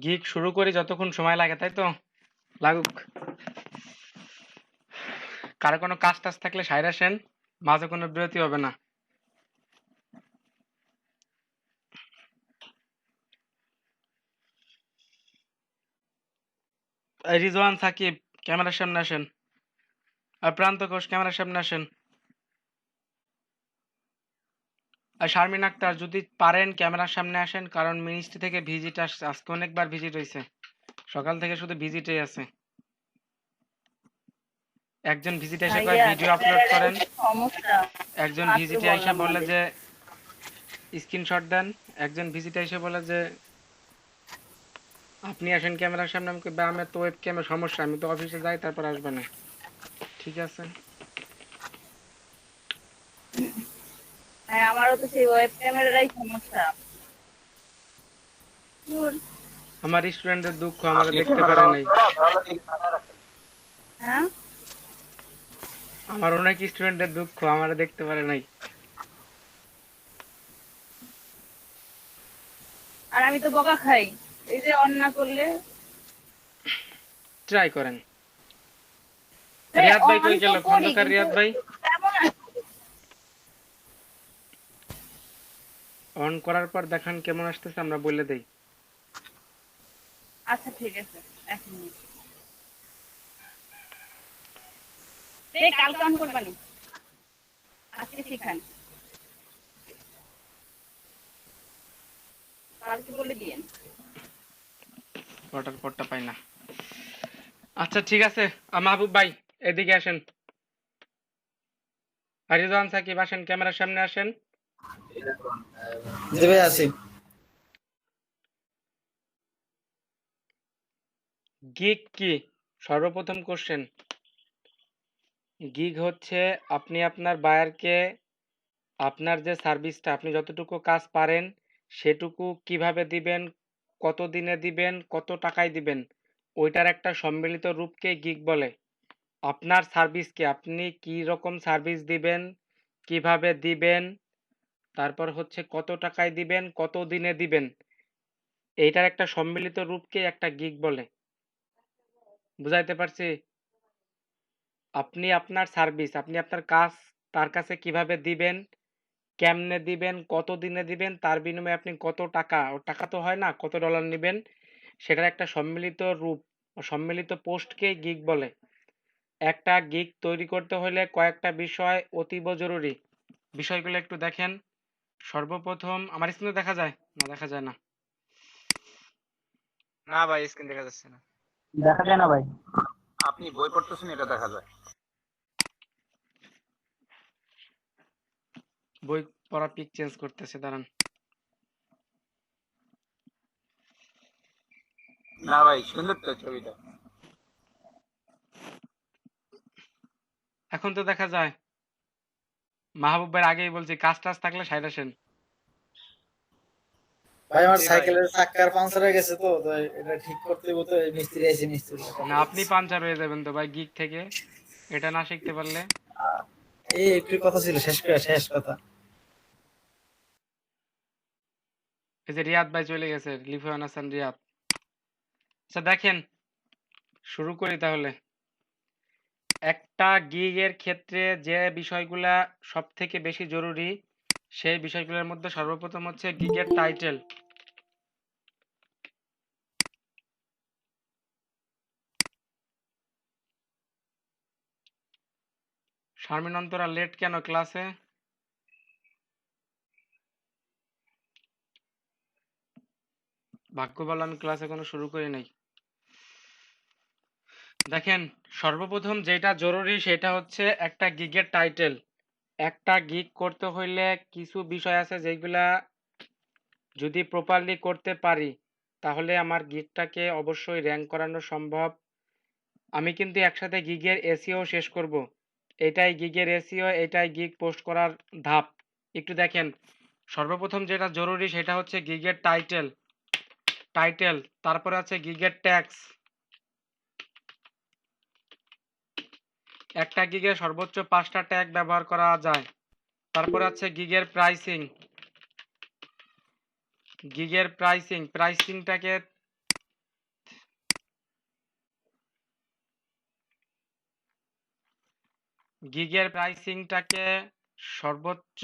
Gig শুরু করি যতক্ষণ সময় লাগে, তাই তো? লাগুক। কারো কোনো কাজ টাজ থাকলে সাইরা আসেন, মাঝে কোনো বিরতি হবে না। রিজওয়ান সাকিব ক্যামেরার সামনে আসেন। আর প্রান্ত ঘোষ ক্যামেরার সামনে আসেন। আর শারমিন আক্তার যদি পারেন ক্যামেরার সামনে আসেন, কারণ মিনিস্ট্রি থেকে ভিজিট আসছে, আজকে অনেকবার ভিজিট হয়েছে, সকাল থেকে শুধু ভিজিটেই আছে। একজন ভিজিট এসে কয় ভাইয়া ভিডিও আপলোড ক্যামেরার করেন, একটু সমস্যা, একজন মাত্র ভিজিটে এসে বললাম বলে আগে। যে স্ক্রিনশট দেন, একজন ভিজিটে এসে বলে যে আপনি আসেন ক্যামেরার সামনে। আমি কই, আমার তো ওয়েব ক্যামেরা সমস্যা, আমি তো অফিসে যাই তারপর আসবে না। ঠিক আছে, হ্যাঁ, আমারও তো সেই ওয়েব ক্যামেরারই সমস্যা। ধুর। আমার স্টুডেন্টের দুঃখ আমার আপনি দেখতে পারে ক্যামেরা অন নাই। করা তাহলে ঠিক থাকা রাখেন। হ্যাঁ, আমার অনেক স্টুডেন্টের দুঃখ আমার দেখতে পারে নাই। আর আমি তো বকা খাই, এই যে অন না করলে। ট্রাই করেন। এই রিয়াদ ভাই অন কই তো গেল? করি খন্দকার কিন্তু রিয়াদ ভাই তেমন অন করার পর দেখান কেমন আসতেছে, আমরা বলে দেই। আচ্ছা ঠিক আছে, এক মিনিট। এই কালকে অন করবানি, আজকে শিখান, কালকে বলে দিয়েন। অর্ডার পরটা পাই না। আচ্ছা ঠিক আছে, মাহবুব ভাই এদিকে আসেন। রিজওয়ান সাকিব আসেন, ক্যামেরার সামনে আসেন। জি ভাই আছি। গিগ কি? সর্বপ্রথম কোশ্চেন, গিগ হচ্ছে আপনি আপনার বায়ারকে আপনার যে সার্ভিসটা আপনি যতটুকু কাজ পারেন সেটুকু কিভাবে দিবেন, কত দিনে দিবেন, কত টাকায় দিবেন, ওইটার একটা সম্মিলিত রূপকে গিগ বলে। আপনার সার্ভিসকে আপনি কি রকম সার্ভিস দিবেন, কিভাবে দিবেন, তারপর হচ্ছে কত টাকায় দিবেন, কত দিনে দিবেন, এইটার একটা সম্মিলিত রূপকে একটা গিগ বলে। বুঝাইতে পারছি? আপনি আপনার সার্ভিস, আপনি আপনার কাজ তার কাছে কিভাবে দিবেন, কেমনে দিবেন, কত দিনে দিবেন, তার বিনিময়ে আপনি কত টাকা, ও টাকা তো হয় না, কত ডলার নিবেন, সেটার একটা সম্মিলিত রূপ, সম্মিলিত পোস্টকে গিগ বলে। একটা গিগ তৈরি করতে হলে কয়েকটা বিষয় অতীব জরুরি। বিষয়গুলো একটু দেখেন। সর্বপ্রথম আমার স্ক্রিনে দেখা যায় না? দেখা যায় না। না ভাই, স্ক্রিন দেখা যাচ্ছে না। দেখা যায় না ভাই। আপনি বই পড়তেছেন, এটা দেখা যায়। বই পড়া পিক চেঞ্জ করতেছে, দাঁড়ান। না ভাই, সুন্দর তো ছবিটা। এখন তো দেখা যায়। মাহবুব ভাইয়ের আগেই বলছি, কাজ টাজ থাকলে সাইড আসেন। ভাই আমার জি ভাই। সাইকেলের চাক্কার পাংচার হয়ে গেছে, তো তো এটা ঠিক করতে হইব, তো এই মিস্ত্রি আইছে, মিস্ত্রি না, আপনি পাঞ্চার হয়ে যাবেন তো ভাই গিগ থেকে, এটা না শিখতে পারলে। এই একটু কথা ছিল, শেষ করে শেষ কথা। এই যে রিয়াদ ভাই চলে গেছে, লিফান হাসান রিয়াদ। আচ্ছা দেখেন, শুরু করি তাহলে। একটা গিগের ক্ষেত্রে যে বিষয়গুলা সব থেকে বেশি জরুরি, সেই বিষয়গুলোর মধ্যে সর্বপ্রথম হচ্ছে গিগের টাইটেল। শারমিন অন্তরা লেট কেন ক্লাসে? ভাগ্য ভালো আমি ক্লাস এখনো শুরু করি নাই। দেখেন, সর্বপ্রথম যেটা জরুরি সেটা হচ্ছে একটা গিগের টাইটেল। একটা গিগ করতে হইলে কিছু বিষয় আছে যেগুলা যদি প্রপারলি করতে পারি তাহলে আমার গিগটাকে অবশ্যই র্যাঙ্ক করানো সম্ভব। আমি কিন্তু একসাথে গিগের এসইও শেষ করব। এটাই গিগের এসইও, এটাই গিগ পোস্ট করার ধাপ। একটু দেখেন, সর্বপ্রথম যেটা জরুরি সেটা হচ্ছে গিগের টাইটেল। টাইটেল, তারপরে আছে গিগের ট্যাক্স। একটা গিগে সর্বোচ্চ 5টা ট্যাগ ব্যবহার করা যায়। তারপর আছে গিগের প্রাইসিং। গিগের প্রাইসিংটাকে গিগের প্রাইসিংটাকে সর্বোচ্চ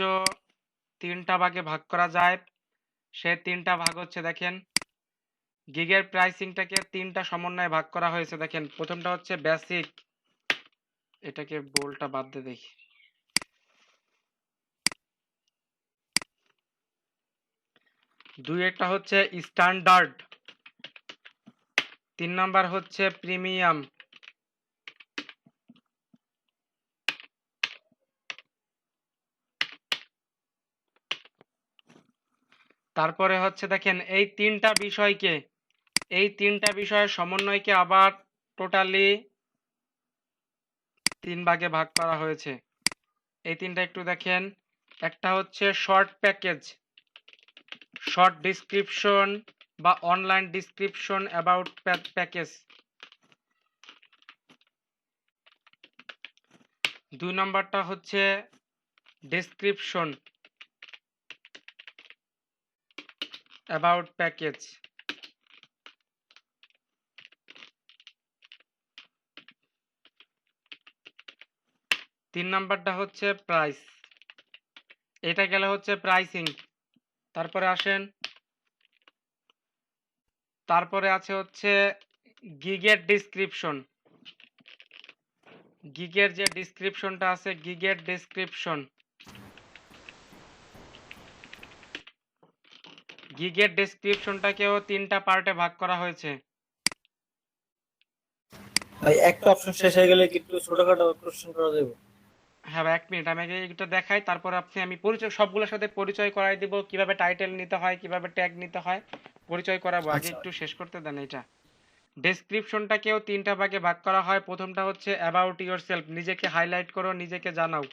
3টা ভাগে ভাগ করা যায়। সে 3টা ভাগ হচ্ছে দেখেন, গিগের প্রাইসিংটাকে 3টা সমন্বয়ে ভাগ করা হয়েছে। দেখেন প্রথমটা হচ্ছে বেসিক, এটাকে বোল্টটা বাদ দিয়ে দেখি। একটা হচ্ছে স্ট্যান্ডার্ড, 3 নাম্বার হচ্ছে প্রিমিয়াম, তারপরে হচ্ছে দেখেন এই 3টা বিষয়ের সমন্বয়কে আবার টোটালি 3 ভাগে ভাগ করা হয়েছে। এই 3টা একটু দেখেন, একটা হচ্ছে শর্ট প্যাকেজ, শর্ট ডিসক্রিপশন বা অনলাইন ডিসক্রিপশন অ্যাবাউট প্যাকেজ। 2 নাম্বারটা হচ্ছে ডেসক্রিপশন অ্যাবাউট প্যাকেজ। 3 নাম্বারটা হচ্ছে প্রাইস, এটা গেলে হচ্ছে প্রাইসিং। তারপরে আসেন, তারপরে আছে হচ্ছে গিগের ডিসক্রিপশন, গিগের যে ডিসক্রিপশনটা আছে, গিগের ডিসক্রিপশন, গিগের ডেসক্রিপশনটাকেও 3টা পার্টে ভাগ করা হয়েছে। ভাই একটা অপশন শেষ হয়ে গেলে কি একটু ছোটখাটো কোশ্চেন করা যাবে? হ্যাঁ ভাই, 1 মিনিট আমি আগে এটা দেখাই, তারপর আমি পরিচয় সবগুলোর সাথে পরিচয় করাই দিব, কিভাবে টাইটেল নিতে হয়, কিভাবে ট্যাগ নিতে হয়, পরিচয় করাবো। আগে আচ্ছা। একটু শেষ করতে দেন। এটা ডেসক্রিপশনটাকেও 3টা ভাগে ভাগ করা হয়। প্রথমটা হচ্ছে অ্যাবাউট ইয়োরসেলফ, নিজেকে হাইলাইট করো, নিজেকে জানাও।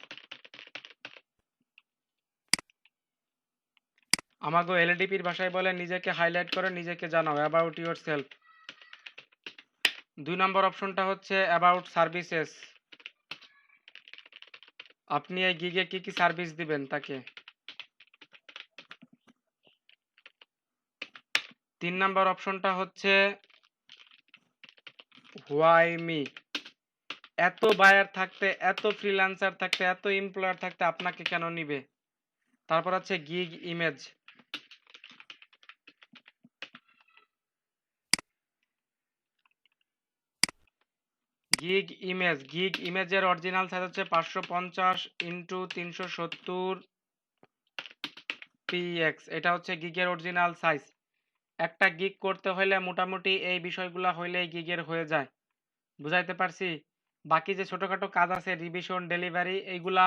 আমাগো এলডিপির ভাষায় বলে নিজেকে হাইলাইট করো, নিজেকে জানাও, অ্যাবাউট ইয়োরসেলফ। 2 নম্বর অপশনটা হচ্ছে অ্যাবাউট সার্ভিসেস, আপনি এই গিগে কি কি সার্ভিস দিবেন তাকে। 3 নম্বর অপশনটা হচ্ছে হোয়াই মি, এত বায়ার থাকতে, এত ফ্রিল্যান্সার থাকতে, এত এমপ্লয়ার থাকতে আপনাকে কেন নিবে। তারপর আছে গিগ ইমেজ, গিগ ইমেজের অরিজিনাল সাইজ হচ্ছে 550 ইন্টু 370 px, এটা হচ্ছে গিগের অরিজিনাল সাইজ। একটা গিগ করতে হলে মোটামুটি এই বিষয়গুলো হইলেই গিগের হয়ে যায়। বুঝাইতে পারছি? বাকি যে ছোটখাটো কাজ আছে, রিভিশন, ডেলিভারি, এইগুলা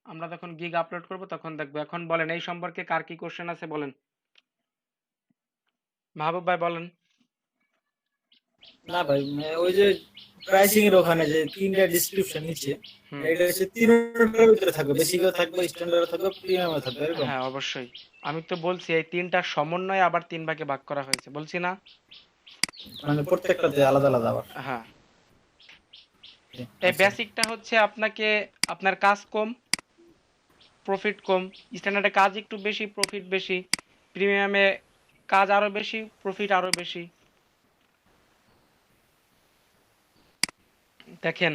আমরা যখন গিগ আপলোড করব তখন দেখবো। এখন বলেন এই সম্পর্কে কার কি কোশ্চেন আছে বলেন। মাহবুব ভাই বলেন। না ভাই, ওই যে প্রাইসিং এর ওখানে যে 3টা ডিসক্রিপশন নিচে, হুম, এটা হচ্ছে 3টার ভিতরে থাকবে, বেসিকও থাকবে, স্ট্যান্ডার্ডও থাকবে, প্রিমিয়ামও থাকবে, এরকম? হ্যাঁ অবশ্যই। আমি তো বলছি এই 3টার সমন্বয়ে আবার 3 ভাগে ভাগ করা হয়েছে, বলছি না? মানে প্রত্যেকটাতে আলাদা আলাদা আবার। হ্যাঁ। এই আচ্ছা। বেসিকটা হচ্ছে আপনাকে, আপনার কাজ কম, প্রফিট কম। স্ট্যান্ডার্ডে কাজ একটু বেশি, প্রফিট বেশি। প্রিমিয়ামে কাজ আরো বেশি, প্রফিট আরো বেশি। দেখেন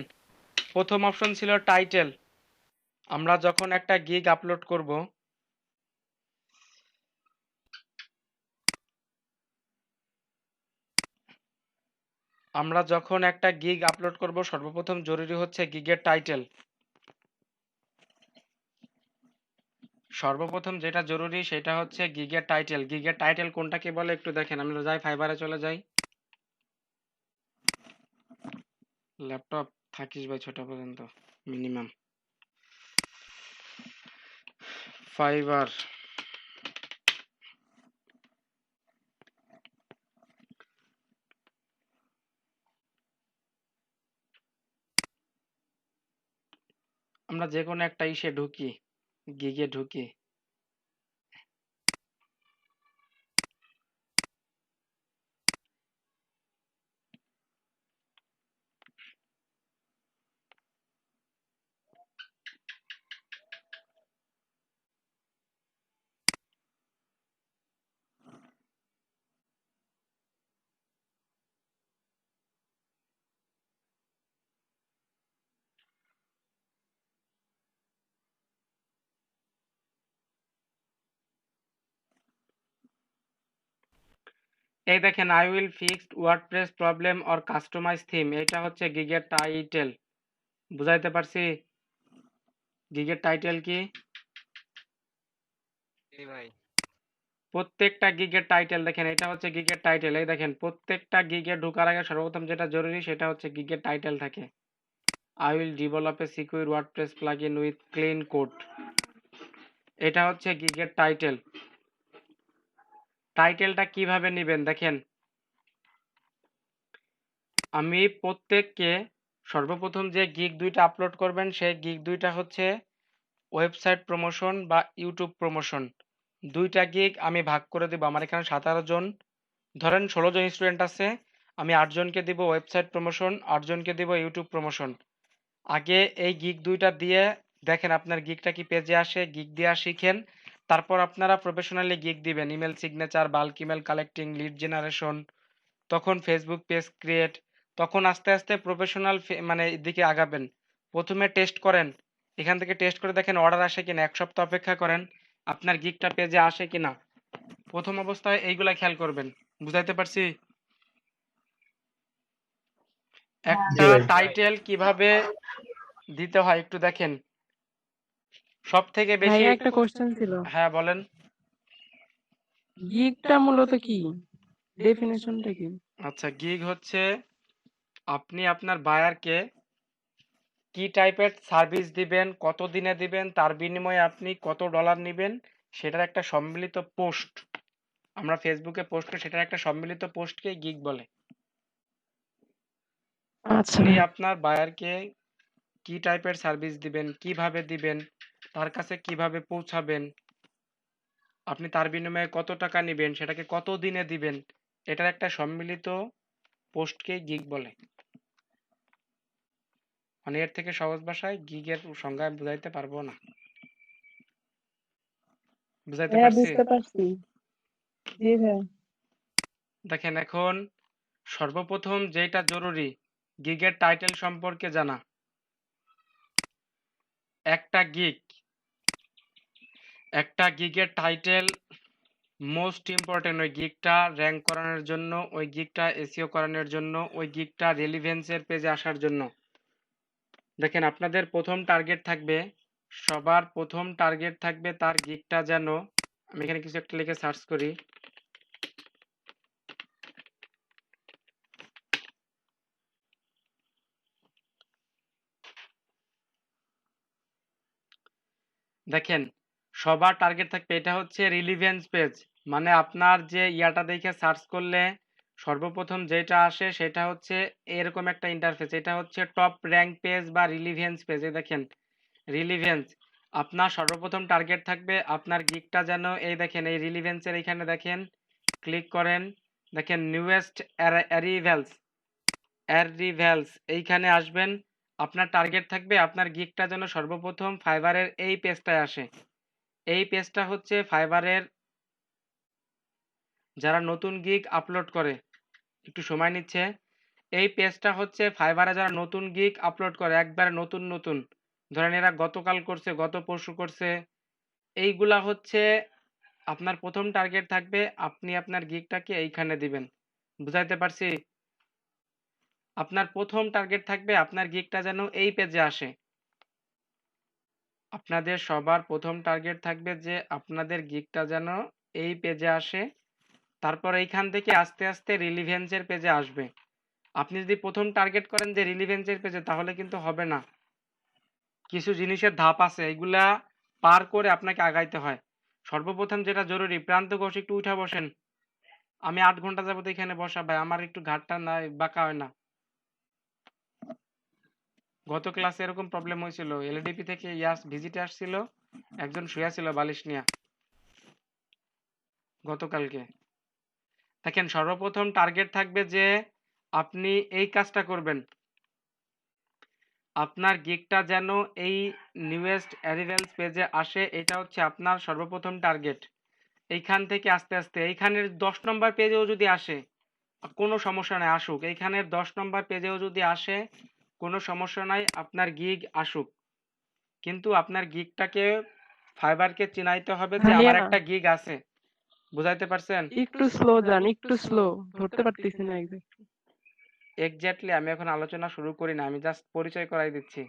প্রথম অপশন ছিল টাইটেল। আমরা যখন একটা গিগ আপলোড করব, সর্বপ্রথম জরুরি হচ্ছে গিগের টাইটেল। সর্বপ্রথম যেটা জরুরি সেটা হচ্ছে গিগের টাইটেল। গিগের টাইটেল কোনটাকে বলে একটু দেখেন। আমরা যাই ফাইবারে চলে যাই, ল্যাপটপ থাকিস ভাই 6টা পর্যন্ত মিনিমাম। ফাইবার, আমরা যে কোনো একটা ইসে ঢুকি, গিগে ঢুকি। এই দেখেন I will fixed WordPress problem or customize theme, এটা হচ্ছে গিগের টাইটেল। বুঝাইতে পারছি গিগের টাইটেল কি? জি ভাই। প্রত্যেকটা গিগের টাইটেল দেখেন, এটা হচ্ছে গিগের টাইটেল। এই দেখেন প্রত্যেকটা গিগে ঢোকার আগে সর্বপ্রথম যেটা জরুরি সেটা হচ্ছে গিগের টাইটেল থাকে। I will develop a secure WordPress plugin with clean code, এটা হচ্ছে গিগের টাইটেল। টাইটেলটা কিভাবে নেবেন দেখেন, আমি প্রত্যেককে সর্বপ্রথম যে গিগ দুইটা আপলোড করবেন সেই গিগ দুইটা হচ্ছে ওয়েবসাইট প্রমোশন বা ইউটিউব প্রমোশন। দুইটা গিগ আমি ভাগ করে দেব। আমার এখানে 17 জন, ধরেন 16 জন স্টুডেন্ট আছে, আমি 8 জনকে দিব ওয়েবসাইট প্রমোশন, 8 জনকে দিব ইউটিউব প্রমোশন। আগে এই গিগ দুইটা দিয়ে দেখেন আপনার গিগটা কি পেজে আসে, গিগ দেওয়া শিখেন। তারপর আপনারা প্রফেশনালি গিগ দিবেন, email signature, bulk email collecting, lead generation, তখন ফেসবুক পেজ ক্রিয়েট, তখন আস্তে আস্তে প্রফেশনাল মানে দিকে আগাবেন। প্রথমে টেস্ট করেন, এখান থেকে টেস্ট করে দেখেন অর্ডার আসে কিনা, 1 সপ্তাহ অপেক্ষা করেন আপনার গিগটা পেজে আসে কিনা। প্রথম অবস্থায় এইগুলা খেয়াল করবেন। বুঝাইতে পারছি? হ্যাঁ। জি একটা ভাই। টাইটেল কিভাবে দিতে হয় একটু দেখেন। সব থেকে বেশি ভাইয়া একটা কোশ্চেন ছিল, হ্যাঁ বলেন। গিগটা মূলত কি, ডেফিনেশনটা কি? আচ্ছা, গিগ হচ্ছে আপনি আপনার বায়ারকে কি টাইপের সার্ভিস দিবেন, কত দিনে দিবেন, তার বিনিময়ে আপনি কত ডলার নেবেন, সেটার একটা সম্মিলিত পোস্ট। আমরা ফেসবুকে পোস্ট করি, সেটার একটা সম্মিলিত পোস্টকে গিগ বলে। আচ্ছা আপনি ভাই। আপনার বায়ারকে কি টাইপের সার্ভিস দিবেন, কিভাবে দিবেন, তার কাছে কিভাবে পৌঁছাবেন, আপনি তার বিনিময়ে কত টাকা নেবেন, সেটাকে কত দিনে দিবেন, এটার একটা সম্মিলিত পোস্টকে গিগ বলে। মানে এর থেকে সহজ ভাষায় গিগের সংজ্ঞা বুঝাইতে পারবো না। বুঝাইতে হ্যাঁ, পারছি? বুঝতে পারছি। জি ভাই। দেখেন এখন সর্বপ্রথম যেটা জরুরি গিগের টাইটেল সম্পর্কে জানা। একটা গিগ, একটা গিগের টাইটেল মোস্ট ইম্পর্টেন্ট। ওই গিগটা র্যাঙ্ক করানোর জন্য, ওই গিগটা এসইও করানোর জন্য, ওই গিগটা রেলিভেন্সের পেজে আসার জন্য। দেখেন আপনাদের প্রথম টার্গেট থাকবে, সবার প্রথম টার্গেট থাকবে তার গিগটা যেন, আমি এখানে কিছু একটা লিখে সার্চ করি। দেখেন সবার টার্গেট থাকবে এটা হচ্ছে রিলিভেন্স পেজ, মানে আপনার যে ইয়াটা দেখে সার্চ করলে সর্বপ্রথম যেটা আসে সেটা হচ্ছে এরকম একটা ইন্টারফেস। এটা হচ্ছে টপ র্যাঙ্ক পেজ বা রিলিভেন্স পেজ। এই দেখেন রিলিভেন্স, আপনার সর্বপ্রথম টার্গেট থাকবে আপনার গিগটা যেন, এই দেখেন এই রিলিভেন্সের এখানে দেখেন ক্লিক করেন, দেখেন নিউয়েস্ট অ্যারিভেলস, অ্যারিভেলস এইখানে আসবেন। আপনার টার্গেট থাকবে আপনার গিগটা যেন সর্বপ্রথম ফাইবারের এই পেজটায় আসে। এই পেজটা হচ্ছে ফাইবারের যারা নতুন গিগ আপলোড করে, একটু সময় নিচ্ছে, এই পেজটা হচ্ছে ফাইবারে যারা নতুন গিগ আপলোড করে, একবারে নতুন নতুন, ধরেন এরা গতকাল করছে, গত পরশু করছে, এইগুলা হচ্ছে আপনার প্রথম টার্গেট থাকবে। আপনি আপনার গিগটাকে এইখানে দিবেন। বুঝাইতে পারছি? আপনার প্রথম টার্গেট থাকবে আপনার গিগটা যেন এই পেজে আসে। আপনাদের সবার প্রথম টার্গেট থাকবে যে আপনাদের গিগটা যেন এই পেজে আসে। তারপর এইখান থেকে আস্তে আস্তে রিলিভেন্সের পেজে আসবে। আপনি যদি প্রথম টার্গেট করেন যে রিলিভেন্সের পেজে, তাহলে কিন্তু হবে না। কিছু জিনিসের ধাপ আছে, এগুলা পার করে আপনাকে আগাইতে হয়। সর্বপ্রথম যেটা জরুরি, প্রান্ত ঘোষ একটু উঠা বসেন। আমি 8 ঘন্টা যাবত এখানে বসা ভাই, আমার একটু ঘাটটা নাই, বাঁকা হয় না। গত ক্লাসে এরকম প্রবলেম হয়েছিল, এলডিপি থেকে ইয়াস ভিজিটে আসছিল, একজন শুয়ে ছিল বালিশ নিয়ে গতকালকে। দেখেন সর্বপ্রথম টার্গেট থাকবে যে আপনি এই কাজটা করবেন, আপনার গিগটা যেন এই নিউয়েস্ট অ্যারিভেলস পেজে আসে। এটা হচ্ছে আপনার সর্বপ্রথম টার্গেট। এইখান থেকে আস্তে আস্তে এইখানের 10 নম্বর পেজেও যদি আসে কোনো সমস্যা নাই, আসুক। এইখানের 10 নম্বর পেজেও যদি আসে কোনো সমস্যা নাই, আপনার গিগ আসুক। কিন্তু আপনার গিগটাকে ফাইবারকে চিনাইতে হবে যে আমার ভাইয়া একটা গিগ আছে। বুঝাইতে পারছেন? একটু স্লো যান, একটু স্লো, ধরতে পারতেছি না exact। এক্স্যাক্টলি আমি এখন আলোচনা শুরু করি না, আমি জাস্ট পরিচয় করাই দিচ্ছি।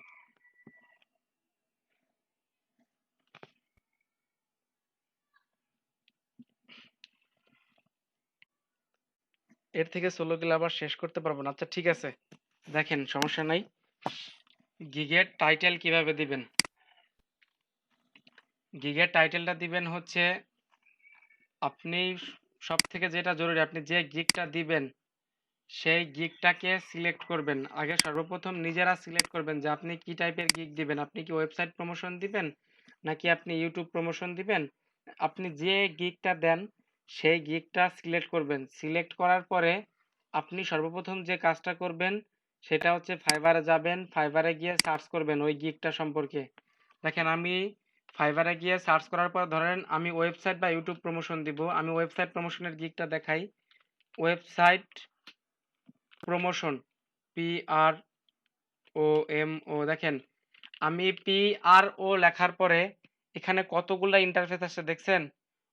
এর থেকে স্লো গেলে আবার শেষ করতে পারবো না। আচ্ছা ঠিক আছে, দেখেন সমস্যা নাই। গিগের টাইটেল কিভাবে দিবেন? গিগের টাইটেলটা দিবেন হচ্ছে, আপনি সব থেকে যেটা জরুরি, আপনি যে গিগটা দিবেন সেই গিগটাকে সিলেক্ট করবেন। আগে সর্বপ্রথম নিজেরা সিলেক্ট করবেন যে আপনি কি টাইপের গিগ দিবেন। আপনি কি ওয়েবসাইট প্রমোশন দিবেন, নাকি আপনি ইউটিউব প্রমোশন দিবেন? আপনি যে গিগটা দেন সেই গিগটা সিলেক্ট করবেন। সিলেক্ট করার পরে আপনি সর্বপ্রথম যে কাজটা করবেন সেটা হচ্ছে ফাইবারে যাবেন। ফাইবারে গিয়ে সার্চ করবেন ওই গিগটা সম্পর্কে। দেখেন আমি ফাইবারে গিয়ে সার্চ করার পর ধরেন আমি ওয়েবসাইট বা ইউটিউব প্রমোশন দিব। আমি ওয়েবসাইট প্রমোশনের গিগটা দেখাই। Website promotion, PROMO। দেখেন আমি PRO লেখার পরে এখানে কতগুলা ইন্টারফেস আসছে দেখছেন?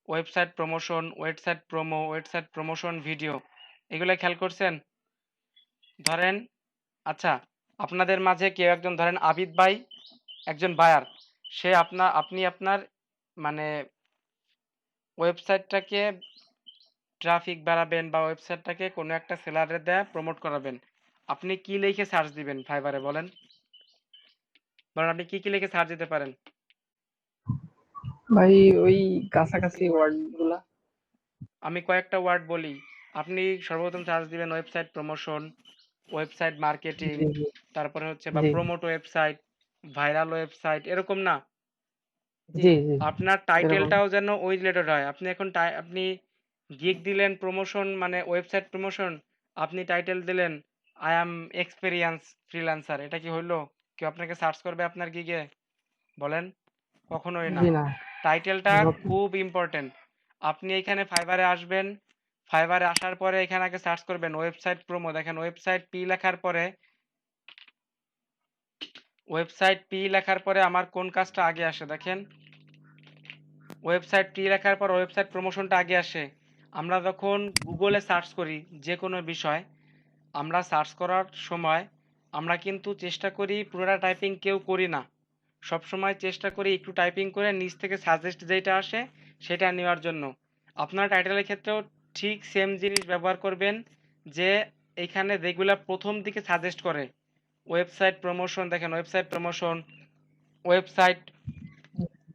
Website promotion, website promo, website promotion video, এগুলো খেয়াল করছেন? ধরেন আচ্ছা, আপনাদের মাঝে কেউ একজন, ধরেন আবিদ ভাই একজন বায়ার, সে আপনি আপনার মানে ওয়েবসাইটটাকে ট্রাফিক বাড়াবেন বা ওয়েবসাইটটাকে কোনো একটা সেলারে দেয়া প্রমোট করাবেন। আপনি কি লিখে সার্চ দিবেন ফাইবারে বলেন? বলেন আপনি কি লিখে সার্চ দিতে পারেন? ভাই ওই কাছাকাছি ওয়ার্ড গুলা। আমি কয়েকটা ওয়ার্ড বলি। আপনি সর্বপ্রথম সার্চ দিবেন ওয়েবসাইট প্রমোশন, ওয়েবসাইট মার্কেটিং, জি জি তারপরে হচ্ছে বা জি প্রমোট ওয়েবসাইট, ভাইরাল ওয়েবসাইট, এরকম না? জি জি আপনার এরকম। টাইটেলটাও যেন ওই রিলেটেড হয়। আপনি এখন আপনি গিগ দিলেন প্রমোশন মানে ওয়েবসাইট প্রমোশন, আপনি টাইটেল দিলেন আই অ্যাম এক্সপেরিয়েন্স ফ্রিল্যান্সার, এটা কি হইলো? কেউ আপনাকে সার্চ করবে আপনার গিগে বলেন? কখনোই না। জি না। টাইটেলটা নতুন। খুব ইম্পর্টেন্ট। আপনি এখানে ফাইবারে আসবেন। ফাইবারে আসার পরে এখানে আগে সার্চ করবেন ওয়েবসাইট প্রোমো। দেখেন ওয়েবসাইট পি লেখার পরে, ওয়েবসাইট পি লেখার পরে আমার কোন কাজটা আগে আসে দেখেন। ওয়েবসাইট পি লেখার পর ওয়েবসাইট প্রমোশনটা আগে আসে। আমরা যখন গুগলে সার্চ করি যে কোনো বিষয়, আমরা সার্চ করার সময় আমরা কিন্তু চেষ্টা করি পুরোটা টাইপিং কেউ করি না। সবসময় চেষ্টা করি একটু টাইপিং করে নিচ থেকে সাজেস্ট যেটা আসে সেটা নেওয়ার জন্য। আপনার টাইটেলের ক্ষেত্রেও ঠিক সেম জিনিস ব্যবহার করবেন, যে এইখানে যেগুলা প্রথম দিকে সাজেস্ট করে ওয়েবসাইট প্রমোশন, দেখেন website promotion, website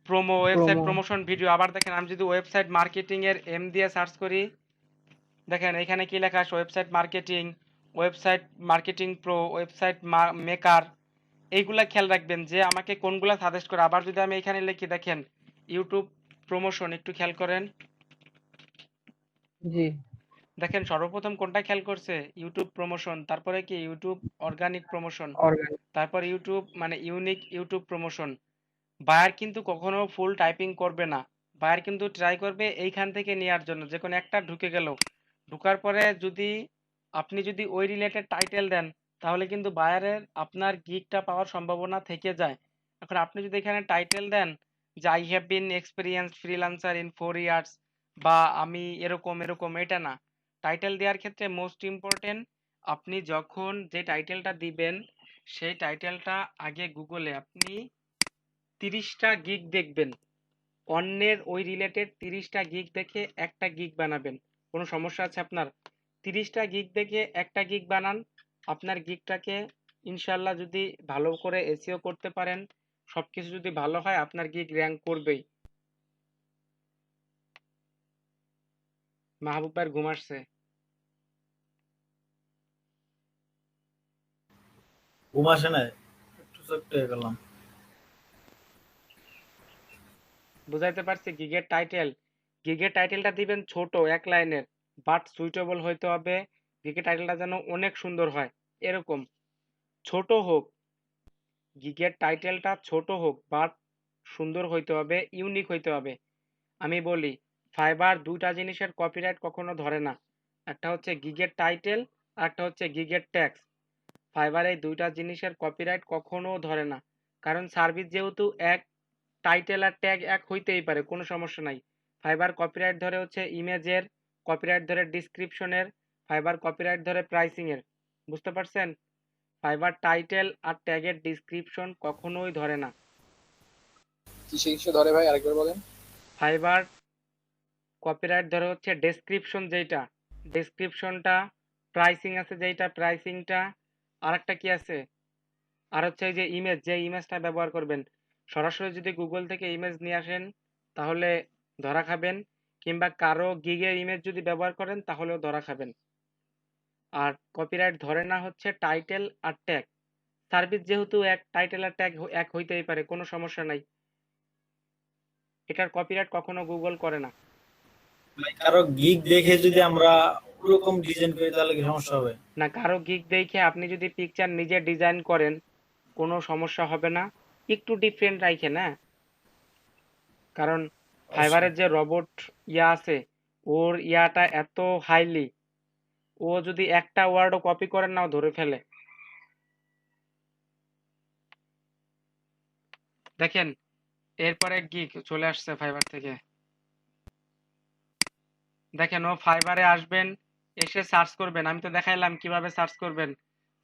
promo, website promo. Promotion video. আবার দেখেন আমি যদি ওয়েবসাইট মার্কেটিং এর এম দিয়ে সার্চ করি, দেখেন এখানে কি লেখা আসে website marketing, website marketing pro, website maker. এইগুলা খেয়াল রাখবেন যে আমাকে কোনগুলা সাজেস্ট করে। আবার যদি আমি এখানে লিখি দেখেন ইউটিউব প্রমোশন, একটু খেয়াল করেন। জি দেখেন সর্বপ্রথম কোনটা খেয়াল করছে? ইউটিউব প্রমোশন, তারপরে কি ইউটিউব অর্গানিক প্রমোশন, অর্গানিক। তারপর ইউটিউব মানে ইউনিক ইউটিউব প্রমোশন। বায়ার কিন্তু কখনো ফুল টাইপিং করবে না। বায়ার কিন্তু ট্রাই করবে এইখান থেকে নেওয়ার জন্য, যে কোনো একটা ঢুকে গেল। ঢুকার পরে যদি আপনি যদি ওই রিলেটেড টাইটেল দেন তাহলে কিন্তু বায়ারের আপনার গিগটা পাওয়ার সম্ভাবনা থেকে যায়। এখন আপনি যদি এখানে টাইটেল দেন যে I have bin experience freelancer in 4 years, বা আমি এরকম এরকম, এটা না। টাইটেল দেওয়ার ক্ষেত্রে মোস্ট ইম্পর্টেন্ট, আপনি যখন যে টাইটেলটা দিবেন সেই টাইটেলটা আগে গুগলে আপনি 30টা গিগ দেখবেন। অন্যের ওই রিলেটেড 30টা গিগ দেখে একটা গিগ বানাবেন। কোনো সমস্যা আছে আপনার? 30টা গিগ দেখে একটা গিগ বানান। আপনার গিগটাকে ইনশাল্লাহ যদি ভালো করে এসইও করতে পারেন, সবকিছু যদি ভালো হয়, আপনার গিগ র্যাঙ্ক করবেই। মাহবুব ভাইয়ের ঘুম আসছে। ঘুম আসে না, একটু চোখটা হয়ে গেলাম। বুঝাইতে পারছি? গিগের টাইটেলটা দিবেন ছোট এক লাইনের, বাট সুইটেবল হইতে হবে। গিগের টাইটেলটা যেন অনেক সুন্দর হয় এরকম, ছোট হোক, গিগের টাইটেলটা ছোট হোক বাট সুন্দর হইতে হবে, ইউনিক হইতে হবে। আমি বলি ফাইবার দুইটা জিনিসের কপিরাইট কখনো ধরে না, একটা হচ্ছে গিগের টাইটেল আর একটা হচ্ছে গিগের ট্যাক্স। ফাইবার এই দুইটা জিনিসের কপিরাইট কখনো ধরে না, কারণ সার্ভিস যেহেতু এক, টাইটেল আর ট্যাগ এক হইতেই পারে, কোনো সমস্যা নাই। ফাইবার কপিরাইট ধরে হচ্ছে ইমেজের, কপিরাইট ধরে ডিসক্রিপশনের, ফাইবার কপিরাইট ধরে প্রাইসিং এর। বুঝতে পারছেন? ফাইবার টাইটেল আর ট্যাগের ডিসক্রিপশন কখনোই ধরে না। কিসে কিসে ধরে ভাই আরেকবার বলেন। ফাইবার কপিরাইট ধরে হচ্ছে ডেসক্রিপশন যেইটা, ডেসক্রিপশনটা, প্রাইসিং আছে যেইটা, প্রাইসিংটা, আরেকটা কি আছে, আর হচ্ছে এই যে ইমেজ, যে ইমেজটা ব্যবহার করবেন, সরাসরি যদি গুগল থেকে ইমেজ নিয়ে আসেন তাহলে ধরা খাবেন, কিংবা কারো গিগের ইমেজ যদি ব্যবহার করেন তাহলেও ধরা খাবেন। আর কপিরাইট ধরে না হচ্ছে টাইটেল আর ট্যাগ। সার্ভিস যেহেতু এক, টাইটেল আর ট্যাগ এক হইতেই পারে, কোনো সমস্যা নাই। এটার কপিরাইট কখনো গুগল করে না। ভাই কারো গিগ দেখে যদি আমরা ওরকম ডিজাইন করি তাহলে কি সমস্যা হবে? না, কারো গিগ দেখে আপনি যদি পিকচার নিজে ডিজাইন করেন কোনো সমস্যা হবে না, একটু ডিফারেন্ট রাখেন, হ্যাঁ। কারণ ফাইবারের যে রোবট ইয়া আছে, ওর ইয়াটা এত হাইলি, ও যদি একটা ওয়ার্ডও কপি করেন নাও ধরে ফেলে। দেখেন এরপরে গিগ চলে আসছে ফাইবার থেকে। দেখেন ও ফাইবারে আসবেন, এসে সার্চ করবেন, আমি তো দেখাইলাম কিভাবে সার্চ করবেন।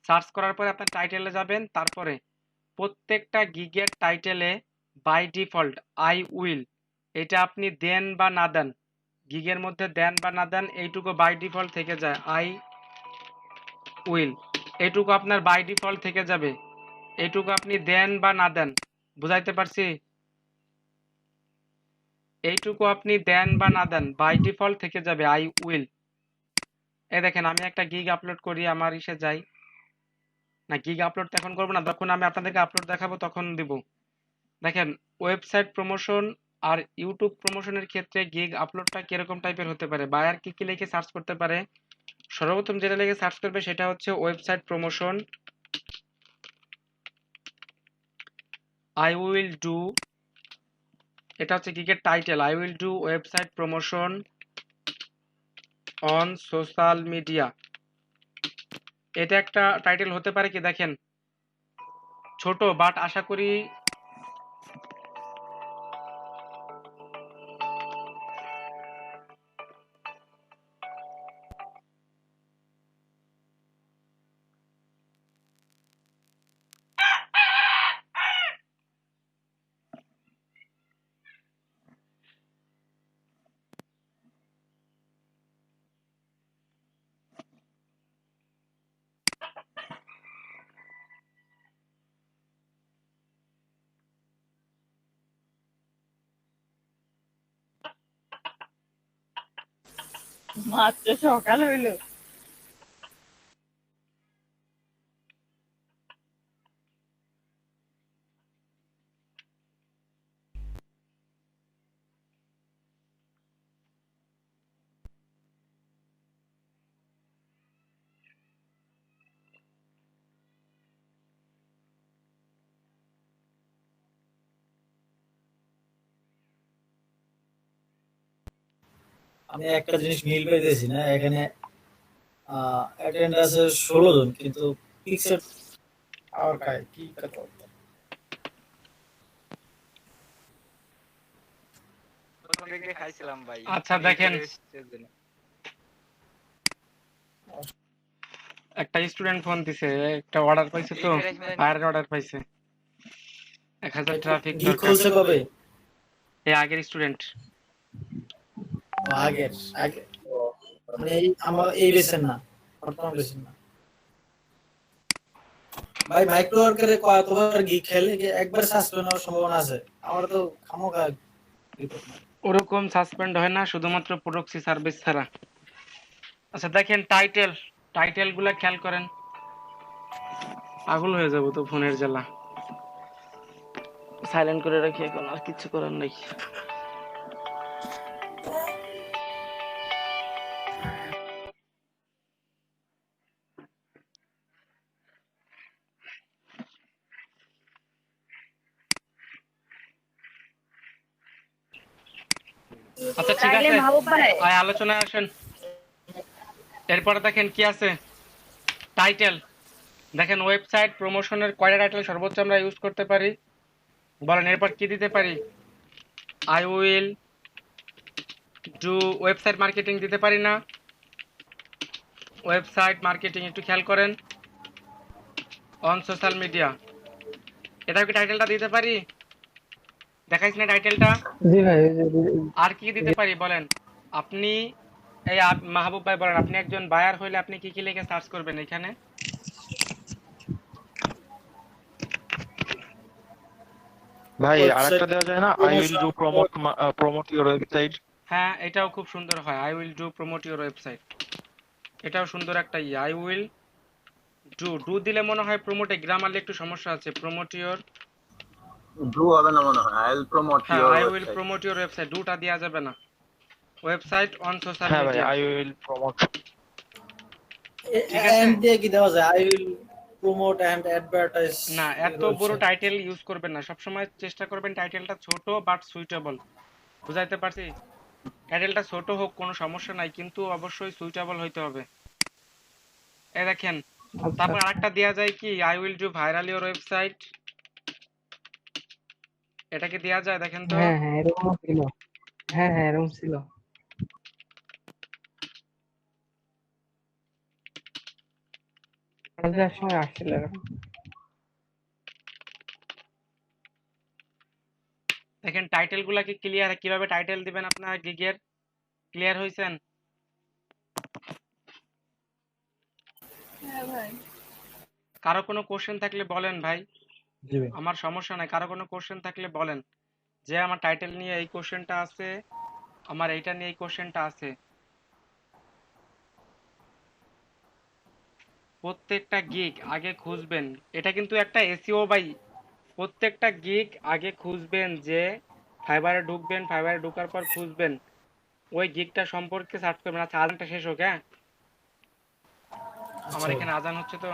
সার্চ করার পরে আপনার টাইটেলে যাবেন, তারপরে প্রত্যেকটা গিগের টাইটেলে বাই ডিফল্ট আই উইল, এটা আপনি দেন বা না দেন, গিগের মধ্যে দেন বা না দেন, এইটুকু বাই ডিফল্ট থেকে যায়। আই উইল এইটুকু আপনার বাই ডিফল্ট থেকে যাবে, এইটুকু আপনি দেন বা না দেন। বুঝাইতে পারছি? এইটুকু আপনি দেন বা না দেন বাই ডিফল্ট থেকে যাবে আই উইল। এই দেখেন আমি একটা গিগ আপলোড করি, আমার ইসে যাই না, গিগ আপলোড তো এখন করবো না, যখন আমি আপনাদেরকে আপলোড দেখাবো তখন দিব। দেখেন ওয়েবসাইট প্রমোশন আর ইউটিউব প্রমোশনের ক্ষেত্রে গিগ আপলোডটা কিরকম টাইপের হতে পারে, বায়ার কি কি লিখে সার্চ করতে পারে। সর্বপ্রথম যেটা লিখে সার্চ করবে সেটা হচ্ছে website promotion, I will do, এটা হচ্ছে গিগের title, I will do website promotion on social media. এটা একটা টাইটেল হতে পারে কি, দেখেন ছোট, বাট আশা করি মাত্র সকাল হইলো। আমি একটা জিনিস মিল পাইতেছি না এখানে, অ্যাটেন্ড আছে 16 জন কিন্তু পিক্সেল আর কায় কি কথা। প্রথম দিকে খাইছিলাম ভাই। আচ্ছা দেখেন একটা স্টুডেন্ট ফোন দিছে, একটা অর্ডার পাইছে, তো ফায়ারের অর্ডার পাইছে, 1000 ট্রাফিক গিগ খুলছে কবে? এই আগের স্টুডেন্ট। আগের আগে মানে আমার এই বেসেন না, বর্তমান বেসেন না ভাই। মাইক্রো ওয়ার্কারে কতবার গিগ খেলে কি একবার সাসপেন্ড হওয়ার সম্ভাবনা আছে? আমার তো খামোখা রিপোর্ট না। ওরকম সাসপেন্ড হয় না শুধুমাত্র প্রক্সি সার্ভিস ছাড়া। আচ্ছা দেখেন টাইটেল গুলা খেয়াল করেন, পাগল হয়ে যাবো তো ফোনের জ্বালা। সাইলেন্ট করে রাখি এখন, আর কিছু করার নাই। আচ্ছা ঠিক তাইলে আছে, মাহবুব ভাই, আলোচনায় আসেন। এরপরে দেখেন কি আছে, টাইটেল। দেখেন ওয়েবসাইট প্রমোশনের কয়টা টাইটেল সর্বোচ্চ আমরা ইউজ করতে পারি বলেন। এরপর কি দিতে পারি, I will do website marketing দিতে পারি না? ওয়েবসাইট মার্কেটিং একটু খেয়াল করেন। অন সোশ্যাল মিডিয়া, এটা কি টাইটেলটা দিতে পারি? দেখাইছ না টাইটেলটা? জি ভাই আর কি দিতে পারি বলেন? আপনি এই মাহবুব ভাই বলেন, আপনি একজন বায়ার হইলে আপনি কি কি লিখে সার্চ করবেন এখানে? ভাই ওয়েবসাইট আরেকটা দেওয়া যায় না, I will do promote your website? হ্যাঁ, এটাও খুব সুন্দর হয়। I will do promote your website, এটাও সুন্দর একটা আই উইল ডু দিলে মনে হয় প্রমোটে গ্রামারলি একটু সমস্যা আছে। প্রমোট ইউর, ডু হবে না মনে হয়, আই উইল প্রমোট হ্যাঁ your I will website. Promote your website, ডুটা দেওয়া যাবে না। ওয়েবসাইট অন সোশ্যাল হ্যাঁ ভাই, মিডিয়া, আই উইল প্রমোট। ঠিক আছে? এন্ড দিয়ে কি দেওয়া যায়? I will promote and advertise না, এত বড় টাইটেল ইউজ করবেন না, সবসময় চেষ্টা করবেন টাইটেলটা ছোট বাট সুইটেবল। বুঝাইতে পারছি? টাইটেলটা ছোট হোক কোনো সমস্যা নাই, কিন্তু অবশ্যই সুইটেবল হইতে হবে। এই দেখেন, তারপর আরেকটা দেওয়া যায় কি, I will do viral your website, এটা কি দেওয়া যায়? দেখেন তো। হ্যাঁ হ্যাঁ এরকম ছিল, হ্যাঁ হ্যাঁ এরকম ছিল, আমাদের এক সময় আসছিল এরকম। দেখেন টাইটেল গুলা কি ক্লিয়ার? কিভাবে টাইটেল দিবেন আপনার গিগের, ক্লিয়ার হইছেন? হ্যাঁ ভাই। কারো কোনো কোশ্চেন থাকলে বলেন ভাই, জি ভাই। আমার সমস্যা নাই। কারো কোনো কোশ্চেন থাকলে বলেন যে আমার টাইটেল নিয়ে এই কোশ্চেনটা আছে, আমার এইটা নিয়ে এই কোশ্চেনটা আছে। প্রত্যেকটা গিগ আগে খুঁজবেন, এটা কিন্তু একটা এসইও ভাই। প্রত্যেকটা গিগ আগে খুঁজবেন যে ফাইবারে ঢুকবেন, ফাইবারে ঢোকার পর খুঁজবেন ওই গিগটা সম্পর্কে সার্চ করবেন। আচ্ছা, আজানটা শেষ হোক, হ্যাঁ? আমার আচ্ছা এখানে আজান হচ্ছে তো।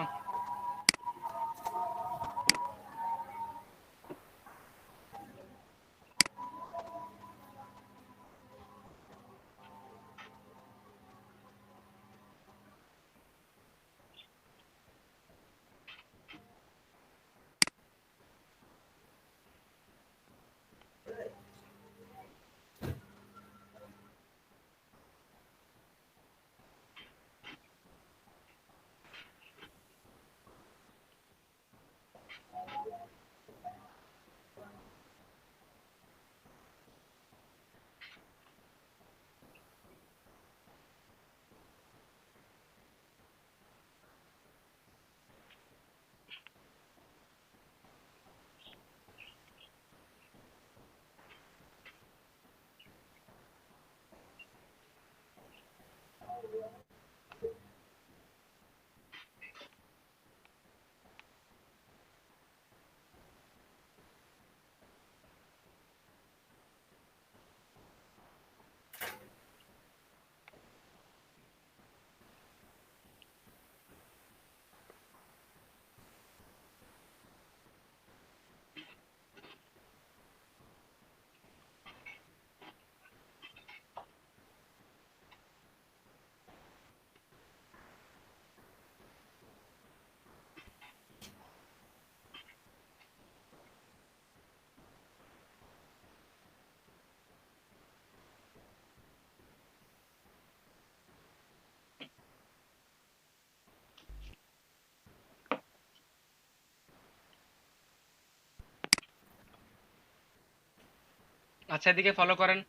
আচ্ছা, এদিকে ফলো করেন।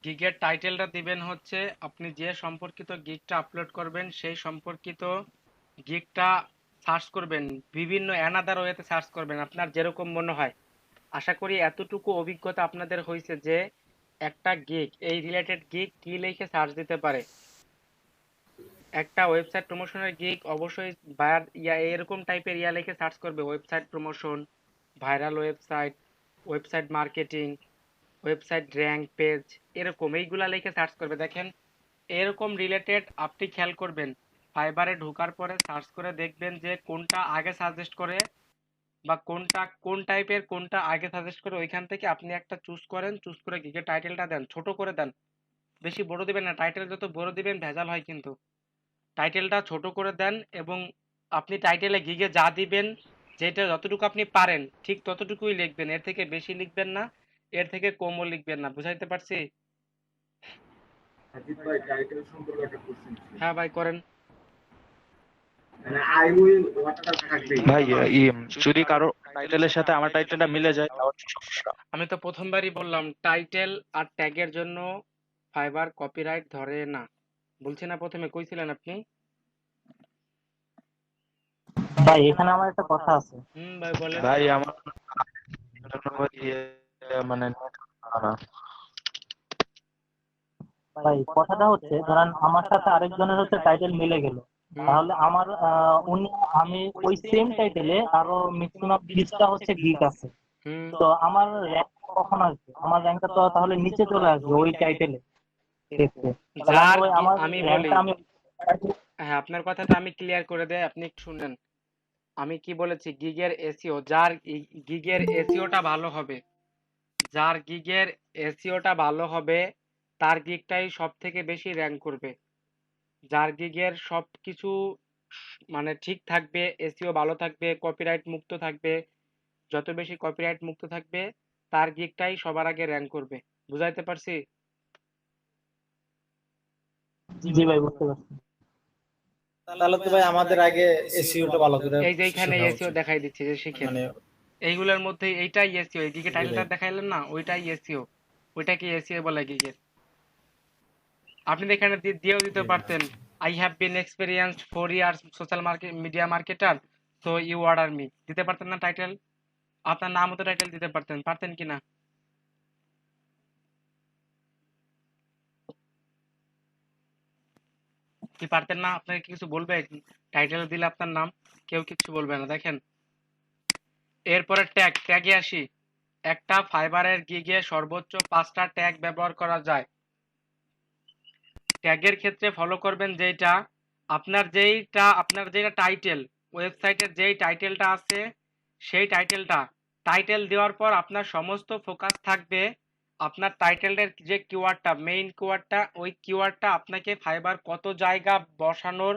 গিগের টাইটেলটা দিবেন হচ্ছে আপনি যে সম্পর্কিত গিগটা আপলোড করবেন সেই সম্পর্কিত গিগটা সার্চ করবেন, বিভিন্ন অ্যানাদার ওয়েতে সার্চ করবেন আপনার যেরকম মনে হয়। আশা করি এতটুকু অভিজ্ঞতা আপনাদের হয়েছে যে একটা গিগ, এই রিলেটেড গিগ কি লিখে সার্চ দিতে পারে। একটা ওয়েবসাইট প্রমোশনের গিগ অবশ্যই বায়ার এরকম টাইপের লিখে সার্চ করবে, website promotion, viral website, website marketing, website rank page, এরকম এইগুলা লিখে সার্চ করবে। দেখেন এরকম রিলেটেড আপনি খেয়াল করবেন, ফাইবারে ঢোকার পরে সার্চ করে দেখবেন যে কোনটা আগে সাজেস্ট করে বা কোন টাইপের কোনটা আগে সাজেস্ট করে, ওইখান থেকে আপনি একটা চুজ করেন, চুজ করে গিগের টাইটেলটা দেন, ছোট করে দেন, বেশি বড় দিবেন না। টাইটেল যত বড় দিবেন ভেজাল হয় কিন্তু। টাইটেলটা ছোট করে দেন এবং আপনি টাইটেলে গিগে যা দিবেন, যেটা যতটুকু আপনি পারেন ঠিক ততটুকুই লিখবেন, এর থেকে বেশি লিখবেন না, এর থেকে কমও লিখবেন না। বুঝাইতে পারছি? হ্যাঁ ভাই করেন। ভাই যদি কারো টাইটেলের সাথে আমার টাইটেলটা মিলে যায় তাহলে কি সমস্যা? আমি তো প্রথমবারই বললাম টাইটেল আর ট্যাগের জন্য ফাইবার কপিরাইট ধরে না। বলছি না প্রথমে কইছিলেন আপনি? ভাই এখানে আমার একটা কথা আছে। ভাই বলেন। ভাই আমার মানে না। ভাই কথাটা হচ্ছে ধরেন আমার সাথে আরেকজনের হচ্ছে টাইটেল মিলে গেল, তাহলে আমার আমি ওই সেম টাইটেলে আরো ম্যাক্সিমাম 20টা হচ্ছে গিগ আছে, হুম তো আমার র্যাঙ্ক কখন আসবে? আমার র্যাঙ্কটা তো তাহলে নিচে চলে আসবে ওই টাইটেলে দেখতে। তাহলে আমি যার আমার আমি বলি, র্যাঙ্কটা আমি হ্যাঁ আপনার কথাটা আমি ক্লিয়ার করে দেই, আপনি একটু শুনেন। আমি কি বলেছি, গিগের এসইও, যার গিগের এসইওটা ভালো হবে, যার গিগের এসইওটা ভালো হবে তার গিগটাই সব থেকে বেশি র্যাঙ্ক করবে। যার গিগের সবকিছু মানে ঠিক থাকবে, এসইও ভালো থাকবে, কপিরাইট মুক্ত থাকবে, যত বেশি কপিরাইট মুক্ত থাকবে তার গিগটাই সবার আগে র্যাঙ্ক করবে। বুঝাইতে পারছি? জি ভাই বুঝতে পারছি। তাহলে তো ভাই আমাদের আগে এসইওটা ভালো করে এই যে এখানে শেখা এসইও উচিত। দেখাই দিচ্ছে যে শিখেন, মানে এইগুলোর মধ্যে এইটাই এসইও, এই গিগে জি টাইটেলটা ভাই। দেখাইলেন না, ওইটাই এসইও, ওইটাকে এসইও বলে গিগের। আপনি তো এখানে দিয়েও দিতে জি ভাই। পারতেন, I have been experienced 4 years social media marketer, so you order me, দিতে পারতেন না টাইটেল? আপনার নাম মতো টাইটেল দিতে পারতেন, পারতেন কি না? কি পারতেন না? আপনাকে কি কিছু বলবে? টাইটেল দিলে আপনার নাম, কেউ কিছু বলবে না। দেখেন এরপরে ট্যাগে আসি। একটা ফাইবারের গিগে সর্বোচ্চ 5টা ট্যাগ ব্যবহার করা যায়। ট্যাগের ক্ষেত্রে ফলো করবেন যেটা আপনার যেটা টাইটেল, ওয়েবসাইটের যেই টাইটেলটা আছে সেই টাইটেল দেওয়ার পর আপনার সমস্ত ফোকাস থাকবে আপনার টাইটেলের যে কিওয়ার্ডটা, মেইন কিওয়ার্ডটা, ওই কিওয়ার্ডটা আপনাকে ফাইবার কত জায়গা বসানোর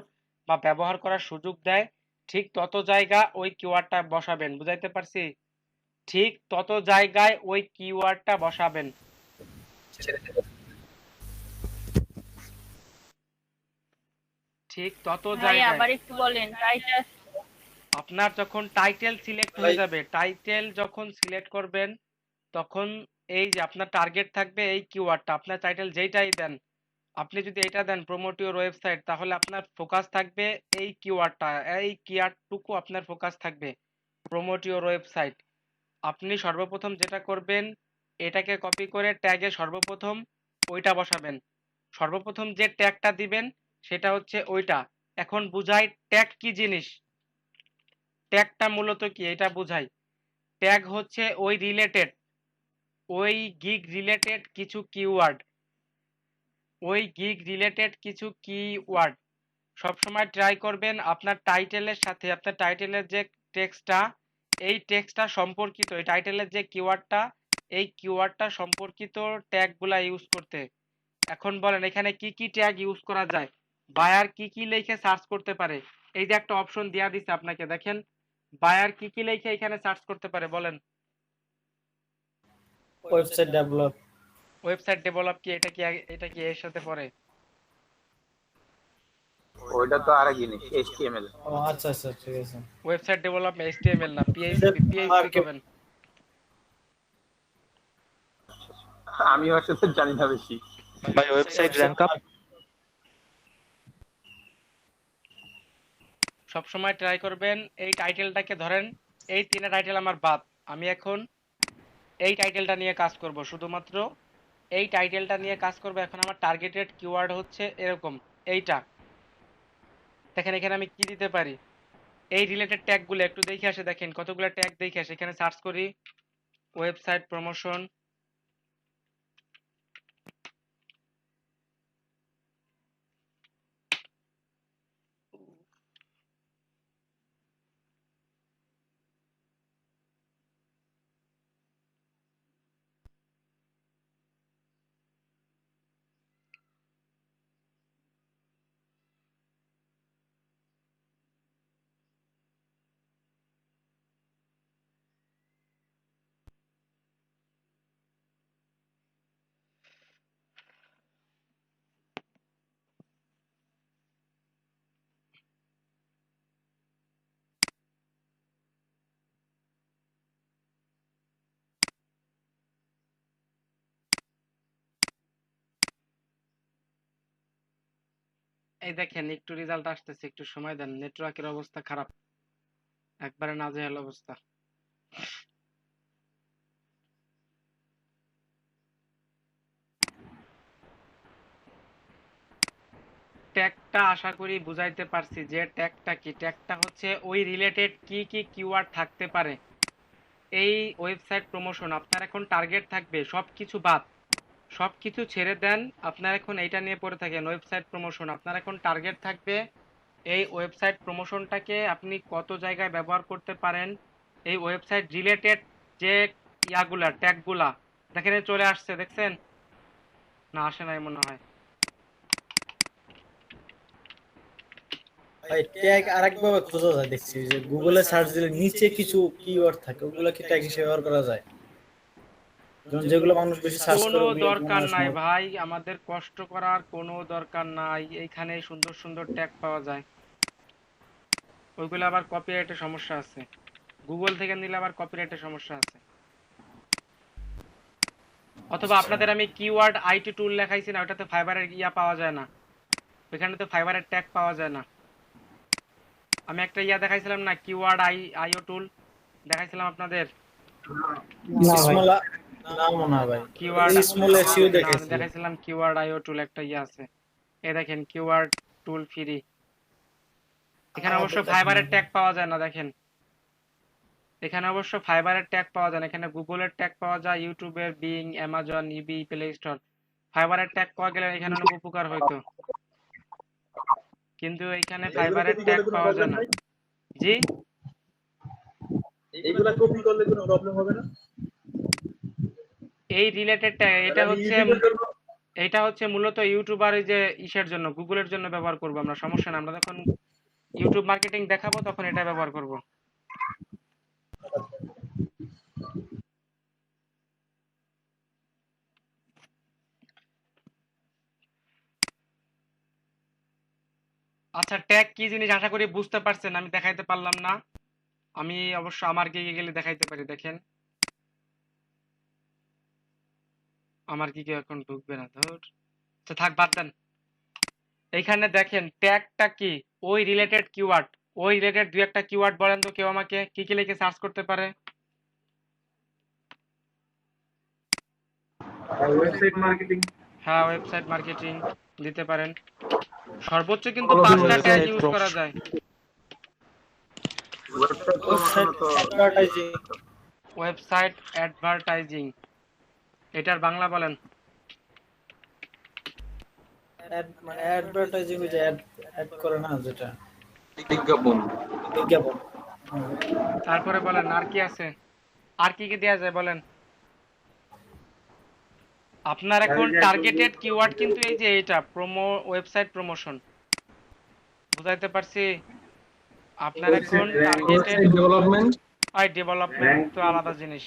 বা ব্যবহার করার সুযোগ দেয়, ঠিক তত জায়গা ওই কিওয়ার্ডটা বসাবেন। বুঝাইতে পারছি? ঠিক তত জায়গায় ওই কিওয়ার্ডটা বসাবেন। ঠিক তত ভাই জায়গায়। আবার একটু বলেন টাইটেল। আপনার যখন টাইটেল সিলেক্ট ভাই হয়ে যাবে, টাইটেল যখন সিলেক্ট করবেন তখন এই যে আপনার টার্গেট থাকবে এই কিওয়ার্ডটা, আপনার টাইটেল যেইটাই দেন, আপনি যদি এটা দেন প্রমোট ইউর ওয়েবসাইট, তাহলে আপনার ফোকাস থাকবে এই কিওয়ার্ডটা, এই কিওয়ার্ডটুকু আপনার ফোকাস থাকবে, প্রমোট ইউর ওয়েবসাইট। আপনি সর্বপ্রথম যেটা করবেন, এটাকে কপি করে ট্যাগে সর্বপ্রথম ওইটা বসাবেন। সর্বপ্রথম যে ট্যাগটা দিবেন সেটা হচ্ছে ওইটা। এখন বুঝাই ট্যাগ কি জিনিস। ট্যাগটা মূলত কি এটা বুঝাই। ট্যাগ হচ্ছে ওই গিগ রিলেটেড কিছু কিওয়ার্ড, সবসময় ট্রাই করবেন আপনার টাইটেলের সাথে, আপনার টাইটেলের যে টেক্সটটা, এই টেক্সটটা সম্পর্কিত, এই টাইটেলের যে কিওয়ার্ডটা, এই কিওয়ার্ডটা সম্পর্কিত ট্যাগগুলা ইউজ করতে। এখন বলেন এখানে কি কি ট্যাগ ইউজ করা যায়, বায়ার কি কি লিখে সার্চ করতে পারে? এই যে একটা অপশন দেয়া দিছে আপনাকে, দেখেন বায়ার কি কি লিখে এখানে সার্চ করতে পারে বলেন। Website develop. ওয়েবসাইট ডেভেলপ কি এটা কি এর সাথে পড়ে? ওইটা তো আরেক জিনিস, HTML। ও আচ্ছা আচ্ছা ঠিক আছে। ওয়েবসাইট ডেভেলপমেন্ট এইচটিএমএল না, পিএইচপি করবেন। আমি আসলে জানি না বেশি। ভাই ওয়েবসাইট র্যাঙ্ক আপ। সবসময় ট্রাই করবেন এই টাইটেলটাকে ধরেন, এই 3টা টাইটেল আমার বাদ, আমি এখন এই টাইটেলটা নিয়ে কাজ করব, শুধুমাত্র এই টাইটেলটা নিয়ে কাজ করব। এখন আমার টার্গেটেড কিওয়ার্ড হচ্ছে এরকম এইটা। দেখেন এখানে আমি কি দিতে পারি, এই রিলেটেড ট্যাগগুলো একটু দেখে আসে, দেখেন কতগুলো ট্যাগ দেখে আসে। এখানে সার্চ করি ওয়েবসাইট প্রমোশন, এই দেখেন একটু রেজাল্ট আসতেছে, একটু সময় দেন, নেটওয়ার্কের অবস্থা খারাপ, একবারে নাজেহাল অবস্থা। ট্যাগটা আশা করি বুঝাইতে পারছি যে ট্যাগটা কি। ট্যাগটা হচ্ছে ওই রিলেটেড কি কি কিওয়ার্ড থাকতে পারে। এই ওয়েবসাইট প্রমোশন আপনার এখন টার্গেট থাকবে সবকিছু বাদ, সবকিছু ছেড়ে দেন, আপনার এখন এইটা নিয়ে পড়ে থাকেন ওয়েবসাইট প্রমোশন। আপনার এখন টার্গেট থাকবে এই ওয়েবসাইট প্রমোশনটাকে আপনি কত জায়গায় ব্যবহার করতে পারেন। এই ওয়েবসাইট রিলেটেড যে ইয়াগুলা ট্যাগগুলা দেখেন চলে আসছে, দেখছেন না? আসে নাই মনে হয়। ভাই ট্যাগ আরেকভাবে খোঁজা যায় দেখছি, যে গুগলে সার্চ দিলে নিচে কিছু কিওয়ার্ড থাকে, ওগুলো কি ট্যাগ হিসেবে ব্যবহার করা যায়? যেগুলো মানুষ বেশি সার্চ করে কোনো ওগুলো দরকার মনে হয় নাই সময়- ভাই, আমাদের কষ্ট করার কোনো দরকার নাই। এইখানে সুন্দর সুন্দর ট্যাগ পাওয়া যায়, ওইগুলো আবার কপিরাইটের সমস্যা আছে, গুগল থেকে নিলে আবার কপিরাইটের সমস্যা আছে। অথবা আপনাদের আমি কিওয়ার্ড আইটি টুল লেখাইছি না, ওটাতে ফাইবারের ইয়া পাওয়া যায় না, ওইখানে তো ফাইবারের ট্যাগ পাওয়া যায় না। আমি একটা ইয়া দেখাইছিলাম না, কিওয়ার্ড আইও টুল দেখাইছিলাম আপনাদের, স্মল না মনে হয় ভাই, কিওয়ার্ড স্মল এসইও দেখেছি। দেখাইছিলাম কিওয়ার্ড আইও টুল একটা ইয়া আছে, এই দেখেন কিওয়ার্ড টুল ফ্রি। এখানে অবশ্য ফাইবারের ট্যাগ পাওয়া যায় না, দেখেন এখানে অবশ্য ফাইবারের ট্যাগ পাওয়া যায় না, এখানে গুগলের ট্যাগ পাওয়া যায়, ইউটিউবের, বিং, অ্যামাজন, ইবি, প্লে স্টোর। ফাইবারের ট্যাগ পাওয়া গেলে এখানে অনেক উপকার হইতো, কিন্তু এখানে ফাইবারের ট্যাগ পাওয়া যায় না। জি, এইগুলা কপি করলে কোনো প্রবলেম হবে না? এই রিলেটেড ট্যাগ এটা হচ্ছে মূলত ইউটিউবার এই যে ইসের জন্য, গুগলের জন্য ব্যবহার করব আমরা, সমস্যা না। আমরা যখন ইউটিউব মার্কেটিং দেখাবো তখন এটা ব্যবহার করব। আচ্ছা, ট্যাগ কি জিনিস আশা করি বুঝতে পারছেন, আমি দেখাইতে পারলাম না। আমি অবশ্য আমার গিয়ে গেলে দেখাইতে পারি, দেখেন আমার কি এখন ঢুকবে না, ধর আচ্ছা থাক বাদ দেন। এইখানে দেখেন ট্যাগটা কি, ওই রিলেটেড কিওয়ার্ড, ওই রিলেটেড দুই একটা কিওয়ার্ড বলেন তো কেউ আমাকে, কি কি লিখে সার্চ করতে পারে? Website marketing. হ্যাঁ, ওয়েবসাইট মার্কেটিং দিতে পারেন, সর্বোচ্চ কিন্তু 5টা ট্যাগ ইউজ করা যায়। ওয়েবসাইট অ্যাডভার্টাইজিং, এটার বাংলা বলেন। মানে অ্যাডভার্টাইজিং, যে অ্যাড করে না, যেটা বিজ্ঞাপন। বিজ্ঞাপন। তারপরে বলেন আর কি আছে, আর কি কি দেয়া যায় বলেন। আপনার এখন টার্গেটেড কিওয়ার্ড কিন্তু এই যে এটা ওয়েবসাইট প্রমোশন, বুঝাইতে পারছি? আপনার এখন টার্গেটেড ডেভেলপমেন্ট। ডেভেলপমেন্ট তো আলাদা জিনিস।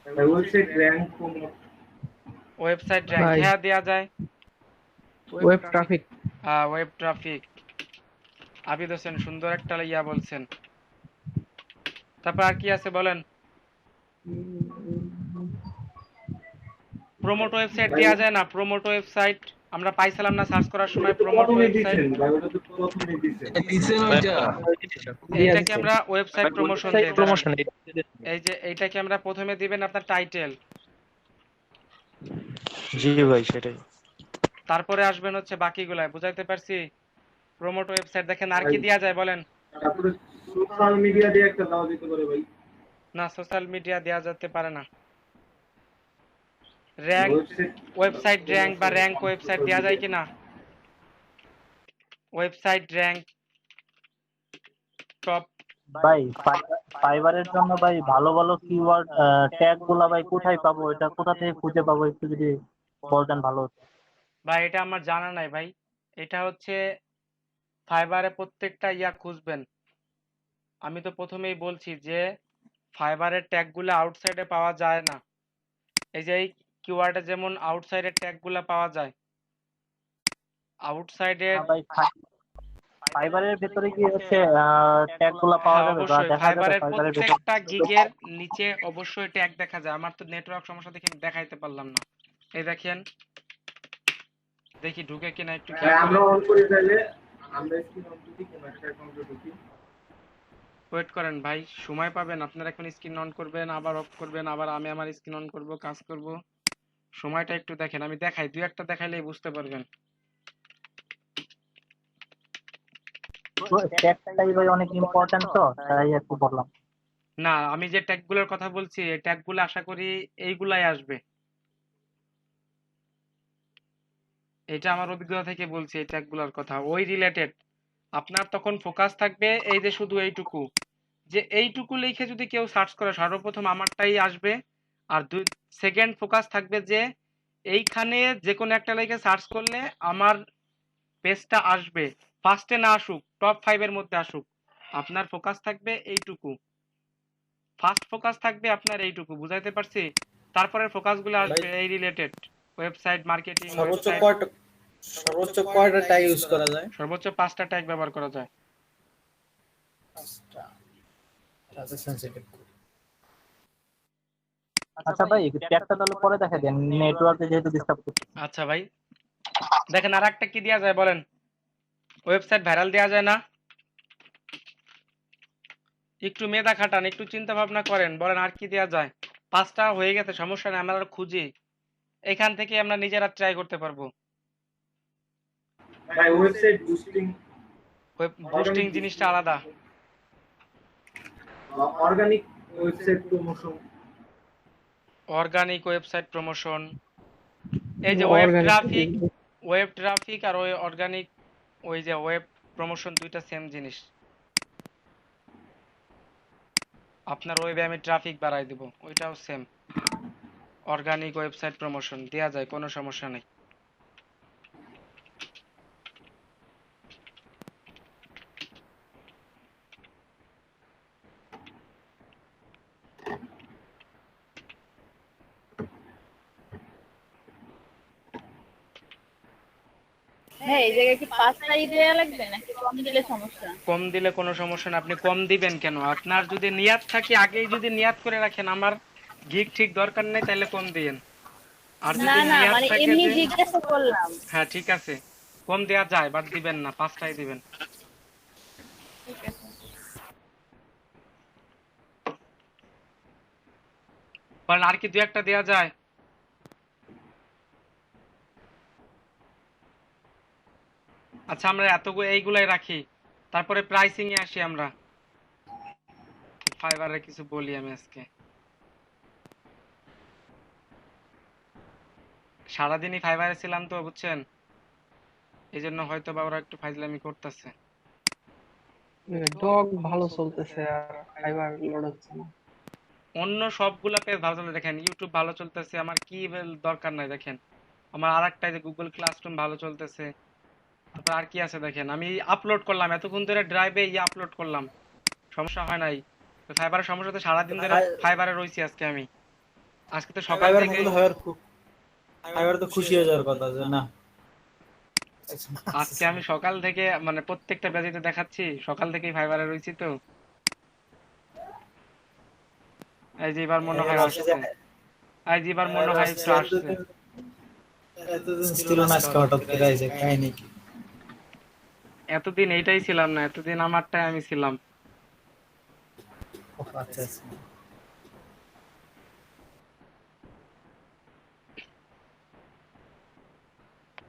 ওয়েবসাইট র‍্যাঙ্ক, ওয়েবসাইট র‍্যাঙ্ক হ্যাঁ দেয়া যায়। Web traffic, web traffic, Abid Hossain সুন্দর একটা ইয়া বলছেন। তারপর আর কি আছে বলেন। প্রমোট ওয়েবসাইট দেয়া যায় না, প্রমোট ওয়েবসাইট আমরা পাইছিলাম না সার্চ করার সময়, প্রমোট ওয়েবসাইট, এইটাকে আমরা ওয়েবসাইট প্রমোশন দেই। এই যে এইটাকে আমরা প্রথমে দিবেন আপনার টাইটেল, জি ভাই সেটাই। তারপরে আসবেন হচ্ছে বাকিগুলা, বুঝাইতে পারছি? প্রমোট ওয়েবসাইট দেখেন আর কি দেয়া যায় বলেন। তারপরে সোশ্যাল মিডিয়া দিয়ে একটা দাও দিতে পারে ভাই। না, সোশ্যাল মিডিয়া দেয়া যেতে পারে না। র‍্যাঙ্ক, ওয়েবসাইট র‍্যাঙ্ক বা র‍্যাঙ্ক ওয়েবসাইট দেয়া যায় কিনা? Website rank top. ভাই ফাইবারের জন্য ভাই ভালো ভালো কিওয়ার্ড ট্যাগ গুলা ভাই কোথায় পাবো, এটা কোথা থেকে খুঁজে পাবো, একটু যদি বলতেন ভালো হতো। ভাই এটা আমার জানা নাই ভাই, এটা হচ্ছে ফাইবারে প্রত্যেকটা ইয়া খুঁজবেন। আমি তো প্রথমেই বলছি যে ফাইবারের ট্যাগগুলো আউটসাইডে পাওয়া যায় না। এই যে এই কিওয়ার্ডে যেমন আউটসাইডের ট্যাগগুলো পাওয়া যায়, আউটসাইডের ভাই ফাইবারের ভিতরে কি হচ্ছে ট্যাগ গুলা পাওয়া যাবে বা অবশ্যই দেখা যাবে ফাইবারের ফাইবারের ভিতরে? প্রত্যেকটা গিগের নিচে অবশ্যই ট্যাগ দেখা যায়। আমার তো নেটওয়ার্ক সমস্যা দেখে দেখাইতে পারলাম না। এই দেখেন দেখি ঢুকে কিনা একটু ভাই খেয়াল আমরা করেন। অন করি তাহলে, আমরা স্ক্রিন অন করি কোন একটা অ্যাকাউন্টে ঢুকি। ওয়েট করেন ভাই, সময় পাবেন। আপনারা এখন স্ক্রিন অন করবেন, আবার অফ করবেন, আবার আমি আমার স্ক্রিন অন করব, কাজ করব। সময়টা একটু দেখেন, আমি দেখাই, দুই একটা দেখাইলেই বুঝতে পারবেন। ট্যাগটাই ভাই অনেক ইম্পর্টেন্ট, তো তাই একটু বললাম। না, আমি যে ট্যাগগুলোর কথা বলছি এই ট্যাগগুলো আশা করি এইগুলাই আসবে। এটা আমার অভিজ্ঞতা থেকে বলছি, এই ট্যাগগুলোর কথা ওই রিলেটেড। আপনার তখন ফোকাস থাকবে এই যে শুধু এইটুকু, যে এইটুকু লিখে যদি কেউ সার্চ করে সর্বপ্রথম আমারটাই আসবে। আর দুই সেকেন্ড ফোকাস থাকবে যে এইখানে যে কোনো একটা লিখে সার্চ করলে আমার পেজটা আসবে, ফার্স্টে না আসুক, টপ 5 এর মধ্যে আসুক। আপনার ফোকাস থাকবে এইটুকু, ফার্স্ট ফোকাস থাকবে আপনার এইটুকু, বুঝাইতে পারছি? তারপরের ফোকাসগুলো ভাই আসবে এই রিলেটেড, ওয়েবসাইট মার্কেটিং, সর্বোচ্চ ওয়েবসাইট। কয়টা সর্বোচ্চ কয়টা ট্যাগ ইউজ করা যায়? সর্বোচ্চ 5টা ট্যাগ ব্যবহার করা যায়। পাঁচটা। আচ্ছা, সেন্সিটিভ। আচ্ছা ভাই, ট্যাগটা তাহলে পরে দেখা দেন, নেটওয়ার্কে যেহেতু ডিস্টার্ব করছে। আচ্ছা ভাই, দেখেন আর একটা কি দেওয়া যায় বলেন? ওয়েবসাইট ভাইরাল দেওয়া যায় না? একটু মেধা খাটান, একটু চিন্তা ভাবনা করেন, বলেন আর কি দেওয়া যায়? 5টা হয়ে গেছে, সমস্যা নেই, আমরা আর খুঁজি। এখান থেকে আমরা নিজেরা ট্রাই করতে পারবো। ভাই ওয়েবসাইট বুস্টিং, ওয়েব বুস্টিং জিনিসটা আলাদা। Organic website promotion. Organic website promotion, এই যে ওয়েব ট্রাফিক আর ওই অর্গানিক, ওই যে ওয়েব প্রমোশন, দুইটা সেম জিনিস। আপনার ওয়েবে আমি ট্রাফিক বাড়াই দেব, ওইটাও সেম। অর্গানিক ওয়েবসাইট প্রমোশন দেয়া যায়, কোনো সমস্যা নেই। হ্যাঁ, এই জায়গায় কি 5টাই দেয়া লাগবে নাকি কম দিলে সমস্যা? কম দিলে কোনো সমস্যা না, আপনি কম দিবেন কেন? আপনার যদি নিয়াত থাকে, আগেই যদি নিয়াত করে রাখেন আমার গিগ ঠিক দরকার নেই, তাহলে কম দিয়েন। আর না যদি না, নিয়াত মানে থাকে এমনি যে জিজ্ঞাসা করলাম। হ্যাঁ ঠিক আছে, কম দেয়া যায়, বাট দিবেন না, 5টাই দিবেন। ঠিক আছে। কারণ আর কি দু একটা দেয়া যায়? আচ্ছা আমরা এতগুলো এইগুলাই রাখি, তারপরে প্রাইসিং এ আসি আমরা। ফাইবারে কিছু বলি আমি আজকে। সারাদিনই ফাইবারে ছিলাম তো, বুঝছেন, এই জন্য হয়তো বা ওরা একটু ফাইজলামি করতেছে। ডগ ভালো চলতেছে আর ফাইবার লোড হচ্ছে না। অন্য সবগুলা পেজ ভালো চলতে, দেখেন ইউটিউব ভালো চলতেছে, আমার কি দরকার নাই। দেখেন আমার আরেকটা যে গুগল ক্লাসরুম ভালো চলতেছে, তারপর আর কি আছে দেখেন, আমি আপলোড করলাম এতক্ষণ ধরে ড্রাইভে আপলোড করলাম, সমস্যা হয় নাই। তো ফাইবারের সমস্যা তো সারাদিন ধরে ফাইবারে রয়েছি আজকে আমি। আজকে তো সকাল ফাইবার থেকে, মূলত ফাইবার তো খুশি হয়ে যাওয়ার কথা যে না। আজকে আমি সকাল থেকে মানে প্রত্যেকটা পেজে দেখাচ্ছি, সকাল থেকেই ফাইবারে রয়েছি তো। এই যে এবার মনে হয় আসছে, এই যে এবার মনে হয় একটু আসছে। এতদিন ছিল না, আজকে হঠাৎ করে আইছে, কাহিনী কি? এতদিন এইটাই ছিলাম না, এতদিন আমারটাই আমি ছিলাম। ও, আচ্ছা আচ্ছা।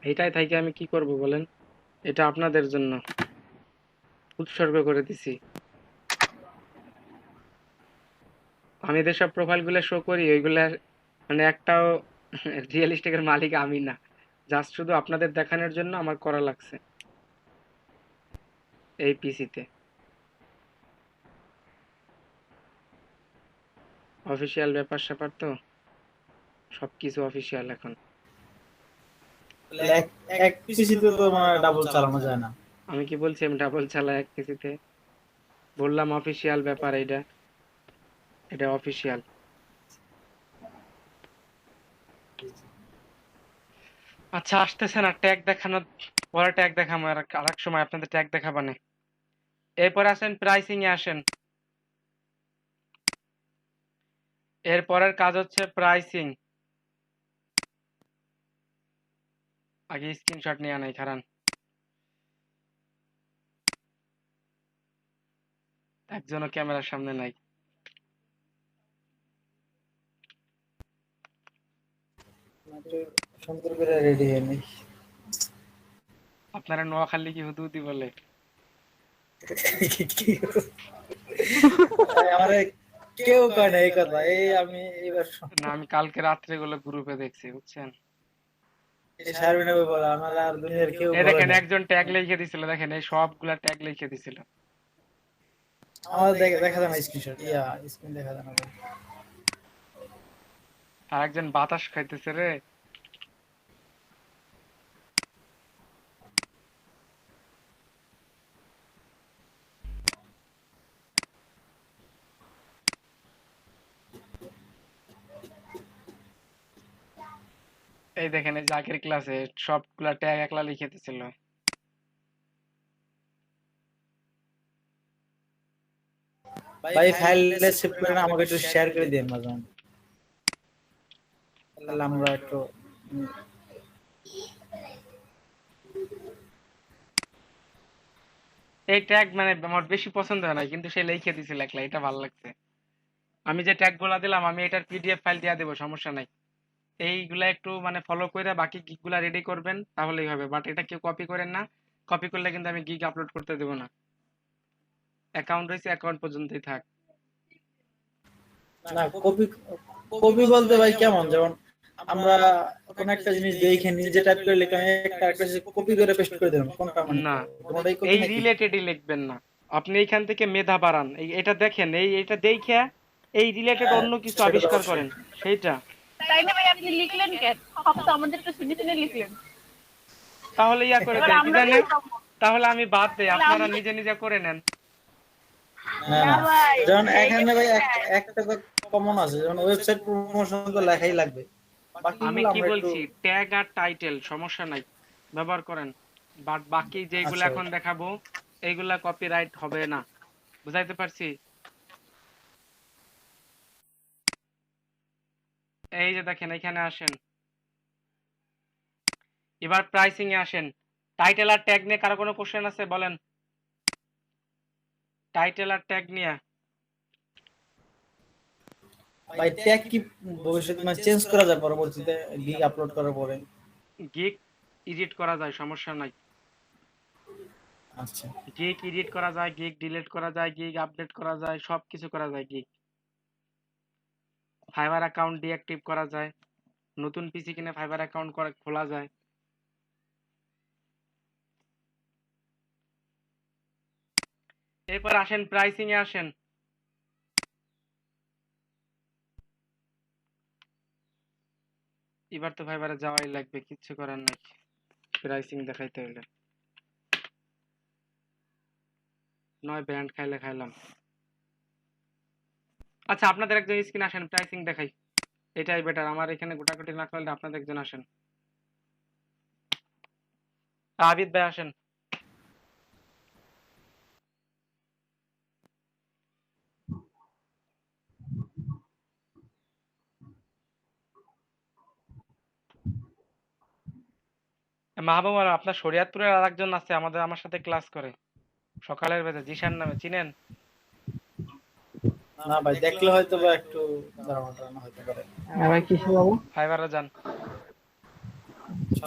এইটাই থেকে আমি কি করব বলেন? এটা আপনাদের জন্য উৎসর্গ করে দিছি। আমি যেসব প্রোফাইলগুলো শো করি ওইগুলা মানে একটাও রিয়েলিস্টিকের মালিক আমি না, জাস্ট শুধু আপনাদের দেখানোর জন্য আমার করা লাগছে এই পিসিতে। অফিসিয়াল ব্যাপার স্যাপার তো, সবকিছু অফিসিয়াল এখন। এক পিসিতে তো মানে ডাবল চালানো যায় না। আমি কি বলছি আমি ডাবল চালাই এক পিসিতে? বললাম অফিসিয়াল ব্যাপার, এটা এটা অফিসিয়াল। আচ্ছা আসতেছে না ট্যাগ দেখানো, পরে ট্যাগ দেখাবো আর আরেক সময় আপনাদের ট্যাগ দেখাবানে। এরপরে আসেন প্রাইসিং এ আসেন। এর পরের কাজ হচ্ছে প্রাইসিং। আগে স্ক্রিনশট নিয়ে আনাই, খারান একজনও ক্যামেরার সামনে নাই। সুন্দর করে রেডি হয়ে নেই। আপনারা নোয়াখালী কি হুদুদি বলে? আমারে কেউ কয় না এই কথা, এই আমি এবার না, আমি কালকে রাত্রে গুলো গ্রুপে দেখছি, বুঝছেন? সারবে নেবে বলে আমার আর দুনিয়ার কেউ এই বলে দেখেন না। একজন ট্যাগ লিখে দিছিল, দেখেন এই সবগুলা ট্যাগ লিখে দিছিল। আমার দেখা যায় না স্ক্রিনশট, স্ক্রিন দেখা যায় না ভাই। আর একজন বাতাস খাইতেছে রে। এই দেখেন এই জাকির ক্লাসে সবগুলা ট্যাগ একলা লিখে দিছিল। ভাই ফাইলে সেভ করে না আমাকে একটু শেয়ার করে দিন মাঝে মাঝে, তাহলে আমরা একটু এই ট্যাগ মানে আমার বেশি পছন্দ হয় না, কিন্তু সে লিখে দিছিল একলা, এটা ভালো লাগছে। আমি যে ট্যাগ গুলা দিলাম আমি এটার পিডিএফ ফাইল দিয়ে দেবো, সমস্যা নাই। এইগুলা একটু মানে ফলো করে বাকি গিগ গুলা রেডি করবেন, তাহলেই হবে। বাট এটা কেউ কপি করেন না, কপি করলে কিন্তু আমি গিগ আপলোড করতে দেবো না। অ্যাকাউন্ট রয়েছে, অ্যাকাউন্ট পর্যন্তই থাক। না কপি কপি বলতে ভাই কেমন, যেমন আমরা কোন একটা জিনিস দেখে নিজে টাইপ করে লিখে একটা কপি করে পেস্ট করে দিলাম, কোনটা মানে না, কোনটাই কপি এই নাকি? রিলেটেডই লিখবেন না। আপনি এইখান থেকে মেধা বাড়ান, এটা দেখেন, এটা দেখে এই রিলেটেড অন্য কিছু সেটা তো আবিষ্কার অবশ্যই। করেন, সেইটা। তাই না ভাই, আপনি লিখলেন কেন? সব তো আমাদের তো শুনে শুনে লিখলেন। তাহলে ইয়া করে এবার দেয় কি আমরা জানেন, লিখবো। তাহলে আমি বাদ দেই, আপনারা নিজে নিজে করে নেন। না না না, ভাই, যেমন এই এখানে ভাই যে একটা তো কমন আছে, যেমন ওয়েবসাইট প্রমোশন তো লেখাই লাগবে, আমি বাকিগুলো কি আমরা একটু বলছি, ট্যাগ আর টাইটেল সমস্যা নাই, ব্যবহার করেন। বাট বাকি যেগুলো আচ্ছা এখন দেখাবো এইগুলা কপিরাইট হবে না, বুঝাইতে পারছি? এই যে দেখেন এখানে আসেন, এবার প্রাইসিং এ আসেন। টাইটেল আর ট্যাগ নিয়ে কারো কোনো কোশ্চেন আছে বলেন? টাইটেল আর ট্যাগ নিয়ে ভাই ট্যাগ কি ভবিষ্যতে মানে চেঞ্জ করা যায় পরবর্তীতে গিগ আপলোড করার পরে? গিগ এডিট করা যায়, সমস্যা নাই। আচ্ছা গিগ এডিট করা যায়, গিগ ডিলিট করা যায়, গিগ আপডেট করা যায়, সবকিছু করা যায়। গিগ ফাইবার অ্যাকাউন্ট ডিঅ্যাক্টিভ করা যায়, নতুন পিসি কিনে ফাইবার অ্যাকাউন্ট খোলা যায়। এরপর আসেন প্রাইসিং এ আসেন। এবার তো ফাইবারে যাওয়াই লাগবে, কিচ্ছু করার নাই, প্রাইসিং দেখাইতে হইলে। নয় ব্র্যান্ড খাইলে খাইলাম। আচ্ছা, আপনাদের একজন স্ক্রিন আসেন, প্রাইসিং দেখাই, এটাই বেটার। আমার এখানে গোটাগুটি না করলে আপনাদের একজন আসেন। আবিদ ভাই আসেন। মাহবুব আর আপনার শরিয়তপুরের আর একজন আছে আমাদের, আমার সাথে ক্লাস করে সকালের বেজে, জিশান নামে, চিনেন? না ভাই, দেখলে হয়তো বা একটু ধারণা হতে পারে। ভাই কিসে যাবো? ফাইবারে যান।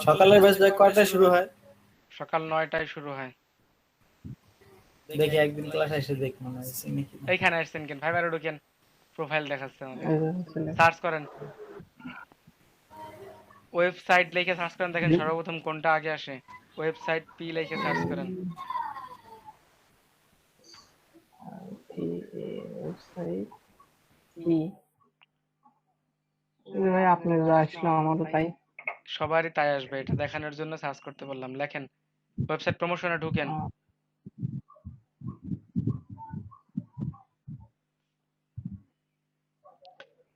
সকালের ব্যাচ কয়টায় শুরু হয়? সকাল 9টায় শুরু হয়। দেখি একদিন ক্লাস এসে দেখ মনে হয় নাকি। এইখানে আসছেন কেন? ফাইবারে ঢুকেন, প্রোফাইল দেখাচ্ছে আমাদের, এই যে ছেলে। সার্চ করেন, ওয়েবসাইট লিখে সার্চ করেন, দেখেন সর্বপ্রথম কোনটা আগে আসে। ওয়েবসাইট পি লিখে সার্চ করেন। ওয়েবসাইট কি? ভাই আপনার যা আসলো আমারও তাই। সবারই তাই আসবে, এটা দেখানোর জন্য সার্চ করতে বললাম। লেখেন ওয়েবসাইট প্রমোশনে ঢুকেন।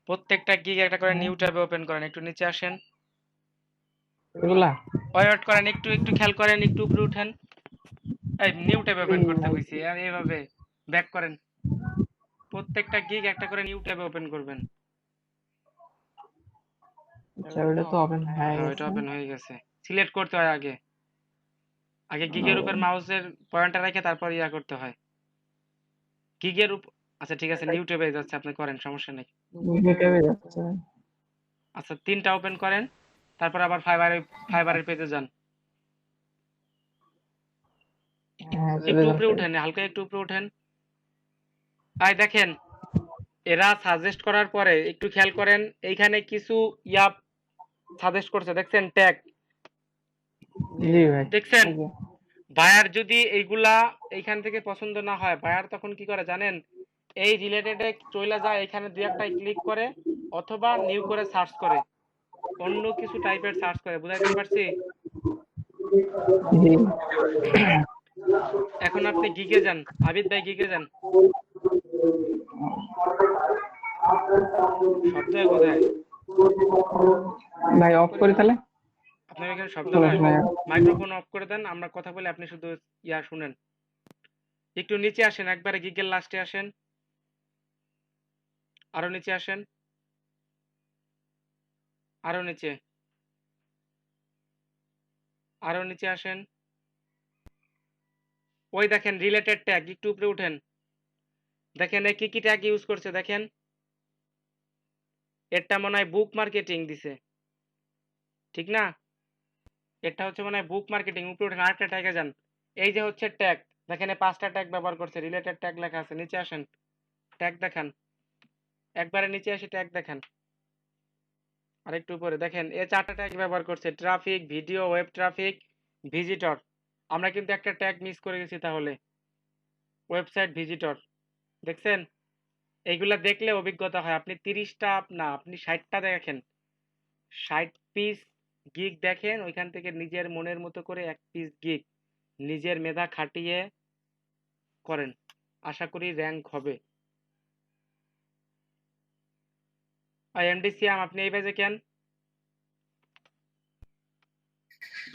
প্রত্যেকটা গিগ একটা করে নিউ ট্যাবে ওপেন করেন, একটু নিচে আসেন, এগুলা ওয়েট করেন, একটু একটু খেয়াল করেন, একটু উপরে উঠেন। এই নিউ ট্যাবে ওপেন করতে কইছি, আর এইভাবে ব্যাক করেন। প্রত্যেকটা গিগ একটা করে নিউ ট্যাবে ওপেন করবেন। আচ্ছা, ওটা তো ওপেন হয়ে হ্যাঁ, গেছে। এটা ওপেন হয়ে গেছে। সিলেক্ট করতে হয় আগে আগে গিগের উপর মাউসের পয়েন্টার রেখে তারপর ইয়া করতে হয় গিগের উপর। আচ্ছা ঠিক আছে, ইউটিউবে যাচ্ছে, আপনি করেন, সমস্যা নেই। আচ্ছা 3টা ওপেন করেন, তারপর আবার ফাইবারের পেজে যান। একটু উপরে উঠেন, হালকা একটু উপরে উঠেন। আই দেখেন এরা সাজেস্ট করার পরে একটু খেয়াল করেন, এইখানে কিছু ইয়া সাজেস্ট করছে, দেখছেন ট্যাগ দেখছেন। বায়ার যদি এইগুলা এইখান থেকে পছন্দ না হয়, বায়ার তখন কি করে জানেন, এই রিলেটেডে চলে যায়, এখানে দুই একটাই ক্লিক করে অথবা নিউ করে সার্চ করে, অন্য কিছু টাইপের সার্চ করে। বুঝাইতে পারছি? এখন আপনি গিগে যান, আবিদ ভাই গিগে যান। শব্দ কোথায় ভাই অফ করে তাহলে আপনার এখানে শব্দ হয়? মাইক্রোফোন অফ করে দেন, আমরা কথা বলে আপনি শুধু ইয়া শুনেন। একটু নিচে আসেন, একবারে গিগের লাস্টে আসেন, আরো নিচে আসেন, আরো নিচে, আরো নিচে আসেন। ওই দেখেন রিলেটেড ট্যাগ, একটু উপরে উঠেন, দেখেন কি কি ট্যাগ ইউজ করছে দেখেন। এটা মনে হয় বুক মার্কেটিং দিছে, ঠিক না? এটা হচ্ছে মনে হয় বুক মার্কেটিং। উপরে উঠেন, আরেকটা ট্যাগে যান, এই যে হচ্ছে ট্যাগ, দেখেন 5টা ট্যাগ ব্যবহার করছে, রিলেটেড ট্যাগ লেখা আছে। নিচে আসেন, ট্যাগ দেখান, একবারে নিচে এসে ট্যাগ দেখান, আরেকটু উপরে দেখেন 4টা ট্যাগ ব্যবহার করছে, traffic, video, web traffic, visitor. আমরা কিন্তু একটা ট্যাগ মিস করে গেছি, তাহলে ওয়েবসাইট ভিজিটর। দেখছেন? এইগুলা দেখলে অভিজ্ঞতা হয়। আপনি 30টা না, আপনি 60টা দেখেন, 60 পিস গিগ দেখেন, ওইখান থেকে নিজের মনের মতো করে 1 পিস গিগ নিজের মেধা খাটিয়ে করেন, আশা করি র্যাঙ্ক হবে। আর এমডি সিয়াম, আপনি এই পেজে কেন?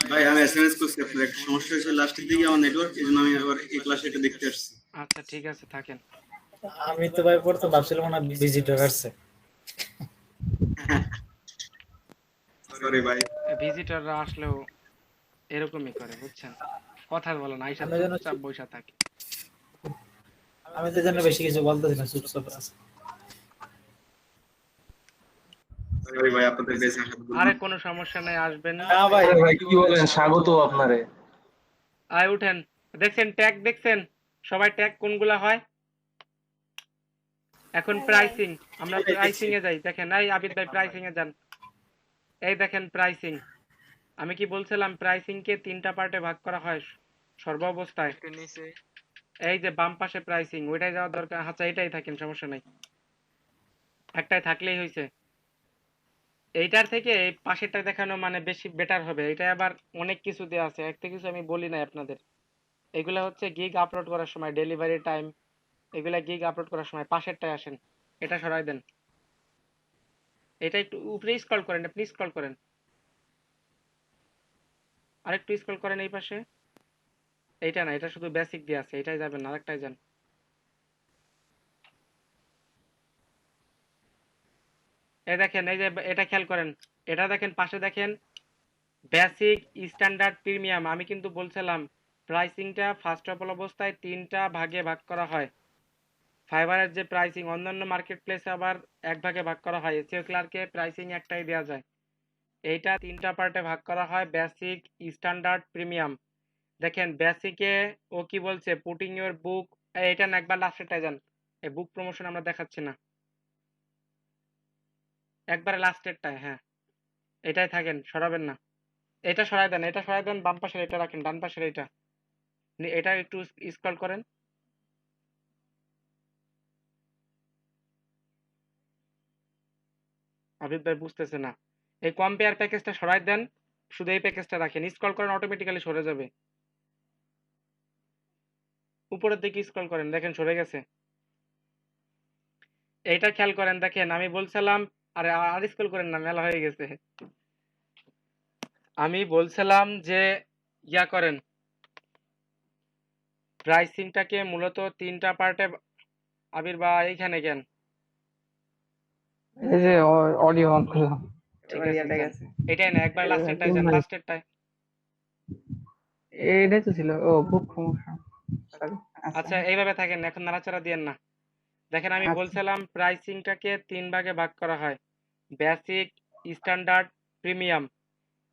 ভাই আমি এসএমএস করছি, আপনার একটা সমস্যা হয়েছে লাস্টের দিকে আমার নেটওয়ার্ক, এজন্য আমি আবার এই ক্লাসে এটা দেখতে আসছি। আচ্ছা ঠিক আছে, থাকেন। আমি তো ভাই পড়তে ভাবছিলাম না ভিজিটর আসছে। সরি ভাই। ভিজিটররা আসলেও এরকমই করে, বুঝছেন, কথা বলে না, আইসা আমরা যেন চুপচাপ বসে থাকে। আমি তো জানি বেশি কিছু বলতেছি না, চুপচাপ আছে। সরি ভাই, আপনাদের বেঁচে আসার জন্য। আরে কোনো সমস্যা নাই, আসবেন। না ভাই, ভাই কি বলেন, স্বাগত আপনারে। আয় উঠেন, দেখছেন ট্যাগ দেখছেন, সবাই ট্যাগ কোনগুলা হয়। এখন প্রাইসিং, আমরা প্রাইসিং এ যাই, দেখেন এই আবিদ ভাই প্রাইসিং এ যান, এই দেখেন প্রাইসিং। আমি কি বলছিলাম, প্রাইসিং কে 3টা পার্টে ভাগ করা হয় সর্বাবস্থায়। একটু নিচে এই যে বাম পাশে প্রাইসিং, ওইটাই যাওয়া দরকার। আচ্ছা এটাই থাকেন, সমস্যা নাই, একটাই থাকলেই হয়েছে। এইটার থেকে এই পাশেরটা দেখানো মানে বেশি বেটার হবে। এটা আবার অনেক কিছু দেওয়া আছে, একটা কিছু আমি বলি নাই আপনাদের। এগুলা হচ্ছে গিগ আপলোড করার সময়, ডেলিভারি টাইম, এগুলা গিগ আপলোড করার সময়। পাশেরটায় আসেন, এটা সরাই দেন, এটা একটু উপরে স্ক্রল করেন, আপনি স্ক্রল করেন, আরেকটু স্ক্রল করেন এই পাশে। এইটা না, এটা শুধু বেসিক দিয়ে আছে, এটাই যাবেন না, আরেকটাই যান। এই দেখেন, এই যে এটা খেয়াল করেন, এটা দেখেন পাশে দেখেন বেসিক, স্ট্যান্ডার্ড, প্রিমিয়াম। আমি কিন্তু বলছিলাম প্রাইসিংটা ফার্স্ট অফ অল অবস্থায় 3টা ভাগে ভাগ করা হয়। ফাইবারের যে প্রাইসিং অন্যান্য মার্কেট প্লেসে আবার 1 ভাগে ভাগ করা হয়, এসইও ক্লার্কে প্রাইসিং একটাই দেওয়া যায়। এইটা 3টা পার্টে ভাগ করা হয়, বেসিক, স্ট্যান্ডার্ড, প্রিমিয়াম। দেখেন বেসিকে ও কি বলছে, পুটিং ইউর বুক, এটা না, একবার লাস্টেরটায় যান, এই বুক প্রমোশন আমরা দেখাচ্ছি না, একবারে লাস্টেরটায়, হ্যাঁ এটাই থাকেন, সরাবেন না। এটা সরাই দেন, এটা সরাই দেন, বাম পাশের এটা রাখেন, ডান পাশের এটা, এটা একটু স্ক্রল করেন। আবিদ ভাই বুঝতেছে না, এই কম্পেয়ার প্যাকেজটা সরাই দেন, শুধু এই প্যাকেজটা রাখেন, স্ক্রল করেন, অটোমেটিক্যালি সরে যাবে। উপরের দিকে স্ক্রল করেন, দেখেন সরে গেছে। এইটা খেয়াল করেন, দেখেন আমি বলছিলাম, আরে আর স্ক্রল করেন না, মেলা হয়ে গেছে। আমি বলছিলাম যে ইয়া করেন, প্রাইসিংটাকে মূলত 3টা পার্টে। আবির বা এইখানে কেন, এই যে অডিও অন করলাম, ঠিক আছে, এটাই না, একবার লাস্টেরটায় যান, লাস্টেরটায় এটাই তো ছিল। ও বুক সমস্যা। Sorry, আচ্ছা এইভাবে থাকেন, এখন নাড়াচাড়া দিয়েন না। দেখেন আমি আচ্ছা। বলছিলাম প্রাইসিংটাকে ৩ ভাগে ভাগ করা হয়। Basic, standard, premium.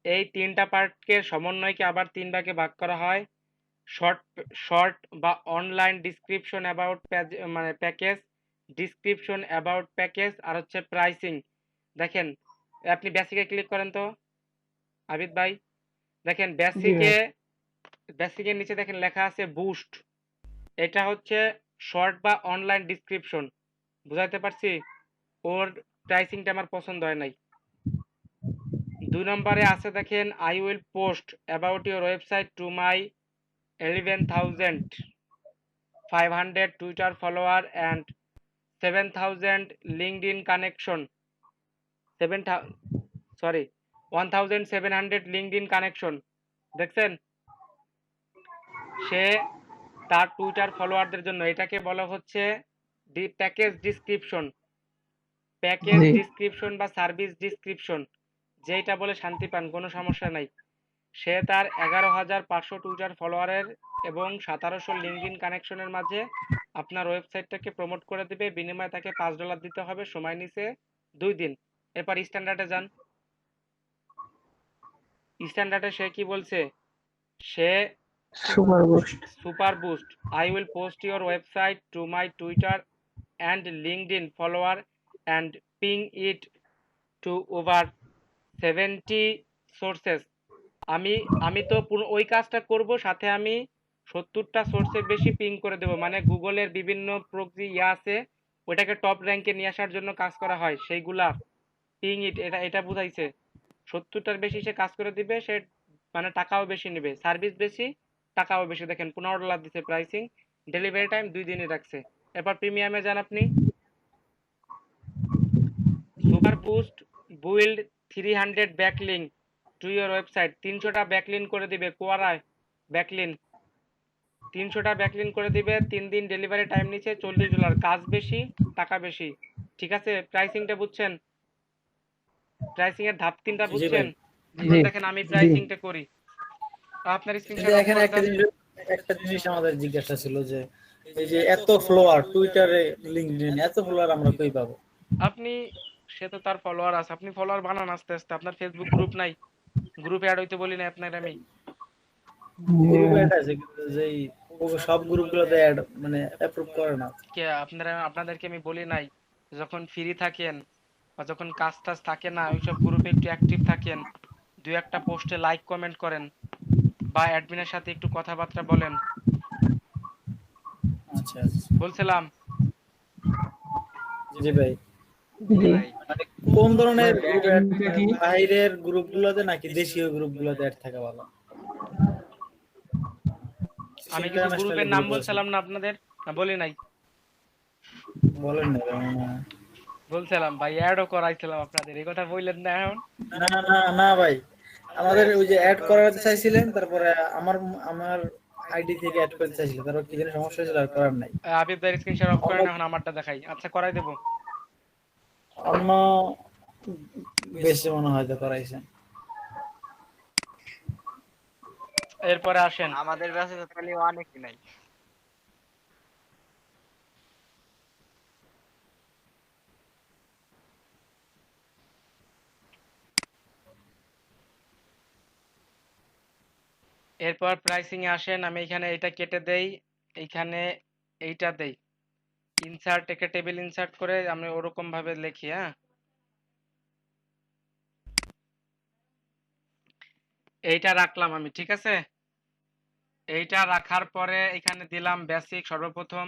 এই ৩টা পার্টকে সমন্বয়কে আবার ৩ ভাগে ভাগ করা হয়। শর্ট বা online description about package, description about package আর হচ্ছে প্রাইসিং। দেখেন আপনি বেসিকে ক্লিক করেন তো আবিদ ভাই। দেখেন জি ভাই। বেসিকের নিচে দেখেন লেখা আছে বুস্ট। এটা হচ্ছে শর্ট বা অনলাইন ডেসক্রিপশন। বুঝাইতে পারছি? ওর প্রাইসিংটা আমার পছন্দ হয় নাই। ২ নম্বরে আছে দেখেন I will post about your website to my 11,500 Twitter follower and 7,000 LinkedIn connection. 1,700 LinkedIn connection. দেখছেন? সে তার টুইটার ফলোয়ারদের জন্য এটাকে বলা হচ্ছে প্যাকেজ ডিসক্রিপশন। প্যাকেজ জি। ডিসক্রিপশন বা সার্ভিস ডিসক্রিপশন। যেইটা বলে শান্তি পান, কোনো সমস্যা নাই। সে তার 11,500 টুইটার ফলোয়ারের এবং 1,700 লিঙ্কডইন কানেকশনের মাঝে আপনার ওয়েবসাইটটাকে প্রমোট করে দিবে। বিনিময়ে তাকে $5 দিতে হবে। সময় নিছে 2 দিন। এরপর স্ট্যান্ডার্ডে যান। স্ট্যান্ডার্ডে সে কি বলছে? সে super boost. Super boost. I will post your website to my Twitter and LinkedIn follower and ping it to over 70 sources. আমি তো ওই কাজটা করব, সাথে আমি 70টা সোর্সের বেশি পিং করে দেব। মানে গুগলের বিভিন্ন প্রক্সি আছে, ওটাকে টপ র্যাঙ্কে নিয়ে আসার জন্য কাজ করা হয়, সেইগুলা পিং ইট, এটা বুঝাইছে। 70টার বেশি সে কাজ করে দিবে, সে মানে টাকাও বেশি নেবে, সার্ভিস বেশি, টাকাও বেশি। দেখেন $15 দিছে প্রাইসিং, ডেলিভারি টাইম 2 দিনই রাখছে। এরপর প্রিমিয়ামে যান আপনি। Super boost build 300 backlink to your website. 300টা ব্যাকলিন করে দিবে। কোয়ারায় ব্যাকলিন 300টা ব্যাকলিন করে দিবে। 3 দিন ডেলিভারি টাইম নিচ্ছে। $40। কাজ বেশি, টাকা বেশি। ঠিক আছে? প্রাইসিংটা বুঝছেন? প্রাইসিং এর ধাপ 3টা জি ভাই। বুঝছেন? জি। এখন দেখেন আমি প্রাইসিংটা করি। আপনার কিন্তু স্ক্রিনশট অফ এখানে করে একটা দেন। জিনিস আমাদের জিজ্ঞাসা ছিল যে এই যে এত ফলোয়ার টুইটারে, লিঙ্কডইন এত ফলোয়ার আমরা কই পাবো? আপনি, সে তো তার ফলোয়ার আছে, আপনি ফলোয়ার বানান আস্তে আস্তে। আপনার ফেসবুক গ্রুপ নাই? গ্রুপে অ্যাড হইতে বলি না আপনার আমি? গ্রুপে অ্যাড আছে কিন্তু যেই সব গ্রুপগুলোতে অ্যাড মানে অ্যাপ্রুভ করে না। কে আপনাদেরকে আমি বলি নাই যখন ফ্রি থাকেন বা যখন কাজ টাজ থাকে না, ওইসব গ্রুপে একটু অ্যাক্টিভ থাকেন, 2-1টা পোস্টে লাইক কমেন্ট করেন বা অ্যাডমিনের সাথে একটু কথাবার্তা বলেন। আচ্ছা বলছিলাম জি ভাই। জি। ভাই মানে কোন ধরনের গ্রুপ অ্যাড, বাইরের গ্রুপগুলোতে নাকি দেশীয় গ্রুপগুলোতে অ্যাড থাকা ভালো? আমি কিছু গ্রুপের নাম বলছিলাম না আপনাদের? না বলি নাই? বলেন না। বলছিলাম ভাই, অ্যাডও করাইছিলাম আপনাদের, এই কথা বললেন না এখন? না না না না ভাই, আমাদের ওই যে অ্যাড করাতে চাইছিলেন, তারপরে আমার আমার আইডি থেকে অ্যাড করতে চাইছিলেন, তারপর কি যেন সমস্যা হয়েছিল, আর করার নাই। আবিদ ভাই স্ক্রিনশট অফ করেন, এখন আমারটা দেখাই। আচ্ছা করাই দেবো। অন্য বেশি মনে হয়তো করাইছেন। এরপরে আসেন, আমাদের কাছে তো তাহলে অনেকই নাই। এরপর প্রাইসিং এ আসেন। আমি এখানে এটা কেটে দেই, এইখানে এইটা দেই, ইনসার্ট, একটা টেবিল ইনসার্ট করে আমি ওরকম ভাবে লিখি। হ্যাঁ, এইটা রাখলাম আমি, ঠিক আছে? এইটা রাখার পরে এখানে দিলাম বেসিক সর্বপ্রথম।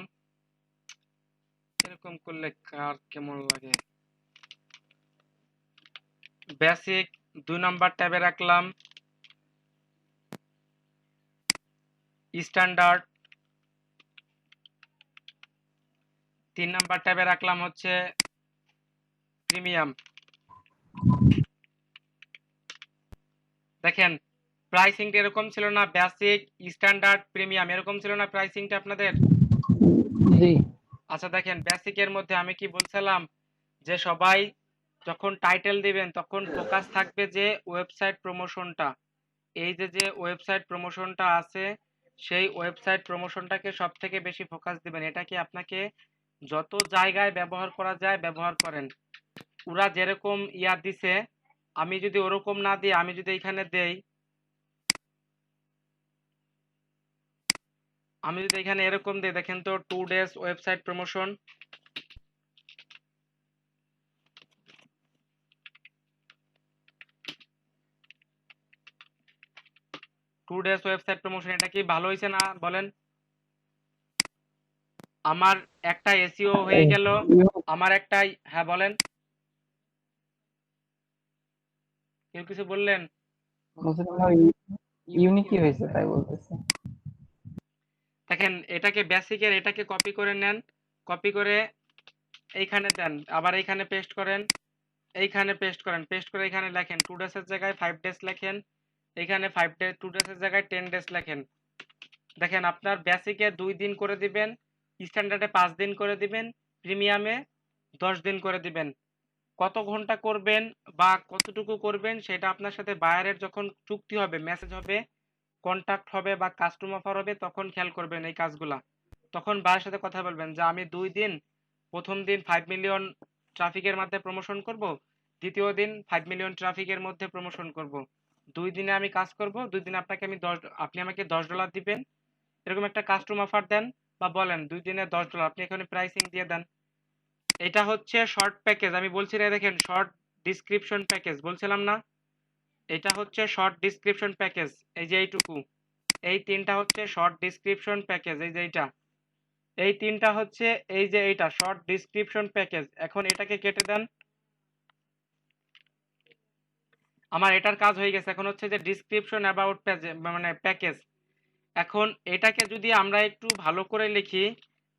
এরকম করলে কার কেমন লাগে? বেসিক 2 নম্বর ট্যাবে রাখলাম। স্ট্যান্ডার্ড 3 নম্বর ট্যাবে রাখলাম হচ্ছে প্রিমিয়াম। দেখেন প্রাইসিংটা এরকম ছিল না? বেসিক, স্ট্যান্ডার্ড, প্রিমিয়াম এরকম ছিল না প্রাইসিংটা আপনাদের? জি। আচ্ছা দেখেন বেসিকের মধ্যে আমি কি বলছিলাম, যে সবাই যখন টাইটেল দিবেন তখন ফোকাস থাকবে যে ওয়েবসাইট প্রমোশনটা, এই যে ওয়েবসাইট প্রমোশনটা আছে সেই ওয়েবসাইট প্রমোশনটাকে সব থেকে বেশি ফোকাস দিবেন। এটাকে আপনাকে যত জায়গায় ব্যবহার করা যায় ব্যবহার করেন। ওরা যেরকম ইয়া দিছে আমি যদি ওরকম না দিই, আমি যদি এখানে দেই, আমি যদি এখানে এরকম দিই, দেখেন তো 2 days website promotion, 2 days website promotion, এটা কি ভালো হয়েছে না বলেন? আমার একটা এসইও হয়ে গেল, আমার একটাই, হ্যাঁ বলেন, কেউ কিছু বললেন? ইউনিটি হয়েছে তাই বলতেছে। দেখেন এটাকে বেসিকের এটাকে কপি করে নেন, কপি করে এইখানে দেন, আবার এইখানে পেস্ট করেন, এইখানে পেস্ট করেন, পেস্ট করে এখানে লেখেন 2 days এর জায়গায় 5 days লেখেন, এখানে 5 days 2 days এর জায়গায় 10 days লেখেন। দেখেন আপনার বেসিকে 2 দিন করে দিবেন, স্ট্যান্ডার্ডে 5 দিন করে দিবেন, প্রিমিয়ামে 10 দিন করে দিবেন। কত ঘন্টা করবেন বা কতটুকু করবেন সেটা আপনার সাথে বায়ারের যখন চুক্তি হবে, মেসেজ হবে, কন্টাক্ট হবে বা কাস্টম অফার হবে তখন খেয়াল করবেন এই কাজগুলা। তখন বায়ারের সাথে কথা বলবেন যে আমি 2 দিন, প্রথম দিন 5 মিলিয়ন ট্রাফিকের মধ্যে প্রমোশন করব, দ্বিতীয় দিন 5 মিলিয়ন ট্রাফিকের মধ্যে প্রমোশন করব। 2 দিনে আমি কাজ করব, 2 দিনে আপনি আমাকে $10 দিবেন। এরকম একটা কাস্টম অফার দেন বা বলেন 2 দিনে $10, আপনি এখানে প্রাইসিং দিয়ে দেন। এটা হচ্ছে শর্ট প্যাকেজ, আমি বলছি না, দেখেন শর্ট ডিসক্রিপশন প্যাকেজ বলছিলাম না, এটা হচ্ছে শর্ট ডিসক্রিপশন প্যাকেজ। এই যে এইটুকু, এই 3টা হচ্ছে শর্ট ডিসক্রিপশন প্যাকেজ। এই যে এইটা, এই 3টা হচ্ছে এই যে এইটা শর্ট ডিসক্রিপশন প্যাকেজ। এখন এটাকে কেটে দেন, আমার এটার কাজ হয়ে গেছে। এখন হচ্ছে যে ডিসক্রিপশন অ্যাবাউট মানে প্যাকেজ। এখন এটাকে যদি আমরা একটু ভালো করে লিখি,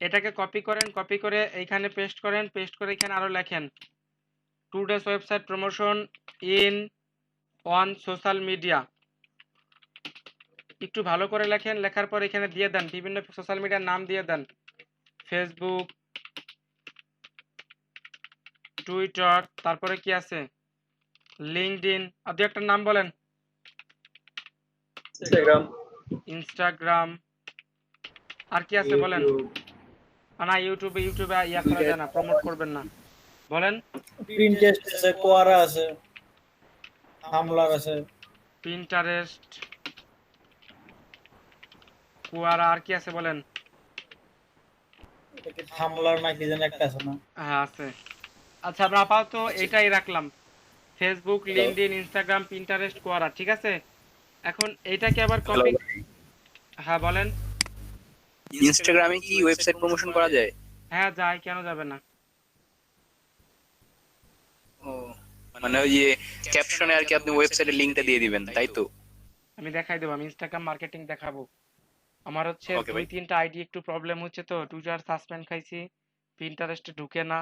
এটাকে কপি করেন, কপি করে এইখানে পেস্ট করেন, পেস্ট করে এখানে আরো লেখেন 2 days website promotion in on social media. একটু ভালো করে লেখেন, লেখার পর এখানে দিয়ে দেন বিভিন্ন সোশ্যাল মিডিয়ার নাম দিয়ে দেন, ফেসবুক, টুইটার, তারপরে কি আছে, লিঙ্কডইন, আর দু একটা নাম বলেন, ইনস্টাগ্রাম, আর কি আছে বলেন? না ইউটিউবে ইয়া করা যায় না, প্রমোট করবেন না, বলেন। পিন্টারেস্ট আছে, কোয়ারা আছে, হামলার আছে, পিন্টারেস্ট, কুয়ারা, আর কি আছে বলেন? হামলার না কি যেন একটা আছে না? হ্যাঁ আছে। আচ্ছা আমরা আপাতত এটাই রাখলাম, ফেসবুক, লিঙ্কডইন, ইনস্টাগ্রাম, পিন্টারেস্ট, কোয়ারা, ঠিক আছে। এখন এটাকে আবার কপি, হ্যাঁ বলেন। ইনস্টাগ্রামে কি ওয়েবসাইট প্রমোশন করা যায়? হ্যাঁ যায়, কেন যাবে না? ও মানে ওই যে ক্যাপশনে আর কি আপনি ওয়েবসাইটের লিংকটা দিয়ে দিবেন, তাই তো? আমি দেখাই দেবো, আমি ইনস্টাগ্রাম মার্কেটিং দেখাবো। আমার হচ্ছে 2-3টা আইডি একটু প্রবলেম হচ্ছে, তো টুইটার সাসপেন্ড খাইছি, পিন্টারেস্টে ঢুকে না,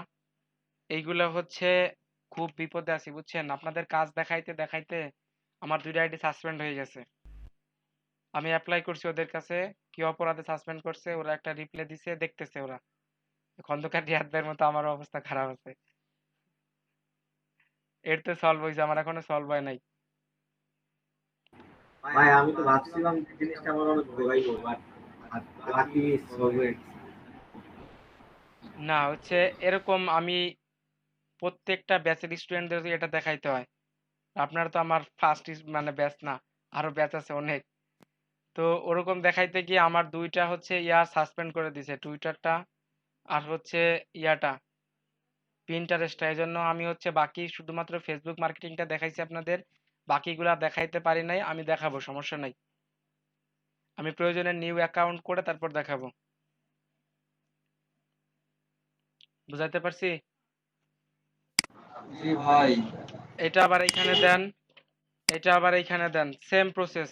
এইগুলো হচ্ছে খুব বিপদে আছি বুঝছেন। আপনাদের কাজ দেখাইতে দেখাইতে আমার 2টা আইডি সাসপেন্ড হয়ে গেছে। আমি অ্যাপ্লাই করছি ওদের কাছে, কি অপরাধে সাসপেন্ড করছে, ওরা একটা রিপ্লাই দিছে, দেখতেছে ওরা। খন্দকার রিয়াদের মতো আমার অবস্থা খারাপ আছে। এর তো সলভ হয়েছে, আমার এখনো সলভ হয় নাই। ভাই আমি তো ভাবছিলাম জিনিসটা আমার অনেক ভোগাইবো, বাট বাকি সলভ হয়ে গেছে। না হচ্ছে এরকম, আমি প্রত্যেকটা ব্যাচের স্টুডেন্টদের এটা দেখাইতে হয়। আপনার তো আমার ফার্স্ট মানে ব্যাচ না, আরো ব্যাচ আছে অনেক। তো ওরকম দেখাইতে গিয়ে আমার 2টা হচ্ছে ইয়া সাসপেন্ড করে দিছে, টুইটারটা আর হচ্ছে ইয়াটা পিন্টারেস্টটা। এই জন্য আমি হচ্ছে বাকি শুধুমাত্র ফেসবুক মার্কেটিংটা দেখাইছি আপনাদের, বাকিগুলা দেখাইতে পারি নাই। আমি দেখাবো, সমস্যা নাই, আমি প্রয়োজনে নিউ অ্যাকাউন্ট করে তারপর দেখাবো। বুঝাইতে পারছি? জি ভাই। এটা আবার এখানে দেন, এটা আবার এখানে দেন, সেম প্রসেস।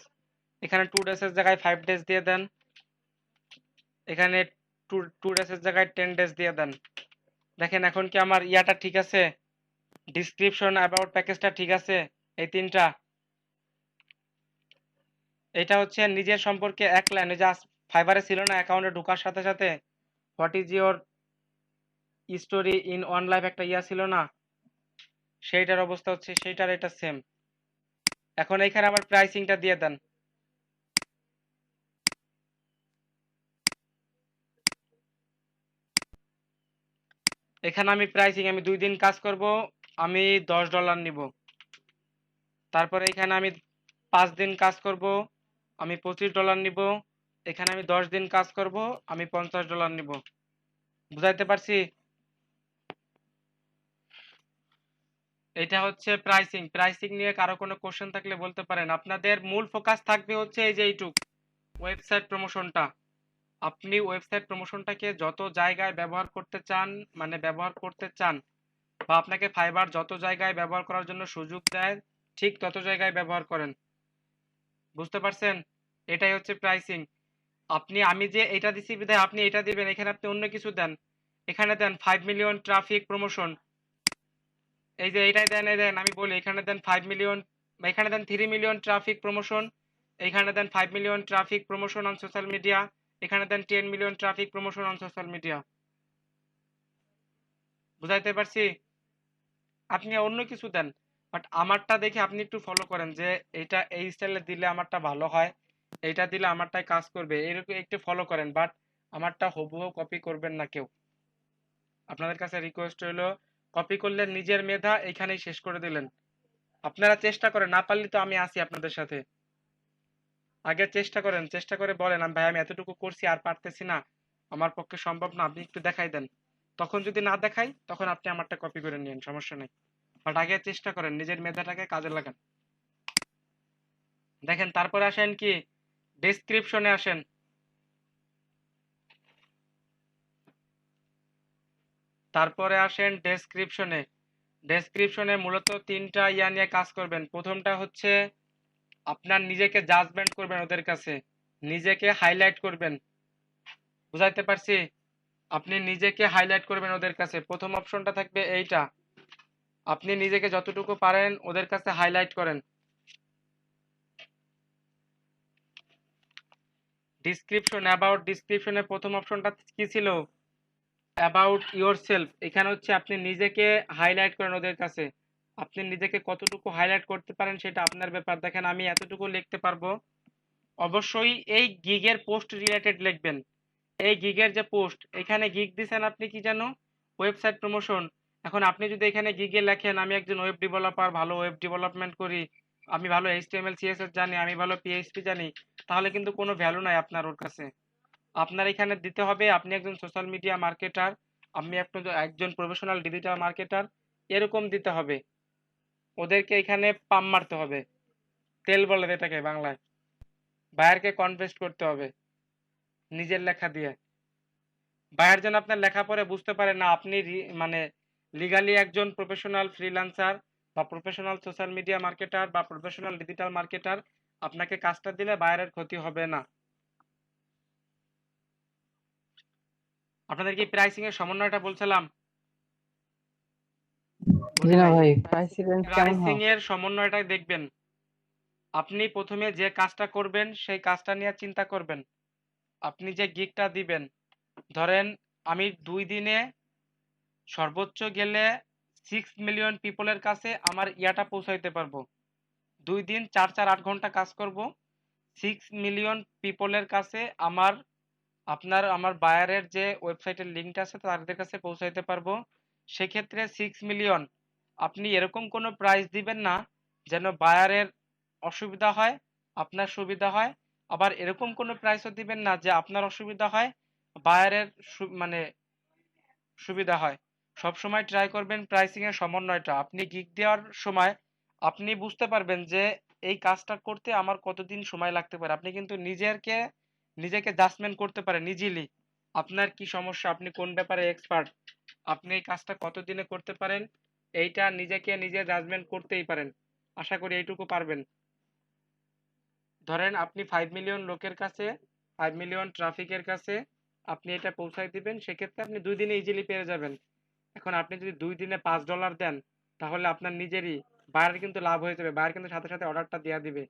এখানে 2 days এর জায়গায় 5 days দিয়ে দেন, এখানে 2 days এর জায়গায় 10 days দিয়ে দেন। দেখেন এখন কি আমার ইয়াটা ঠিক আছে, ডিসক্রিপশন অ্যাবাউট প্যাকেজটা ঠিক আছে, এই 3টা। এটা হচ্ছে নিজের সম্পর্কে এক লাইন, ওই যে ফাইবারে ছিল না অ্যাকাউন্টে ঢোকার সাথে সাথে what is your story in on life একটা ইয়া ছিল না, সেইটার অবস্থা হচ্ছে সেইটার এটা সেম। এখন এখানে আমার প্রাইসিংটা দিয়ে দেন। এখানে আমি প্রাইসিং, আমি 2 দিন কাজ করব, আমি $10 নিব। তারপরে এখানে আমি 5 দিন কাজ করব, আমি $25 নিব। এখানে আমি 10 দিন কাজ করব, আমি $50 নিব। বুঝাইতে পারছি? এটা হচ্ছে প্রাইসিং। প্রাইসিং নিয়ে কারো কোনো কোশ্চেন থাকলে বলতে পারেন। আপনাদের মূল ফোকাস থাকবে হচ্ছে এই যে এইটুক, ওয়েবসাইট প্রমোশনটা। আপনি ওয়েবসাইট প্রমোশনটাকে যত জায়গায় ব্যবহার করতে চান, মানে ব্যবহার করতে চান, বা আপনাকে ফাইবার যত জায়গায় ব্যবহার করার জন্য সুযোগ দেয়, ঠিক তত জায়গায় ব্যবহার করেন। বুঝতে পারছেন? এটাই হচ্ছে প্রাইসিং। আমি যে এটা দিছি বিধায় আপনি এটা দিবেন, এখানে আপনি অন্য কিছু দেন। এখানে দেন 5 মিলিয়ন ট্রাফিক প্রমোশন, এই যে এইটাই দেন, এই দেন, আমি বলি এখানে দেন 5 মিলিয়ন, এখানে দেন 3 মিলিয়ন ট্রাফিক প্রমোশন, এখানে দেন 5 million traffic promotion on social media, এখানে দেন 10 million traffic promotion on social media. বুঝাইতে পারছি? আপনি অন্য কিছু দেন, বাট আমারটা দেখে আপনি একটু ফলো করেন যে এটা এই স্টাইলে দিলে আমারটা ভালো হয়, এইটা দিলে আমারটাই কাজ করবে, এরকম একটু ফলো করেন। বাট আমারটা হুবহু কপি করবেন না কেউ। আপনাদের কাছে রিকোয়েস্ট হলো, কপি করলে নিজের মেধা এখানেই শেষ করে দিলেন। আপনারা চেষ্টা করেন, না পারলে তো আমি আছি আপনাদের সাথে। আগে চেষ্টা করেন, চেষ্টা করে বলেন আমি ভাই আমি এতটুকু করছি আর পারতেছি না, আমার পক্ষে সম্ভব না, আপনি একটু দেখাই দেন। তখন যদি না দেখাই তখন আপনি আমারটা কপি করে নিন, সমস্যা নেই। বাট আগে চেষ্টা করেন, নিজের মেধাটাকে কাজে লাগান। দেখেন তারপরে আসেন কি, ডেসক্রিপশনে আসেন। তারপরে আসেন ডেসক্রিপশনে। ডেসক্রিপশনে মূলত 3টা ইয়া নিয়ে কাজ করবেন। প্রথমটা হচ্ছে আপনার নিজেকে জাজমেন্ট করবেন ওদের কাছে, নিজেকে হাইলাইট করবেন। বুঝাইতে পারছি? আপনি নিজেকে হাইলাইট করবেন ওদের কাছে। প্রথম অপশনটা থাকবে এইটা, আপনি নিজেকে যতটুকু পারেন ওদের কাছে হাইলাইট করেন। ডিসক্রিপশন, অ্যাবাউট ডিসক্রিপশনের প্রথম অপশনটা কি ছিল? About yourself. এখানে হচ্ছে আপনি নিজেকে হাইলাইট করেন ওদের কাছে। আপনি নিজেকে কতটুকু হাইলাইট করতে পারেন সেটা আপনার ব্যাপার। দেখেন আমি এতটুকু লিখতে পারবো। অবশ্যই এই গিগের পোস্ট রিলেটেড লিখবেন। এই গিগের যে পোস্ট, এখানে গিগ দিছেন আপনি কি জানো, ওয়েবসাইট প্রমোশন। এখন আপনি যদি এখানে গিগে লেখেন আমি একজন ওয়েব ডেভেলপার, ভালো ওয়েব ডেভেলপমেন্ট করি, আমি ভালো HTML CSS জানি, আমি ভালো PHP জানি, তাহলে কিন্তু কোনো ভ্যালু নাই আপনার ওর কাছে। আপনার এখানে দিতে হবে আপনি একজন সোশ্যাল মিডিয়া মার্কেটার, আপনি একজন প্রফেশনাল ডিজিটাল মার্কেটার, এরকম দিতে হবে। ওদেরকে এখানে পাম মারতে হবে, তেল বলে এটাকে বাংলায়। বায়ারকে কনভিন্স করতে হবে নিজের লেখা দিয়ে। বায়ার যেন আপনার লেখা পড়ে বুঝতে পারে না আপনি মানে লিগালি একজন প্রফেশনাল ফ্রিল্যান্সার বা প্রফেশনাল সোশ্যাল মিডিয়া মার্কেটার বা প্রফেশনাল ডিজিটাল মার্কেটার। আপনাকে কাজটা দিলে বায়ারের ক্ষতি হবে না। আপনাদের কি প্রাইসিং এর সমন্বয়টা বলছিলাম? জি না ভাই, প্রাইস রেঞ্জ কেমন প্রাইসিং হয়? এর সমন্বয়টা দেখবেন। আপনি প্রথমে যে কাজটা করবেন সেই কাজটা নিয়ে চিন্তা করবেন। আপনি যে গিগটা দিবেন, ধরেন আমি 2 দিনে সর্বোচ্চ গেলে 6 মিলিয়ন পিপলের কাছে আমার ইয়াটা পৌঁছাইতে পারবো। 2 দিন 4-4 8 ঘন্টা কাজ করব, 6 মিলিয়ন পিপলের কাছে আমার বায়ারের যে ওয়েবসাইটের লিঙ্কটা আছে তাদের কাছে পৌঁছাইতে পারবো। সেক্ষেত্রে 6 মিলিয়ন আপনি এরকম কোনো প্রাইস দিবেন না যেন বায়ারের অসুবিধা হয়, আপনার সুবিধা হয়। আবার এরকম কোনো প্রাইসও দিবেন না যে আপনার অসুবিধা হয়, বায়ারের মানে সুবিধা হয়। সবসময় ট্রাই করবেন প্রাইসিং এর সমন্বয়টা। আপনি গিগ দেওয়ার সময় আপনি বুঝতে পারবেন যে এই কাজটা করতে আমার কতদিন সময় লাগতে পারে। আপনি কিন্তু নিজেকে জাজমেন্ট করতে পারেন ইজিলি। আপনার কি সমস্যা, আপনি কোন ব্যাপারে এক্সপার্ট, আপনি এই কাজটা কতদিনে করতে পারেন, এইটা নিজে জাজমেন্ট করতেই পারেন। আশা করি এইটুকু পারবেন। ধরেন আপনি 5 মিলিয়ন লোকের কাছে, 5 মিলিয়ন ট্রাফিকের কাছে আপনি এটা পৌঁছায় দিবেন, সেক্ষেত্রে আপনি 2 দিনে ইজিলি পেয়ে যাবেন। এখন আপনি যদি 2 দিনে $5 দেন তাহলে আপনার নিজেরই বায়ার কিন্তু লাভ হয়ে যাবে। বায়ার কিন্তু সাথে সাথে অর্ডারটা দিয়ে দিবে।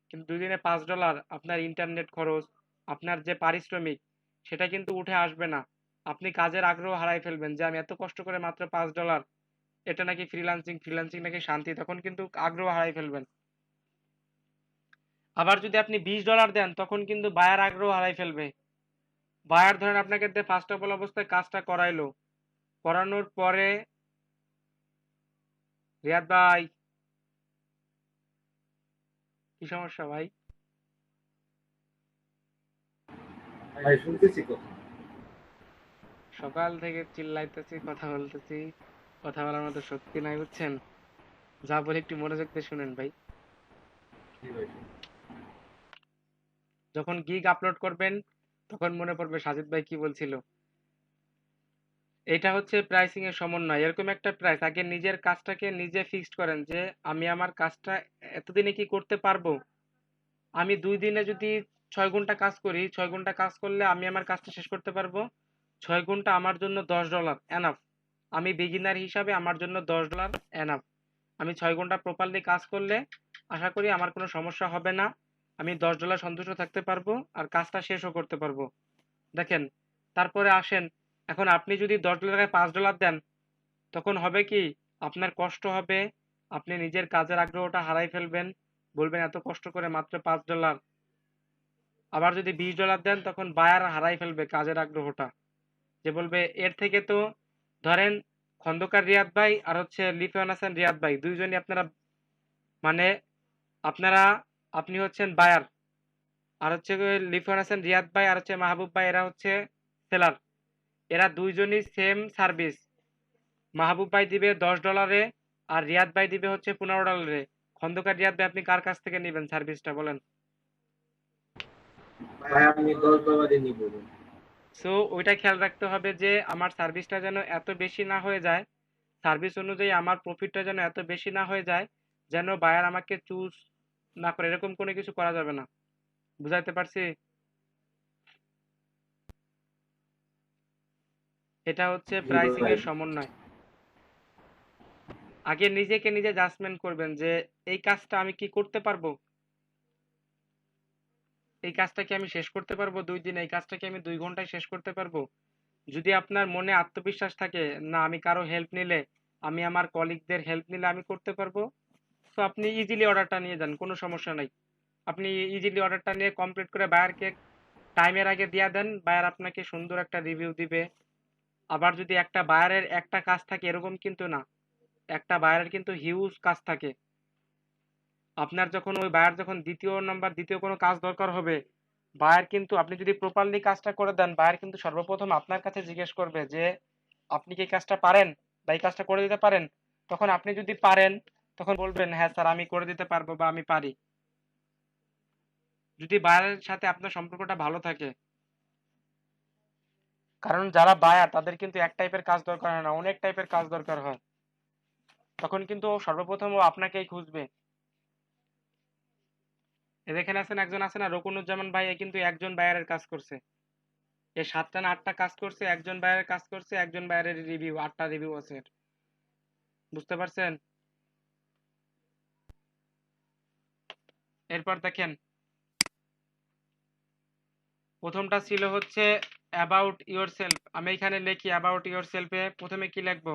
কিন্তু 2 দিনে $5 আপনার ইন্টারনেট খরচ, আপনার যে পারিশ্রমিক সেটা কিন্তু উঠে আসবে না। আপনি কাজের আগ্রহ হারাই ফেলবেন যে আমি এত কষ্ট করে মাত্র $5, এটা নাকি ফ্রিল্যান্সিং নাকি শান্তি, তখন কিন্তু আগ্রহ হারাই ফেলবেন। আবার যদি আপনি $20 দেন তখন কিন্তু বায়ার আগ্রহ হারাই ফেলবে। বায়ার ধরেন আপনাকে দিয়ে ফার্স্ট অফ অল অবস্থায় কাজটা করাইলো, করানোর পরে রিয়াদ ভাই কি সমস্যা ভাই? ভাই শুনতেছি কথা। সকাল থেকে চিল্লাইতেছি, কথা বলতেছি, কথা বলার মতো শক্তি নাই বুঝছেন। যা বলে একটু মনোযোগ দিয়ে শুনেন ভাই। যখন গিগ আপলোড করবেন তখন মনে পড়বে সাজিদ ভাই কি বলছিল। এটা হচ্ছে প্রাইসিং এর সমন্বয়। এরকম একটা প্রাইস আগে নিজের কাজটাকে নিজে ফিক্সড করেন যে আমি আমার কাজটা এতদিনে কি করতে পারবো। আমি 2 দিনে যদি 6 ঘন্টা কাজ করি, 6 ঘন্টা কাজ করলে আমি আমার কাজটা শেষ করতে পারবো। 6 ঘন্টা আমার জন্য $10 এনাফ। আমি বিগিনার হিসাবে আমার জন্য $10 এনাফ। আমি 6 ঘন্টা প্রপারলি কাজ করলে আশা করি আমার কোনো সমস্যা হবে না। আমি $10 সন্তুষ্ট থাকতে পারবো আর কাজটা শেষও করতে পারবো। দেখেন, তারপরে আসেন, এখন আপনি যদি $10 $5 দেন তখন হবে কি আপনার কষ্ট হবে, আপনি নিজের কাজের আগ্রহটা হারাই ফেলবেন, বলবেন এত কষ্ট করে মাত্র $5। আবার যদি $20 দেন তখন বায়ার হারাই ফেলবে কাজের আগ্রহটা, যে বলবে এর থেকে তো ধরেন খন্দকার রিয়াদ ভাই আর হচ্ছে লিফান হাসান রিয়াদ ভাই দুইজনই আপনারা মানে আপনারা আপনি হচ্ছেন বায়ার আর হচ্ছে লিফান হাসান রিয়াদ ভাই আর হচ্ছে মাহবুব ভাই এরা হচ্ছে সেলার। এরা দুইজনই সেম সার্ভিস। মাহবুব ভাই দিবে $10 আর রিয়াদ ভাই দিবে হচ্ছে $15। খন্দকার রিয়াদ ভাই আপনি কার কাছ থেকে নেবেন সার্ভিসটা বলেন? ভাই আমি $10 দিয়ে নিব। সো ওইটা খেয়াল রাখতে হবে যে আমার সার্ভিসটা যেন এত বেশি না হয়ে যায়, সার্ভিস অনুযায়ী আমার প্রফিটটা যেন এত বেশি না হয়ে যায় যেন বায়ার আমাকে চুজ না করে, এরকম কোনো কিছু করা যাবে না। বুঝাইতে পারছি? এটা হচ্ছে প্রাইসিং এর সমন্বয়। আগে নিজেকে নিজে জাজমেন্ট করবেন যে এই কাজটা আমি কি করতে পারবো, এই কাজটা কি আমি শেষ করতে পারবো 2 দিনে, এই কাজটা কি আমি 2 ঘন্টায় শেষ করতে পারবো। যদি আপনার মনে আত্মবিশ্বাস থাকে না আমি কারো হেল্প নিলে, আমি আমার কলিগদের হেল্প নিলে আমি করতে পারবো, তো আপনি ইজিলি অর্ডারটা নিয়ে যান, কোনো সমস্যা নাই। আপনি ইজিলি অর্ডারটা নিয়ে কমপ্লিট করে বায়ারকে টাইমের আগে দিয়ে দেন, বায়ার আপনাকে সুন্দর একটা রিভিউ দিবে। আবার যদি একটা বায়ারের একটা কাজ থাকে এরকম কিন্তু না, একটা বায়ারের কিন্তু হিউজ কাজ থাকে। আপনার যখন ওই বায়ার যখন দ্বিতীয় কোনো কাজ দরকার হবে, বায়ার কিন্তু আপনি যদি প্রপারলি কাজটা করে দেন, বায়ার কিন্তু সর্বপ্রথম আপনার কাছে জিজ্ঞেস করবে যে আপনি কি এই কাজটা পারেন বা এই কাজটা করে দিতে পারেন। তখন আপনি যদি পারেন তখন বলবেন হ্যাঁ স্যার আমি করে দিতে পারবো বা আমি পারি। যদি বায়ারের সাথে আপনার সম্পর্কটা ভালো থাকে, কারণ যারা বায়ার তাদের কিন্তু এক টাইপের কাজ দরকার হয় না, অনেক টাইপের কাজ দরকার হয়। তখন কিন্তু সর্বপ্রথম ও আপনাকেই খুঁজবে। এখানে আছেন একজন আছে না রকুনুজ্জামান ভাই, এ কিন্তু একজন বায়ারের কাজ করছে। এ 7টা না 8টা কাজ করছে, একজন বায়ারের কাজ করছে, একজন বায়ারের রিভিউ 8টা রিভিউ আছে। বুঝতে পারছেন? এরপর দেখেন, প্রথমটা ছিল হচ্ছে অ্যাবাউট ইয়োরসেলফ। আমি এখানে লিখি অ্যাবাউট ইয়োরসেলফে প্রথমে কি লিখবো,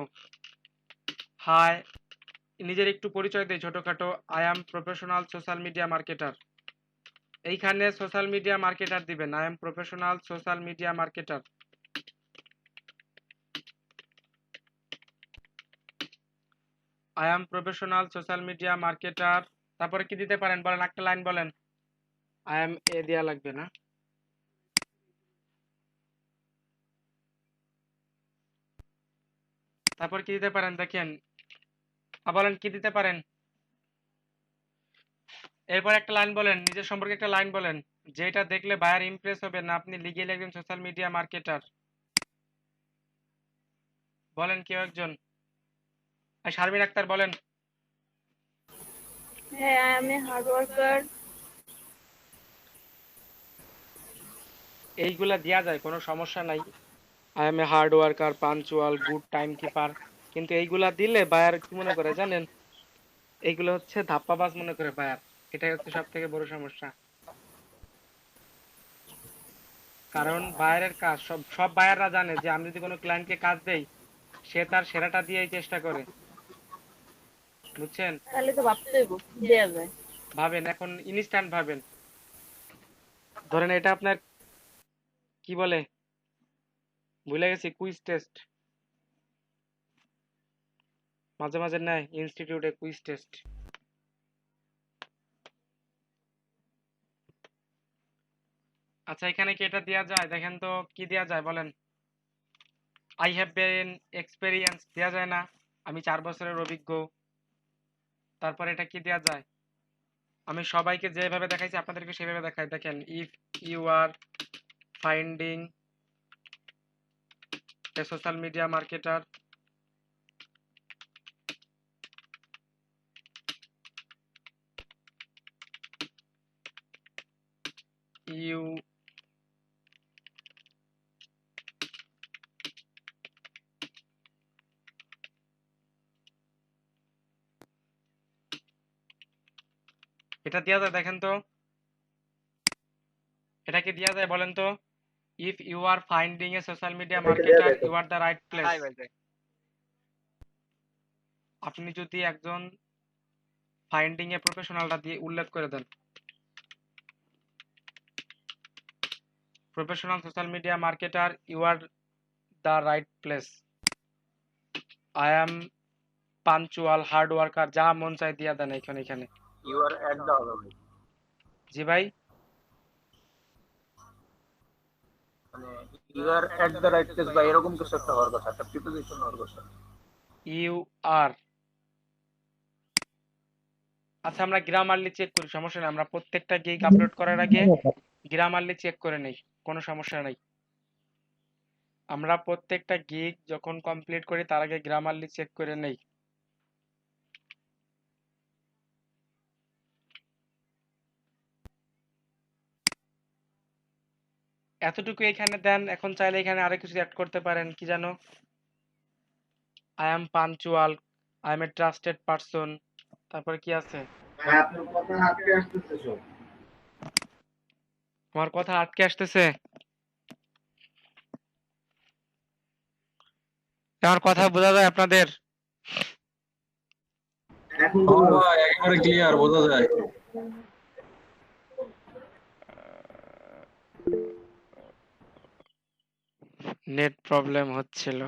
হাই, নিজের একটু পরিচয় দেই ছোটখাটো, I am professional social media marketer. এইখানে সোশ্যাল মিডিয়া মার্কেটার দিবেন, I am professional social media marketer. I am professional social media marketer. তারপরে কি দিতে পারেন বলেন, একটা লাইন বলেন। আই এম এ দেয়া লাগবে না, তারপর কি দিতে পারেন দেখেন, বলেন কি দিতে পারেন। এরপর একটা লাইন বলেন, নিজের সম্পর্কে একটা লাইন বলেন যেটা দেখলে বায়ার ইমপ্রেস হবে না আপনি লিগেলি একজন সোশ্যাল মিডিয়া মার্কেটার। বলেন কেউ একজন। শারমিন আক্তার বলেন। হ্যাঁ, I M A hard worker. এইগুলা দেয়া যায়, কোনো সমস্যা নাই। I M A hard worker, punctual, good time keeper. কিন্তু এইগুলা দিলে বায়ার কি মনে করে জানেন, এইগুলো হচ্ছে ধাপ্পাবাজ মনে করে বায়ার। এটাই হচ্ছে সব থেকে বড় সমস্যা। কারণ বায়ারের কাজ সব বায়াররা জানে যে আমি যদি কোনো ক্লায়েন্টকে কাজ দেই সে তার সেরাটা দিয়েই চেষ্টা করে। বুঝছেন? তাহলে তো ভাবতে হইব দেয়া যায়। ভাবেন এখন ইনস্ট্যান্ট ভাবেন, ধরেন এটা আপনার কি বলে, ভুলে গেছি, কুইজ টেস্ট মাঝে মাঝে নেয় ইনস্টিটিউটে, কুইজ টেস্ট। আচ্ছা এখানে কি এটা দেওয়া যায়? দেখেন তো কি দেওয়া যায় বলেন। আই হ্যাভ বিন এক্সপেরিয়েন্স দেওয়া যায় না, আমি 4 বছরের অভিজ্ঞ। তারপর এটা কি দেওয়া যায়? আমি সবাইকে যেভাবে দেখাইছি আপনাদেরকে সেভাবে দেখাই। দেখেন, if you are finding a social media marketer, you এটা দেওয়া যায়, দেখেন তো এটা কি দেওয়া যায় বলেন তো। If you are finding a social media marketer, you are the right place. তাই ভাই, তাই। আপনি যদি একজন ফাইন্ডিং এ প্রফেশনালটা দিয়ে উল্লেখ করে দেন, professional social media marketer, you are the right place. I am punctual hard worker, যা মন চাই দিয়া দেন এখানে। এখানে ইউ আর অ্যাট দা হবে ভাই, জি ভাই, মানে you are at the right place বা এরকম কিছু একটা হওয়ার কথা, একটা প্রিপোজিশন হওয়ার কথা। You are. আচ্ছা আমরা গ্রামারলি চেক করি, সমস্যা নেই, আমরা প্রত্যেকটা গিগ আপলোড করার আগে গ্রামারলি চেক করে নেই, কোনো সমস্যা নাই। আমরা প্রত্যেকটা গিগ যখন কমপ্লিট করি তার আগে গ্রামারলি চেক করে নেই। এতটুকু এখানে দেন, এখন চাইলে এখানে আরো কিছু অ্যাড করতে পারেন, কি জানো, I am punctual, I M A trusted person. তারপরে কি আছে, আপনার কথা আটকে আসতেছে সব। আমার কথা আটকে আসতেছে, আমার কথা বোঝা যায় আপনাদের? এখন একেবারে ক্লিয়ার বোঝা যায়। নেট প্রবলেম হচ্ছিল।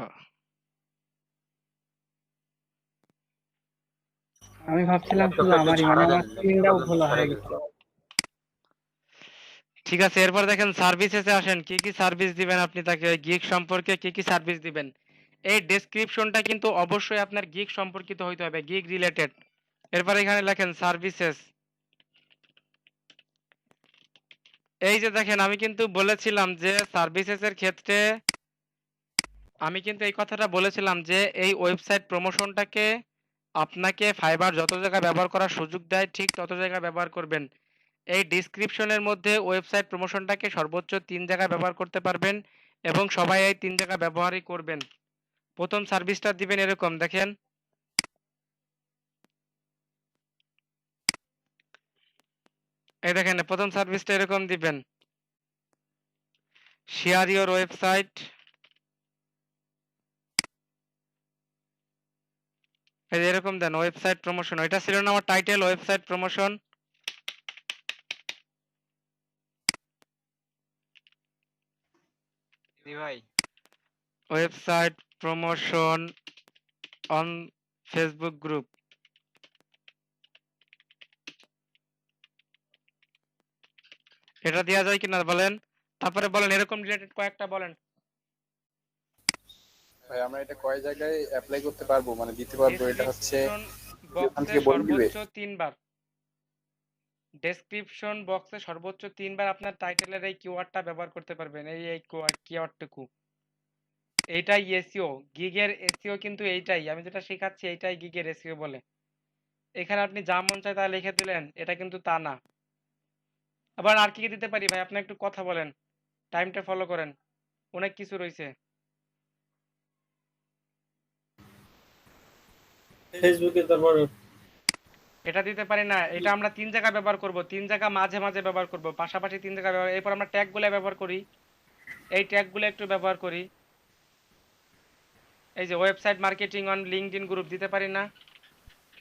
আমি ভাবছিলাম শুধু আমারই, মানে আমার স্ক্রিনটাও খোলা হয়ে গেছে। ঠিক আছে, এরপর দেখেন সার্ভিসেসে আসেন, কি কি সার্ভিস দিবেন আপনি তাকে, গিগ সম্পর্কে কি কি সার্ভিস দিবেন। এই ডেসক্রিপশনটা কিন্তু অবশ্যই আপনার গিগ সম্পর্কিত হইতে হবে, গিগ রিলেটেড। এরপর এখানে লেখেন সার্ভিসেস। এই যে দেখেন, আমি কিন্তু বলেছিলাম যে সার্ভিসেসের ক্ষেত্রে আমি কিন্তু এই কথাটা বলেছিলাম যে এই ওয়েবসাইট প্রমোশনটাকে আপনাকে ফাইবার যত জায়গায় ব্যবহার করার সুযোগ দেয় ঠিক তত জায়গায় ব্যবহার করবেন। এই ডিসক্রিপশনের মধ্যে ওয়েবসাইট প্রমোশনটাকে সর্বোচ্চ 3 জায়গায় ব্যবহার করতে পারবেন এবং সবাই এই 3 জায়গা ব্যবহারই করবেন। প্রথম সার্ভিসটা দিবেন এরকম, দেখেন এই দেখেন প্রথম সার্ভিসটা এরকম দিবেন, শেয়ার ইওর ওয়েবসাইট। এই যে এরকম দেন ওয়েবসাইট প্রমোশন, এটা ছিল না আমার টাইটেল, ওয়েবসাইট প্রমোশন। জি ভাই, website promotion on Facebook group. এটা দেওয়া যায় কিনা বলেন, তারপরে বলেন এরকম রিলেটেড কয়েকটা বলেন। ভাই আমরা এটা কয় জায়গায় অ্যাপ্লাই করতে পারবো, মানে দিতে পারবো? এটা হচ্ছে বক্সে থেকে বলে দিবে। সর্বোচ্চ 3 বার, ডেসক্রিপশন বক্সে সর্বোচ্চ 3 বার আপনার টাইটেলের এই কিওয়ার্ডটা ব্যবহার করতে পারবেন, এই কিওয়ার্ডটুকু। এইটাই এসইও, গিগের এসইও কিন্তু এইটাই, আমি যেটা শেখাচ্ছি এইটাই গিগের এসইও বলে। এখানে আপনি যা মন চায় তা লিখে দিলেন, এটা কিন্তু তা না। আবার আর কি কি দিতে পারি ভাই, আপনি একটু কথা বলেন, টাইমটা ফলো করেন, অনেক কিছু রয়েছে। ফেসবুকে তারপর এটা দিতে পারি না, এটা আমরা 3 জায়গায় ব্যবহার করব, 3 জায়গা মাঝে মাঝে ব্যবহার করব, পাশাপাশি 3 জায়গায় ব্যবহার। এরপর আমরা ট্যাগগুলো ব্যবহার করি, এই ট্যাগগুলো একটু ব্যবহার করি। এই যে website marketing on LinkedIn group দিতে পারি না,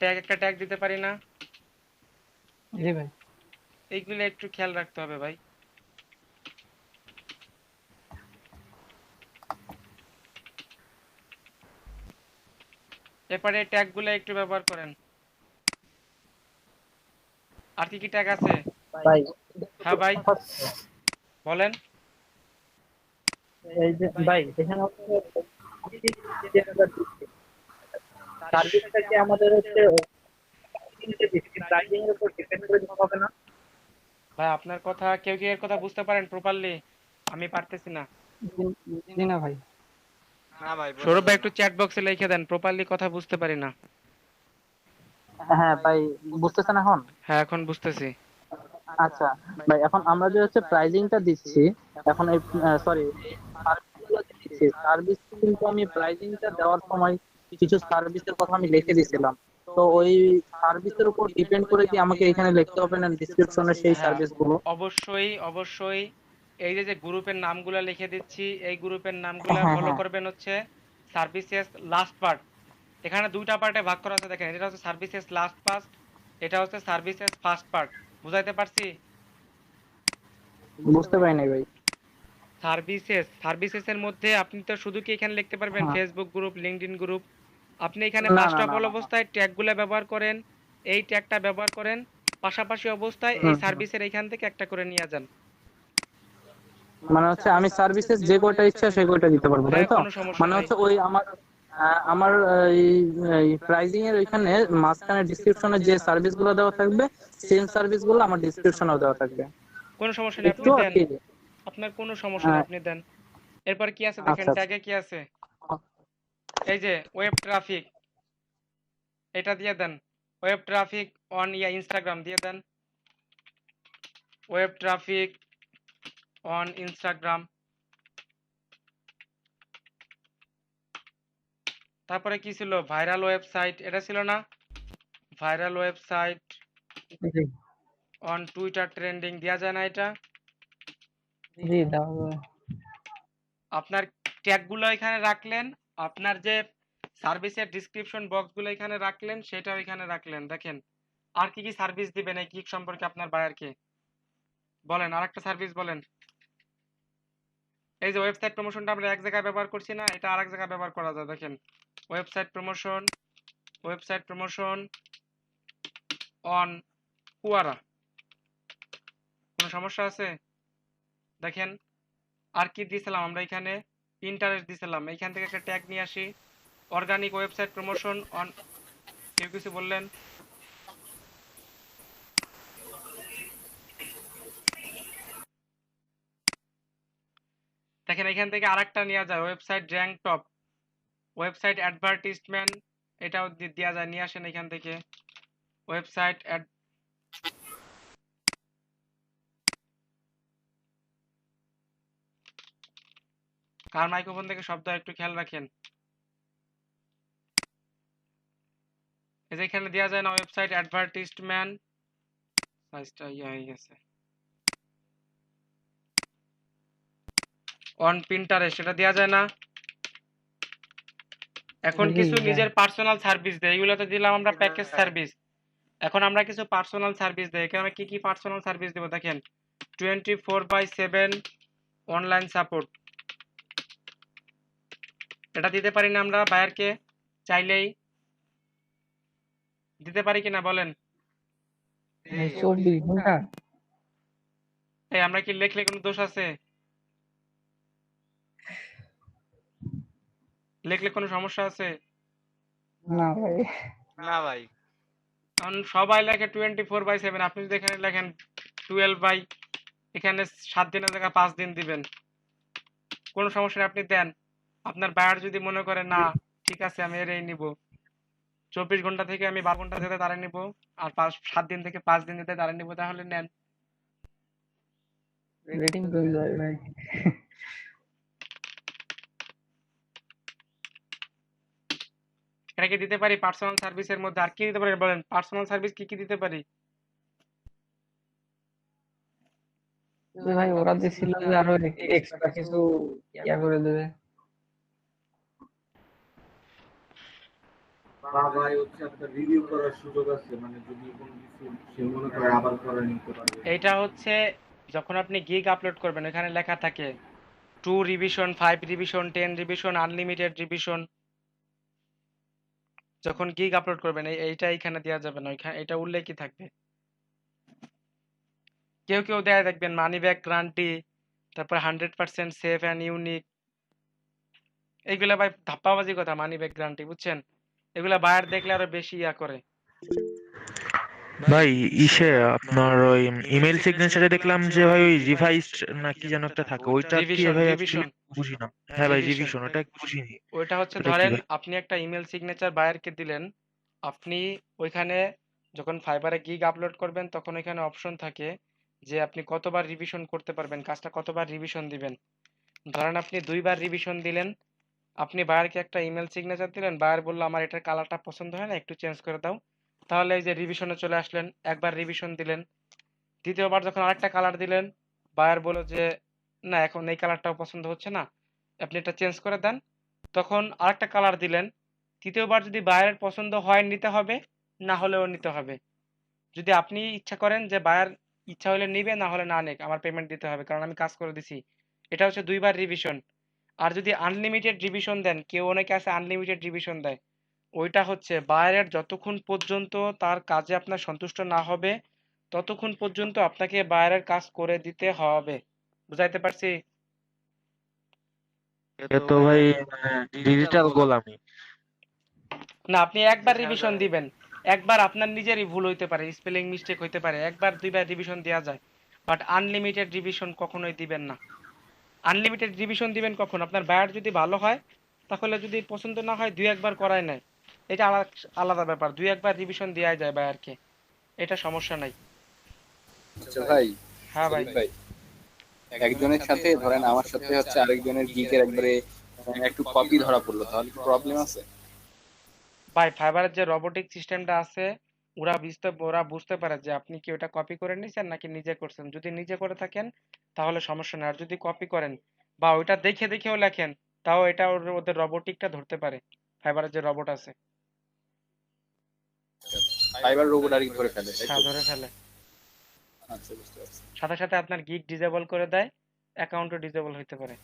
ট্যাগ একটা ট্যাগ দিতে পারি না। জি ভাই। এইগুলো একটু খেয়াল রাখতে হবে ভাই। এরপরে ট্যাগ গুলো একটু ব্যবহার করেন। আর কি কি ট্যাগ আছে? ভাই হ্যাঁ ভাই বলেন। এই যে ভাই এখানে সার্ভিসটা কি আমাদের হচ্ছে প্রাইসিং এর উপর ডিপেন্ড করে দিতে হবে না? ভাই আপনার কথা কেউ কি এর কথা বুঝতে পারেন প্রপারলি? আমি পারতেছি না। জি না ভাই। না ভাই সৌরভ ভাই একটু চ্যাট বক্সে লিখে দেন, প্রপারলি কথা বুঝতে পারি না। হ্যাঁ ভাই, বুঝতেছেন এখন? হ্যাঁ এখন বুঝতেছি। আচ্ছা ভাই, এখন আমরা যে হচ্ছে প্রাইজিংটা দিচ্ছি, এখন এই সরি সার্ভিস, কিন্তু আমি প্রাইজিংটা দেওয়ার সময় কিছু সার্ভিসের কথা আমি লিখে দিয়েছিলাম। তো ওই সার্ভিসের উপর ডিপেন্ড করে কি আমাকে এখানে লিখতে হবে না ডেসক্রিপশনে সেই সার্ভিসগুলো? অবশ্যই অবশ্যই। এই যে যে গ্রুপের নামগুলো লিখে দিচ্ছি, এই গ্রুপের নামগুলো ফলো করবেন হচ্ছে সার্ভিসেস লাস্ট পার্ট। এখানে দুইটা পার্টে ভাগ করা আছে দেখেন, এটা হচ্ছে সার্ভিসেস লাস্ট পার্ট, এটা হচ্ছে সার্ভিসেস ফার্স্ট পার্ট। বুঝাইতে পারছি? বুঝতে পারি নাই ভাই। সার্ভিসেসের মধ্যে আপনি তো শুধু কি এখানে লিখতে পারবেন ফেসবুক গ্রুপ, লিংকডইন গ্রুপ। আপনি এখানে না, ফার্স্ট না, অফ না, অল না। অবস্থায় ট্যাগগুলো ব্যবহার করেন, এই ট্যাগটা ব্যবহার করেন, পাশাপাশি অবস্থায় এই সার্ভিসের এখান থেকে একটা করে নিয়ে যান। মানে হচ্ছে আমি সার্ভিসেস যে কয়টা ইচ্ছা সেই কয়টা দিতে পারবো, তাই তো? কোনো সমস্যা মানে নাই। হচ্ছে ওই আমার এই প্রাইজিং এর ওইখানে মাঝখানে ডেসক্রিপশনে যে সার্ভিসগুলো দেওয়া থাকবে, সেম সার্ভিসগুলো আমার ডেসক্রিপশনেও দেওয়া থাকবে। কোনো সমস্যা নেই, আপনি একটু আর দেন। কি। আপনার কোনো সমস্যা নেই, আপনি দেন। এরপর কি আছে দেখেন, আচ্ছা, ট্যাগে কি আছে? এই যে ওয়েব ট্রাফিক, এটা দিয়ে দেন। ওয়েব ট্রাফিক অন ইনস্টাগ্রাম দিয়ে দেন। Web traffic on Instagram. তারপরে কি ছিল? ভাইরাল ওয়েবসাইট, এটা ছিল না? ভাইরাল ওয়েবসাইট জি অন টুইটার ট্রেন্ডিং দেওয়া যায় না এটা? জি দাও। আপনার ট্যাগগুলো এখানে রাখলেন, আপনার যে সার্ভিসের ডেসক্রিপশন বক্সগুলো এখানে রাখলেন, সেটাও এখানে রাখলেন। দেখেন আর কি কি সার্ভিস দিবেন এই গিগ সম্পর্কে আপনার বায়ারকে বলেন, আরেকটা সার্ভিস বলেন। এই যে ওয়েবসাইট প্রমোশনটা আমরা এক জায়গায় ব্যবহার করছি না, এটা আরেক জায়গায় ব্যবহার করা যায়। দেখেন ওয়েবসাইট প্রমোশন অন কুয়ারা। কোনো সমস্যা আছে? দেখেন আর কি দিয়েছিলাম আমরা এখানে? ইন্টারেস্ট দিয়েছিলাম। এইখান থেকে একটা ট্যাগ নিয়ে আসি, অর্গানিক ওয়েবসাইট প্রমোশন অন। কেউ কিছু বললেন? দেখেন এখান থেকে আরেকটা নেওয়া যায়, website rank top, website advertisement, এটাও দেওয়া যায়। নিয়ে আসেন এখান থেকে ওয়েবসাইট কার মাইক্রোফোন থেকে শব্দ একটু খেয়াল রাখেন। এই যে এখানে দেওয়া যায় না ওয়েবসাইট অ্যাডভার্টিজমেন্ট, সাইজটা হয়ে গেছে। অন পিন্টারেস্ট, এটা দেওয়া যায় না? এখন কিছু নিজের পার্সোনাল সার্ভিস দেয়, এগুলো তো দিলাম আমরা প্যাকেজ সার্ভিস। এখন আমরা কিছু পার্সোনাল সার্ভিস দেই। এখানে আমরা কি কি পার্সোনাল সার্ভিস দেব দেখেন, 24/7 অনলাইন সাপোর্ট। এটা দিতে পারি না আমরা বায়ারকে? চাইলেই দিতে পারি কিনা বলেন? 24 ঘন্টা। এই আমরা কি লিখলে কোনো দোষ আছে? লিখলে কোনো সমস্যা আছে? না ভাই। না ভাই। কারণ সবাই লেখে 24/7, আপনি যদি এখানে লেখেন 12 এখানে 7 দিনের জায়গায় 5 দিন দিবেন, কোনো সমস্যা নেই, আপনি দেন। আপনার বায়ার যদি মনে করে না ঠিক আছে আমি এরই নিব, 24 ঘন্টা থেকে আমি 12 ঘন্টা দিতে তারে নিব, আর 7 দিন থেকে 5 দিন দিতে তারে নিব, তাহলে নেন। রেটিং কম যায় ভাই। এটা কি দিতে পারি পার্সোনাল সার্ভিসের মধ্যে? আর কি দিতে পারি বলেন, পার্সোনাল সার্ভিস কি কি দিতে পারি? ভাই ওরা দিছিল যে আরো এক্সট্রা কিছু ইয়া করে দেবে। বা ভাই হচ্ছে আপনার রিভিউ করার সুযোগ আছে, মানে যদি কোনো কিছু সে মনে করে আবার করে নিতে পারবে। এইটা হচ্ছে যখন আপনি গিগ আপলোড করবেন, এখানে লেখা থাকে 2 revision, 5 revision, 10 revision, unlimited revision. যখন গিগ আপলোড করবেন এইটা এখানে দেওয়া যাবে না, ওইখানে এটা উল্লেখই থাকবে। কেউ কেউ দেয় দেখবেন মানি ব্যাক গ্যারান্টি, তারপর 100% সেফ অ্যান্ড ইউনিক। এইগুলা ভাই ধাপ্পাবাজি কথা, মানি ব্যাক গ্যারান্টি, বুঝছেন? এগুলা বায়ার দেখলে আরো বেশি ইয়া করে। ভাই ইসে আপনার ওই ইমেল সিগনেচারে দেখলাম যে ভাই ওই রিভাইসড না কি যেন একটা থাকে, ওইটা কি রিভিশন ভাই রিভিশন অ্যাকচুয়ালি বুঝি না। হ্যাঁ ভাই রিভিশন রিভিশন, ওটা বুঝিনি। ওইটা হচ্ছে ওটা কি ধরেন ভাই? আপনি একটা ইমেল সিগনেচার বায়ারকে দিলেন, আপনি ওইখানে যখন ফাইবারে গিগ আপলোড করবেন তখন ওইখানে অপশন থাকে যে আপনি কতবার রিভিশন করতে পারবেন, কাজটা কতবার রিভিশন দিবেন। ধরেন আপনি 2বার রিভিশন দিলেন, আপনি বায়ারকে একটা ইমেল সিগনেচার দিলেন, বায়ার বললো আমার এটার কালারটা পছন্দ হয় না, একটু চেঞ্জ করে দাও, তাহলে এই যে রিভিশনে চলে আসলেন, একবার রিভিশন দিলেন। দ্বিতীয়বার যখন আরেকটা কালার দিলেন, বায়ার বলল যে না এখন এই কালারটাও পছন্দ হচ্ছে না, আপনি এটা চেঞ্জ করে দেন, তখন আরেকটা কালার দিলেন। তৃতীয়বার যদি বায়ারের পছন্দ হয় নিতে হবে, না হলেও নিতে হবে। যদি আপনি ইচ্ছা করেন যে বায়ার ইচ্ছা হলে নিবে, না হলে না নেক, আমার পেমেন্ট দিতে হবে কারণ আমি কাজ করে দিছি, এটা হচ্ছে 2বার রিভিশন। আর যদি আনলিমিটেড রিভিশন দেন, কেউ অনেকে আছে আনলিমিটেড রিভিশন দেয়, ওইটা হচ্ছে বায়ারের যতক্ষণ পর্যন্ত তার কাজে আপনার সন্তুষ্ট না হবে ততক্ষণ পর্যন্ত আপনাকে বায়ারের কাজ করে দিতে হবে। বুঝাইতে পারছি? এ তো ভাই ডিজিটাল গোলামি। না, আপনি একবার রিভিশন দিবেন, একবার আপনার নিজেরই ভুল হইতে পারে, স্পেলিং মিস্টেক হইতে পারে, একবার 2বার রিভিশন দেওয়া যায়, বাট আনলিমিটেড রিভিশন কখনোই দিবেন না। আনলিমিটেড রিভিশন দিবেন কখন? আপনার বায়ার যদি ভালো হয়, তাহলে যদি পছন্দ না হয় 2-1বার করায় নেয়, এটা আলাদা ব্যাপার, 2-1বার রিভিশন দেওয়া যায় বায়ারকে, এটা সমস্যা নাই। আচ্ছা ভাই, হ্যাঁ ভাই। শরীফ ভাই, একজনের সাথে ধরেন আমার সাথে হচ্ছে আরেকজনের গিকের একবারে একটু কপি ধরা পড়লো, তাহলে কি প্রবলেম আছে? ভাই ফাইবারের যে রোবোটিক সিস্টেমটা আছে, ওরা বুঝতে পারে যে আপনি কি ওটা কপি করে নিছেন নাকি নিজে করছেন। যদি নিজে করে থাকেন তাহলে সমস্যা নেই, আর যদি কপি করেন বা ওইটা দেখে দেখেও লেখেন, তাও এটা ওদের রোবোটিকটা ধরতে পারে, ফাইবারের যে রোবট আছে। ফাইবার রোবট আর কি ধরে ফেলে, তাই হ্যাঁ তো? ধরে ফেলে, আচ্ছা, বুঝতে পারছি। সাথে সাথে আপনার গিগ ডিসেবল করে দেয়, অ্যাকাউন্টও ডিসেবল হইতে পারে।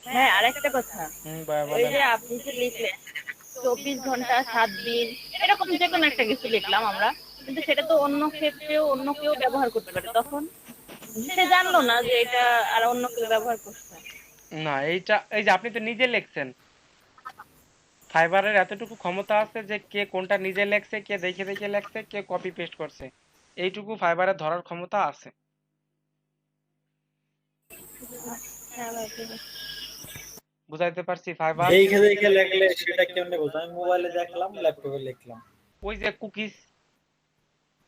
হ্যাঁ, আরেকটা কথা, ভাই ওই বলেন। যে আপনি যে লিখলেন 24 ঘন্টা 7 দিন এরকম যে কোনো একটা কিছু লিখলাম আমরা, কিন্তু সেটা তো অন্য ক্ষেত্রেও অন্য কেউ ব্যবহার করতে পারে, তখন সে জানলো না যে এটা আর অন্য কেউ ব্যবহার করছে। না এইটা, এই যে আপনি তো নিজে লিখছেন, ফাইবারের এতটুকু ক্ষমতা আছে যে কে কোনটা নিজে লেখছে, কে দেখে দেখে লেখছে, কে কপি পেস্ট করছে, এইটুকু ফাইবারের ধরার ক্ষমতা আছে। হ্যাঁ ভাই, ঠিক আছে। বুঝাইতে পারছি? ফাইবার দেখে দেখে লেখলে সেটা কেমনে বলতো? আমি মোবাইলে দেখলাম, ল্যাপটপে লিখলাম। ওই যে কুকিজ,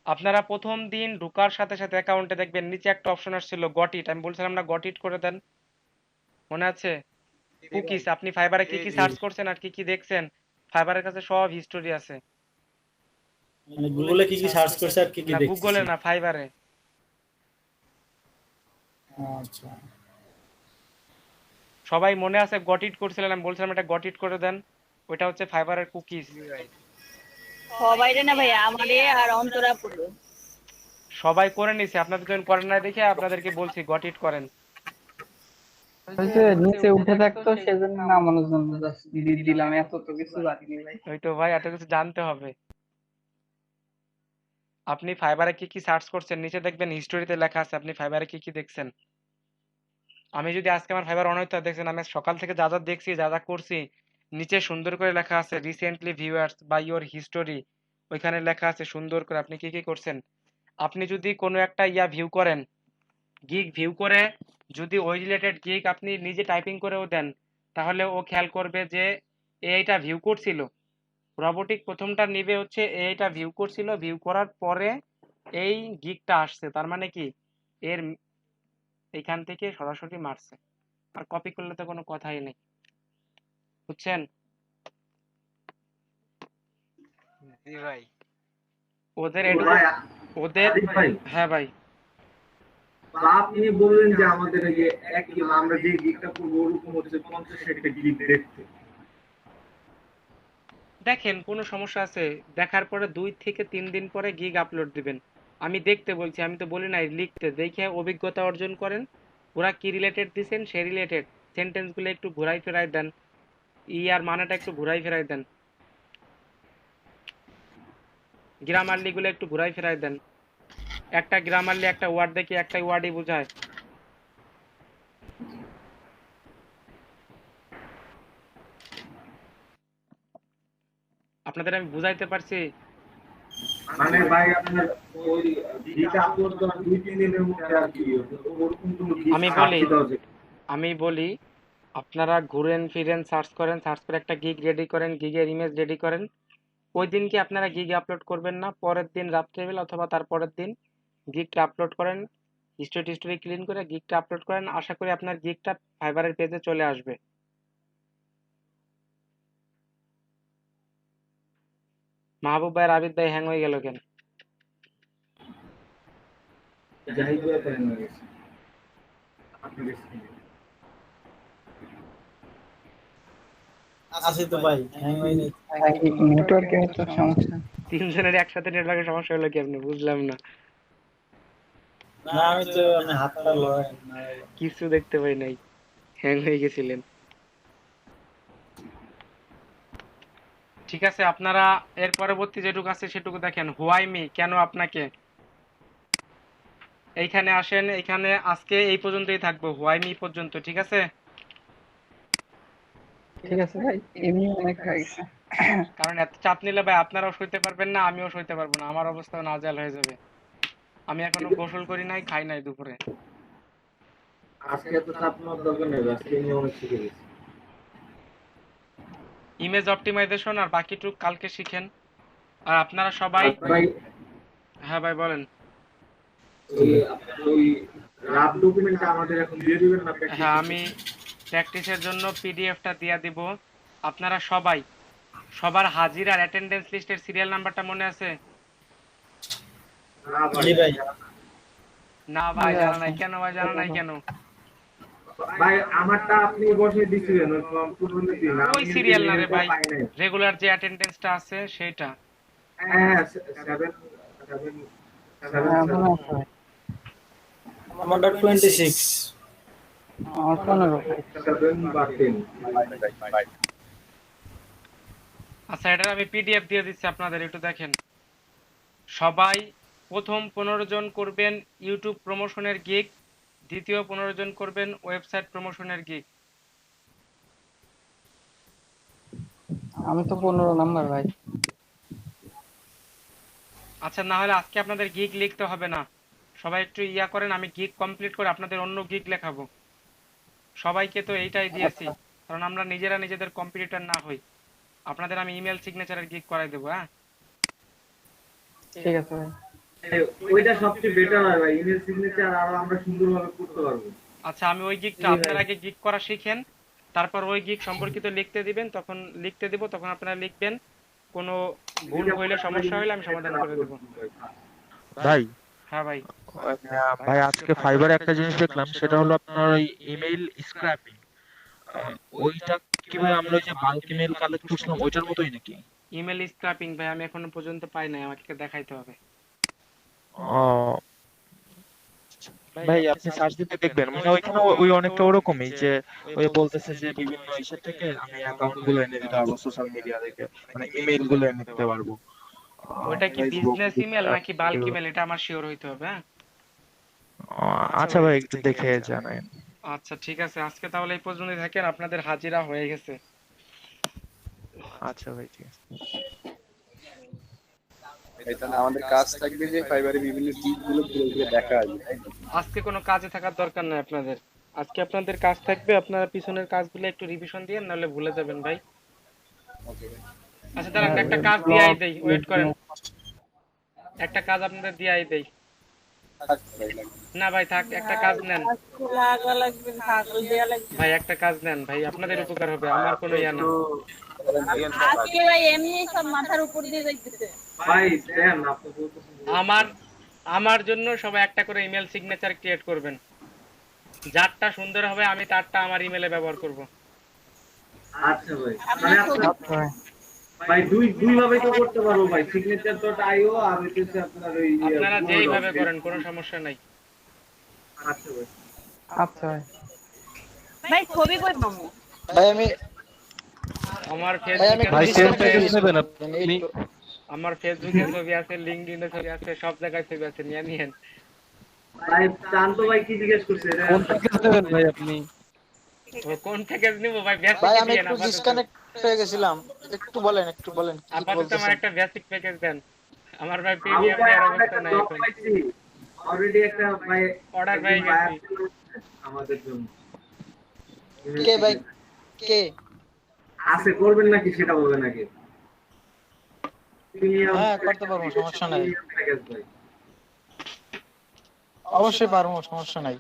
আপনারা প্রথম দিন ঢোকার সাথে সাথে অ্যাকাউন্টে দেখবেন নিচে একটা অপশন আসছিল গট ইট, আমি বলছিলাম না গট ইট করে দেন, মনে আছে? কুকিজ, আপনি ফাইবারে কি কি সার্চ করছেন আর কি কি দেখছেন, ফাইবারের কাছে সব হিস্টোরি আছে। মানে গুগলে কি কি সার্চ করছে আর কি কি না দেখছি? গুগলে না, ফাইবারে। আচ্ছা, সবাই মনে আছে গট ইট করছিলেন, আমি বলছিলাম এটা গট ইট করে দেন, ওইটা হচ্ছে ফাইবারের কুকিজ। সবাই রে না ভাই, আমারে আর অন্তরা পড়লো। সবাই করে নিছে, আপনাদের জন্য করেন না দেখে আপনাদেরকে বলছি গট ইট করেন। ওই যে নিচে উঠে থাকতো সেজন্য না মনোর জন্য just দিলাম, এত তো কিছু জানি ভাই। ওই তো ভাই, এত কিছু জানতে হবে। আপনি ফাইবারে কি কি সার্চ করছেন নিচে দেখবেন হিস্টোরিতে লেখা আছে আপনি ফাইবারে কি কি দেখছেন। আমি যদি আজকে আমার ফাইবার অন হইতো, দেখছেন আমি সকাল থেকে যা যা দেখছি, যা যা করছি, নিচে সুন্দর করে লেখা আছে recently viewers by your history, ওইখানে লেখা আছে সুন্দর করে আপনি কি কি করছেন। আপনি যদি কোনো একটা ভিউ করেন, গিগ ভিউ করে যদি ওই রিলেটেড গিগ আপনি নিজে টাইপিং করেও দেন, তাহলে ও খেয়াল করবে যে এইটা ভিউ করছিল, রোবোটিক প্রথমটা নিবে হচ্ছে এইটা ভিউ করছিল, ভিউ করার পরে এই গিগটা আসছে, তার মানে কি এর এইখান থেকে সরাসরি মারছে, আর কপি করলে তো কোনো কথাই নেই, বুঝছেন? জি ভাই। ওদের ভাই, ওদের আরিফ ভাই, হ্যাঁ ভাই। আপনি বললেন যে আমাদের এই যে আমরা যে গিগটা করবো ওরকম হচ্ছে 50-60টা গিগ দেখতে। দেখেন কোনো সমস্যা আছে? দেখার পরে 2 থেকে 3 দিন পরে গিগ আপলোড দিবেন। আমি দেখতে বলছি, আমি তো বলি নাই লিখতে, দেখে অভিজ্ঞতা অর্জন করেন, ওরা কি রিলেটেড দিছেন সেই রিলেটেড সেন্টেন্সগুলো একটু ঘুরাই ফেরাই দেন, আর মানেটা একটু ঘুরাই ফেরাই দেন, গ্রামারলি গুলো একটু ঘুরাই ফেরাই দেন। একটা গ্রামারলি একটা ওয়ার্ড দেখি একটা ওয়ার্ডই বোঝায়। আপনাদের আমি বুঝাইতে পারছি? মানে ভাই আপনার ওই গিকটা আপলোড করার 2-3 দিনের মধ্যে আর কি ওরকম কোনো আমি বলি আপনারা ঘুরেন ফিরেন সার্চ করেন, সার্চ করে একটা গিগ রেডি করেন, গিগের ইমেজ রেডি করেন। ওই দিন কি আপনারা গিগ আপলোড করবেন না, পরের দিন রাত্রেবেলা অথবা তার পরের দিন গিগটা আপলোড করেন, হিস্টোরি ক্লিন করে গিগটা আপলোড করেন। আশা করি আপনার গিগটা ফাইবারের পেজে চলে আসবে। মাহবুব ভাই, আবিদ ভাই হ্যাং হয়ে গেল কেন? জাহিদ ভাই তো হয়ে গেছে। আপনি আছে তো ভাই, হ্যাং হয়নি। নেটওয়ার্কের তো সমস্যা। তিনজনের একসাথে নেটওয়ার্কের সমস্যা হলো কি আপনি? বুঝলাম না। না আমি তো আমি হাতটা লয় কিছু দেখতে পাই নাই, হ্যাং হয়ে গেছিলেন। ঠিক আছে, আপনারা এর পরবর্তী যেটুকু আছে সেটুকু দেখেন। হোয়াই মি, কেন আপনাকে? এইখানে আসেন, এইখানে আজকে এই পর্যন্তই থাকবো, হোয়াই মি পর্যন্ত, ঠিক আছে? ঠিক আছে ভাই, এমনি অনেক হয়ে গেছে। কারণ এত চাপ নিলে ভাই আপনারাও সইতে পারবেন না, আমিও সইতে পারবো না, আমার অবস্থা নাজেহাল হয়ে যাবে। আমি এখনো গোসল করি নাই, খাই নাই দুপুরে। আজকে তো চাপ নেওয়ার দরকার নেই, আজকে নিয়ে অনেক শিখে গেছি। ইমেজ অপটিমাইজেশন আর বাকিটুক কালকে শিখেন। আর আপনারা সবাই, হ্যাঁ ভাই বলেন। ওই রাফ ডকুমেন্টটা আমাদের এখন দিয়ে দিবেন না? হ্যাঁ, আমি প্র্যাকটিসের জন্য পিডিএফটা দিয়ে দিব। আপনারা সবাই, সবার হাজির আর অ্যাটেন্ডেন্স লিস্টের সিরিয়াল নাম্বারটা মনে আছে? না ভাই জানা নাই। কেন ভাই জানা নাই কেন? ভাই আমারটা আপনি বসে দিছিলেন ওই ফর্ম পূরণ দিন। ওই সিরিয়াল না রে ভাই, রেগুলার যে অ্যাটেন্ডেন্সটা আছে সেটা। হ্যাঁ 7 আমারটা 26 আচ্ছা, এটা আমি পিডিএফ দিয়ে দিচ্ছি আপনাদের, একটু দেখেন। সবাই প্রথম 15 জন করবেন ইউটিউব প্রমোশনের গিগ, দ্বিতীয় 15 জন করবেন ওয়েবসাইট প্রমোশনের গিগ। আমি তো 15 নাম্বার ভাই। আচ্ছা, না হলে আজকে আপনাদের গিগ লিখতে হবে না, সবাই একটু ইয়া করেন, আমি গিগ কমপ্লিট করে আপনাদের অন্য গিগ লেখাবো। সবাইকে তো এইটাই দিয়েছি, কারণ আমরা নিজেরা নিজেদের কম্পিটিটর না হই। আপনাদের আমি ইমেল সিগনেচারের গিগ করাই দেবো। হ্যাঁ ঠিক আছে ভাই, ওইটা সবচেয়ে বেটার হয় ভাই, ইমেল সিগনেচার আর আমরা সুন্দরভাবে করতে পারবো। আচ্ছা, আমি ওই গিগটা আপনারা আগে গিগ করা শিখেন, তারপর ওই গিগ সম্পর্কিত লিখতে দিবেন, তখন লিখতে দিব, তখন আপনারা লিখবেন। কোনো ভুল হইলে সমস্যা হইলে আমি সমাধান করে দেব। ভাই, হ্যাঁ ভাই। ভাই আজকে ফাইবারে একটা জিনিস দেখলাম, সেটা হলো আপনার ওই ইমেল স্ক্র্যাপিং। ওইটা কিভাবে আমরা ওই যে বাল্ক ইমেল কালেক্ট করছিলাম ওইটার মতোই নাকি? ইমেল স্ক্র্যাপিং ভাই আমি এখনো পর্যন্ত পাই নাই, আমাকে দেখাইতে হবে। ভাই আপনি সার্চ দিতে দেখবেন, মানে ওইখানে ওই অনেকটা ওরকমই, যে ওই বলতেছে যে বিভিন্ন ইসে থেকে আমি অ্যাকাউন্ট গুলো এনে দিতে পারবো, সোশ্যাল মিডিয়া থেকে, মানে ইমেল গুলো এনে দিতে পারবো। ওটা কি বিজনেস ইমেল নাকি বাল্ক ইমেল, এটা আমার শিওর হইতে হবে। হ্যাঁ আচ্ছা ভাই, একটু দেখে জানাবেন। আচ্ছা ঠিক আছে, আজকে তাহলে এই পর্যন্তই থাকেন, আপনাদের হাজিরা হয়ে গেছে। আচ্ছা ভাই, ঠিক আছে। তাহলে আমাদের কাজ থাকবে যে ফাইবারে বিভিন্ন গিগগুলো ঘুরে দেখা আসবে। আজকে কোনো কাজে থাকার দরকার নাই আপনাদের, আজকে আপনাদের কাজ থাকবে আপনারা পিছনের কাজগুলো একটু রিভিশন দিয়ে, নাহলে ভুলে যাবেন ভাই। আচ্ছা দাঁড়ান, একটা কাজ দিয়াই দেই, ওয়েট করেন, একটা কাজ আপনাদের দিয়াই দেই। না ভাই থাক, একটা কাজ নেন ভাই, একটা কাজ নেন ভাই, আপনাদের উপকার হবে, আমার কোনো ইয়া না। আজকে ভাই এমনি সব মাথার উপর দিয়ে যাইতেছে ভাই। দেন আপনি আমার জন্য সবাই একটা করে ইমেল সিগনেচার ক্রিয়েট করবেন, যারটা সুন্দর হবে আমি তারটা আমার ইমেলে ব্যবহার করব। আচ্ছা ভাই, মানে ভাই দুই ভাবে তো করতে পারবো ভাই, signature.io আর হচ্ছে আপনার ওই আপনারা যেইভাবে করেন কোনো সমস্যা নাই। আচ্ছা ভাই। আচ্ছা ভাই। ভাই ছবি কই পাবো? ভাই আমি আমার ভাই আমি ফেসবুকে একটু ছবি ডিসকানেক্ট আছে, হয়ে গেছি মানে এই তো। আমার ফেসবুকে ছবি আছে, লিঙ্কডইনে ছবি আছে, সব জায়গায় ছবি আছে, নিয়ে নিয়েন। ভাই শান্ত ভাই কি জিজ্ঞেস করছে এটা কোন প্যাকেজ নেবেন ভাই আপনি? ও কোন প্যাকেজ নিব ভাই? ভাই বেসিক আমি দিয়েন একটু আপাতত। ডিসকানেক্ট হয়ে গেছিলাম, একটু বলেন কি আপাতত আমার বলতেছেন। একটা বেসিক প্যাকেজ দেন। আমার ভাই আবু প্রিমিয়াম ভাই দেওয়ার আমরা অবস্থা একটা নাই জব এখন। পাইছি অলরেডি একটা ভাই অর্ডার একজন পেয়ে বায়ার গেছি। আমাদের জন্য কে ভাই কে? আছে করবেন নাকি সেটা বলবেন আগে। প্রিমিয়াম হ্যাঁ করতে পারবো, সমস্যা নাই। প্যাকেজ ভাই অবশ্যই পারবো, সমস্যা নাই।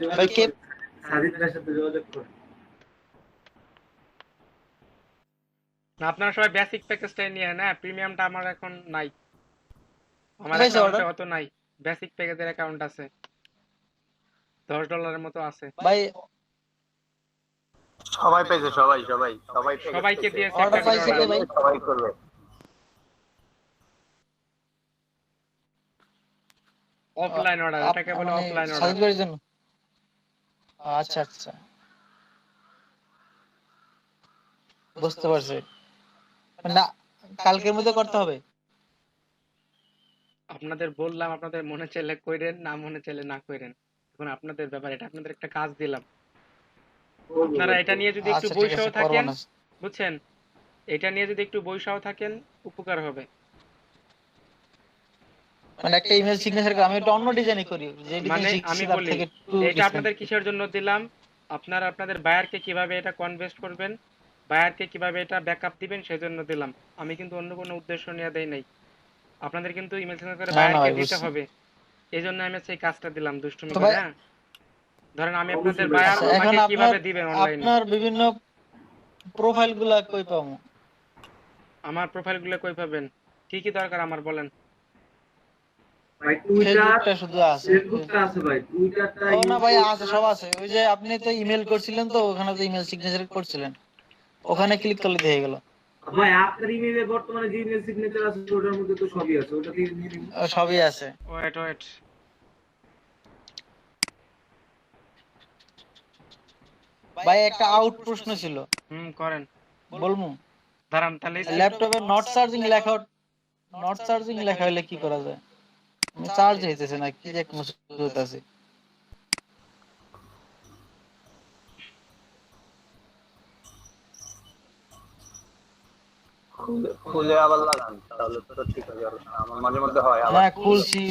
যোগাযোগ ভাই কে? করুন, সাজিদ ভাইয়ের সাথে যোগাযোগ করুন। না, আপনারা সবাই বেসিক প্যাকেজটাই নিয়ে না, প্রিমিয়ামটা আমার এখন নাই। আমার হয়েছে অ্যাকাউন্টে অর্ডার অত নাই। বেসিক প্যাকেজের অ্যাকাউন্ট আছে, $10 মতো আছে। ভাই। সবাই পেয়েছে, সবাই সবাই সবাই পেয়েছে, সবাইকে দিয়েছে অর্ডার একটা করে পাইছে কে অর্ডার। ভাই? সবাই করবে। অফলাইন অর্ডার, এটাকে বলে মানে অফলাইন অর্ডার। সাজিদ ভাইয়ের জন্য। আচ্ছা আচ্ছা, বুঝতে পারছি। না কালকের মধ্যে করতে হবে। আপনাদের বললাম, আপনাদের মনে চাইলে কইরেন, না মনে চাইলে না কইরেন, এখন আপনাদের ব্যাপার। এটা আপনাদের একটা কাজ দিলাম, আপনারা এটা নিয়ে যদি একটু আচ্ছা ঠিক বৈশাও আছে, করবো থাকেন, না। বুঝছেন, এটা নিয়ে যদি একটু বৈশাও থাকেন উপকার হবে। মানে একটা ইমেল সিগনেচার আমি একটু অন্য ডিজাইন করি, যে ডিজাইন মানে শিখছি আমি তার বলি, থেকে একটু এটা ডিফারেন্ট। আপনাদের কিসের জন্য দিলাম, আপনারা আপনাদের বায়ারকে কিভাবে এটা কনভেস্ট করবেন, বায়ারকে কিভাবে এটা ব্যাকআপ দিবেন, সেজন্য দিলাম। আমি কিন্তু অন্য কোনো উদ্দেশ্য নিয়ে দেই নাই। আপনাদের কিন্তু ইমেল সেন্ড করে না না বায়ারকে ভাই দিতে বুঝছি। হবে, এই জন্য আমি সেই কাজটা দিলাম দুষ্টুমি তো করে। ভাই হ্যাঁ, ধরেন আমি অবশ্যই আপনাদের ভাই। বায়ার আচ্ছা, এখন আমাকে আপনার কিভাবে দিবেন অনলাইনে। আপনার বিভিন্ন প্রোফাইল গুলা কই পাবো? আমার প্রোফাইল গুলো কই পাবেন, কি কি দরকার আমার বলেন। ভাই টুইটার ফেসবুকটা শুধু আছে। ফেসবুকটা আছে ভাই, টুইটারটা ও না ইউজ ভাই আছে, করতে সব আছে। ওই যে আপনি তো ইমেল করছিলেন, তো ওখানে তো ইমেল সিগনেচার করছিলেন, ওখানে ক্লিক করলে দিয়ে গেল। ভাই আপনার ইমেইলে বর্তমানে যে ইমেল সিগনেচার আছে ওটার মধ্যে তো সবই আছে, ওটা দিয়ে নিয়ে নিন। সবই আছে। ওয়েট ওয়েট, ভাই একটা আউট প্রশ্ন ছিল, করেন, বলমু? দাঁড়ান তাহলে ল্যাপটপে নট চার্জিং লেখা হইলে কি করা যায়? আমি চার্জ হইতেছে না, কি যে এক মুসিবত আছে। খুলে আবার লাগান, তাহলে তো ঠিক হয়ে যাবে। আমার মাঝে মধ্যে হয় আবার। হ্যাঁ খুলছি,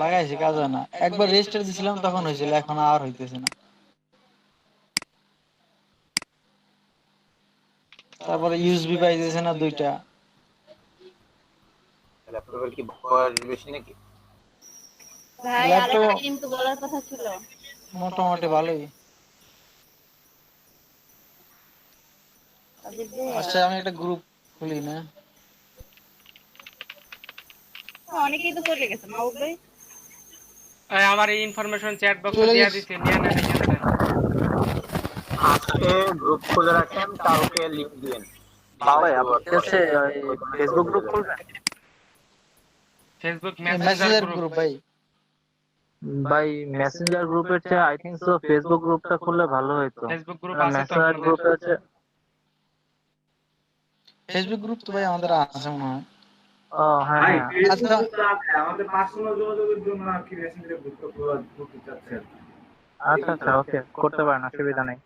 লাগাইছি, কাজ হয় না। একবার রেজিস্টার দিছিলাম তখন হয়েছিল, এখন আর হইতেছে না। তারপরে ইউএসবি পাইতেছে না দুইটা। ল্যাপটপের কি বয়স বেশি নাকি? ভাই ল্যাপটপ আরেকটা কিন্তু বলার কথা ছিল। মোটামুটি ভালোই। সাজিদ ভাই, আচ্ছা আমি একটা গ্রুপ খুলি না? অনেকেই তো চলে গেছে মাহবুব ভাই। আমার এই ইনফরমেশন চ্যাট বক্সে চলে দিয়ে গেছে। দিছি, নিয়ে নেন এখান থেকে। আজকে গ্রুপ খুলে রাখেন, কালকে লিংক দিবেন। ভাই আপনি হচ্ছে ফেসবুক গ্রুপ খুলবেন? Facebook Messenger Messenger group. Group ভাই। ভাই মেসেঞ্জার গ্রুপের চেয়ে আই থিংক সো ফেসবুক গ্রুপটা খুললে ভালো হতো। ফেসবুক গ্রুপ আছে তো মেসেঞ্জার আপনাদের? গ্রুপে হচ্ছে ফেসবুক গ্রুপ তো ভাই আমাদের আছে মনে হয়। ও হ্যাঁ ভাই হ্যাঁ ফেসবুক আচ্ছা। গ্রুপটা আছে, আমাদের পার্সোনাল যোগাযোগের জন্য আর কি মেসেঞ্জার গ্রুপটা খোলা করতে চাচ্ছেন। আচ্ছা আচ্ছা ওকে করতে পারেন, অসুবিধা নেই।